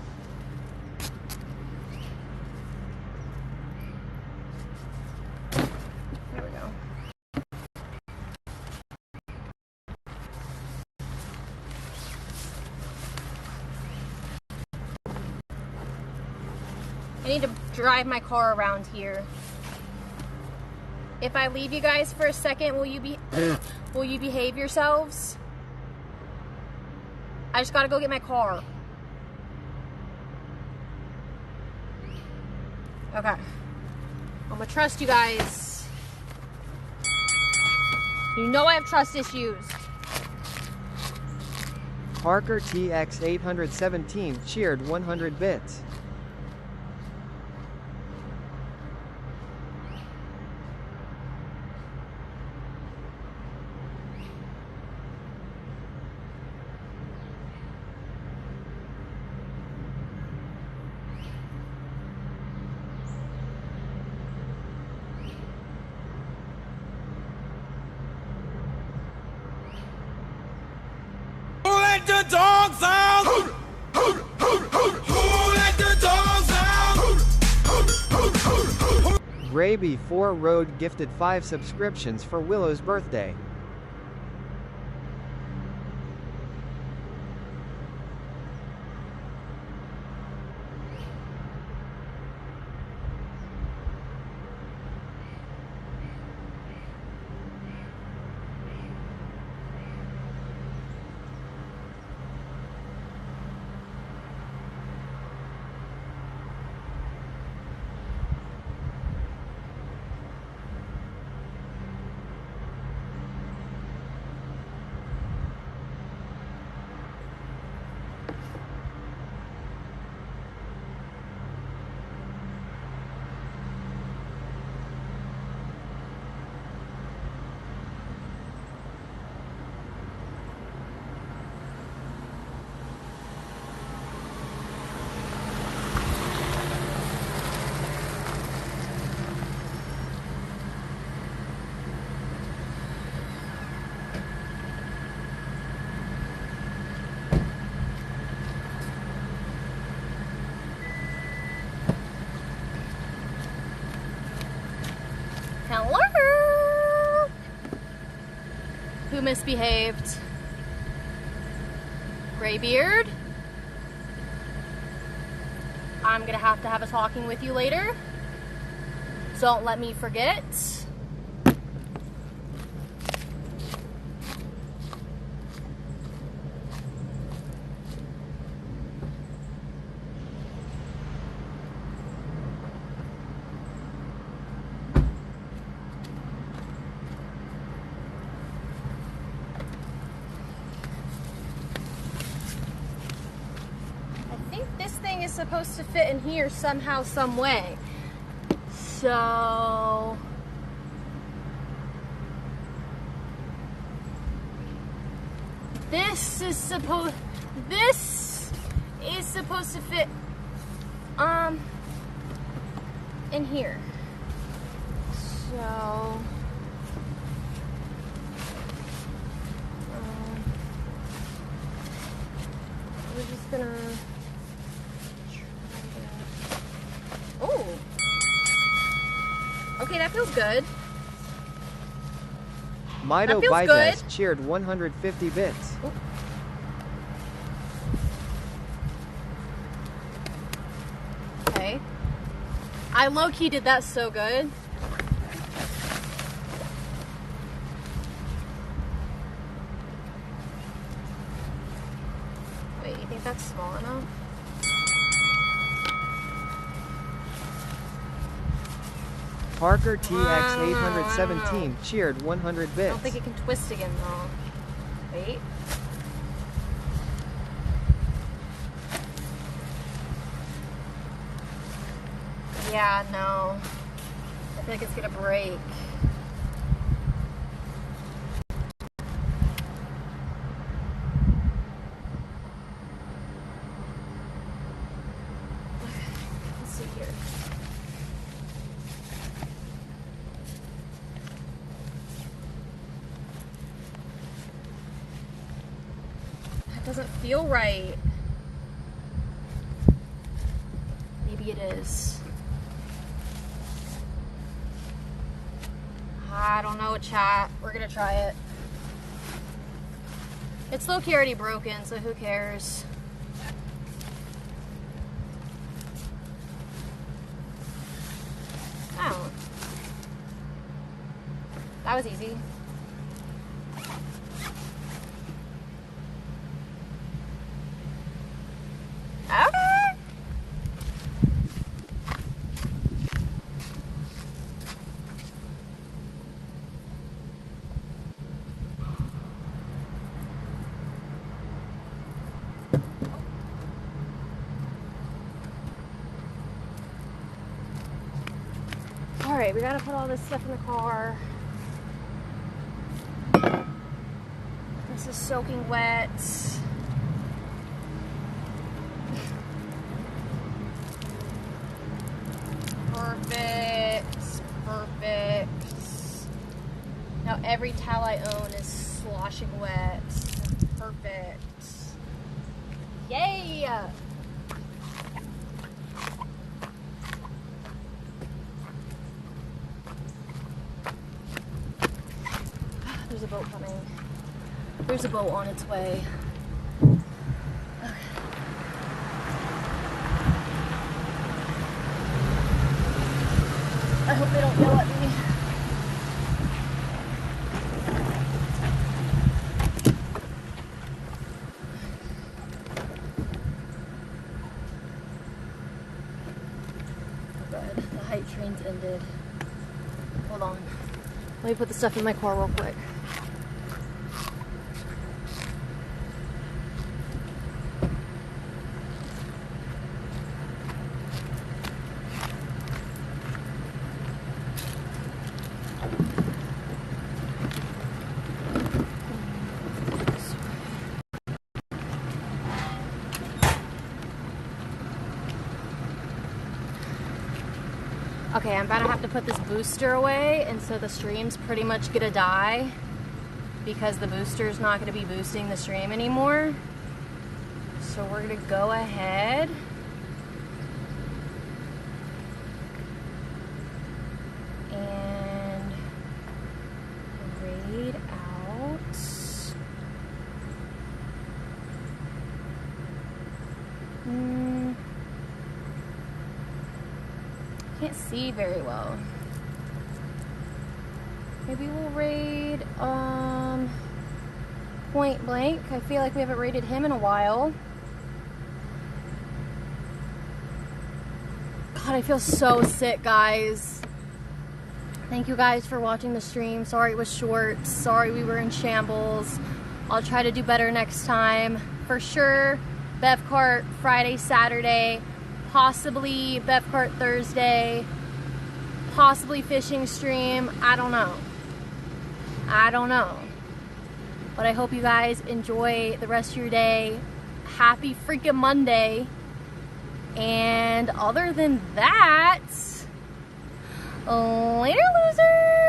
Speaker 1: There we go.
Speaker 10: I need to drive my car around here. If I leave you guys for a second, will you behave yourselves? I just gotta go get my car. Okay. I'm gonna trust you guys. You know I have trust issues.
Speaker 4: Parker TX 817 cheered 100 bits.
Speaker 9: Who let the dogs out? Who let the dogs out?
Speaker 4: Raby 4 Road gifted 5 subscriptions for Willow's birthday.
Speaker 10: Hello? Who misbehaved? Graybeard? I'm gonna have to have a talking with you later. Don't let me forget. This thing is supposed to fit in here somehow, some way. So this is supposed to fit in here. So we're just gonna okay, that feels good.
Speaker 4: Mido Bites cheered 150 bits.
Speaker 10: Ooh. Okay. I low-key did that so good. Wait, you think that's small enough?
Speaker 4: Parker TX 817 cheered 100 bits.
Speaker 10: I don't think it can twist again though. Wait. Yeah, no. I feel like it's gonna break. Let's see here. That doesn't feel right. Maybe it is. I don't know, chat. We're gonna try it. It's low-key already broken, so who cares? That was easy. Okay. All right, we gotta put all this stuff in the car. This is soaking wet. Perfect. Perfect. Now every towel I own is sloshing wet. Perfect. Yay! There's a boat coming. There's a boat on its way. Okay. I hope they don't yell at me. Good. The hype train's ended. Hold on. Let me put the stuff in my car real quick. Okay, I'm about to have to put this booster away, and so the stream's pretty much gonna die because the booster's not gonna be boosting the stream anymore. So we're gonna go ahead and raid out. Can't see very well. Maybe we'll raid Point Blank. I feel like we haven't raided him in a while. God, I feel so sick, guys. Thank you guys for watching the stream. Sorry it was short. Sorry we were in shambles. I'll try to do better next time. For sure, Bev Cart Friday, Saturday. Possibly Bev Cart Thursday, possibly fishing stream. I don't know. But I hope you guys enjoy the rest of your day. Happy freaking Monday. And other than that, later, losers.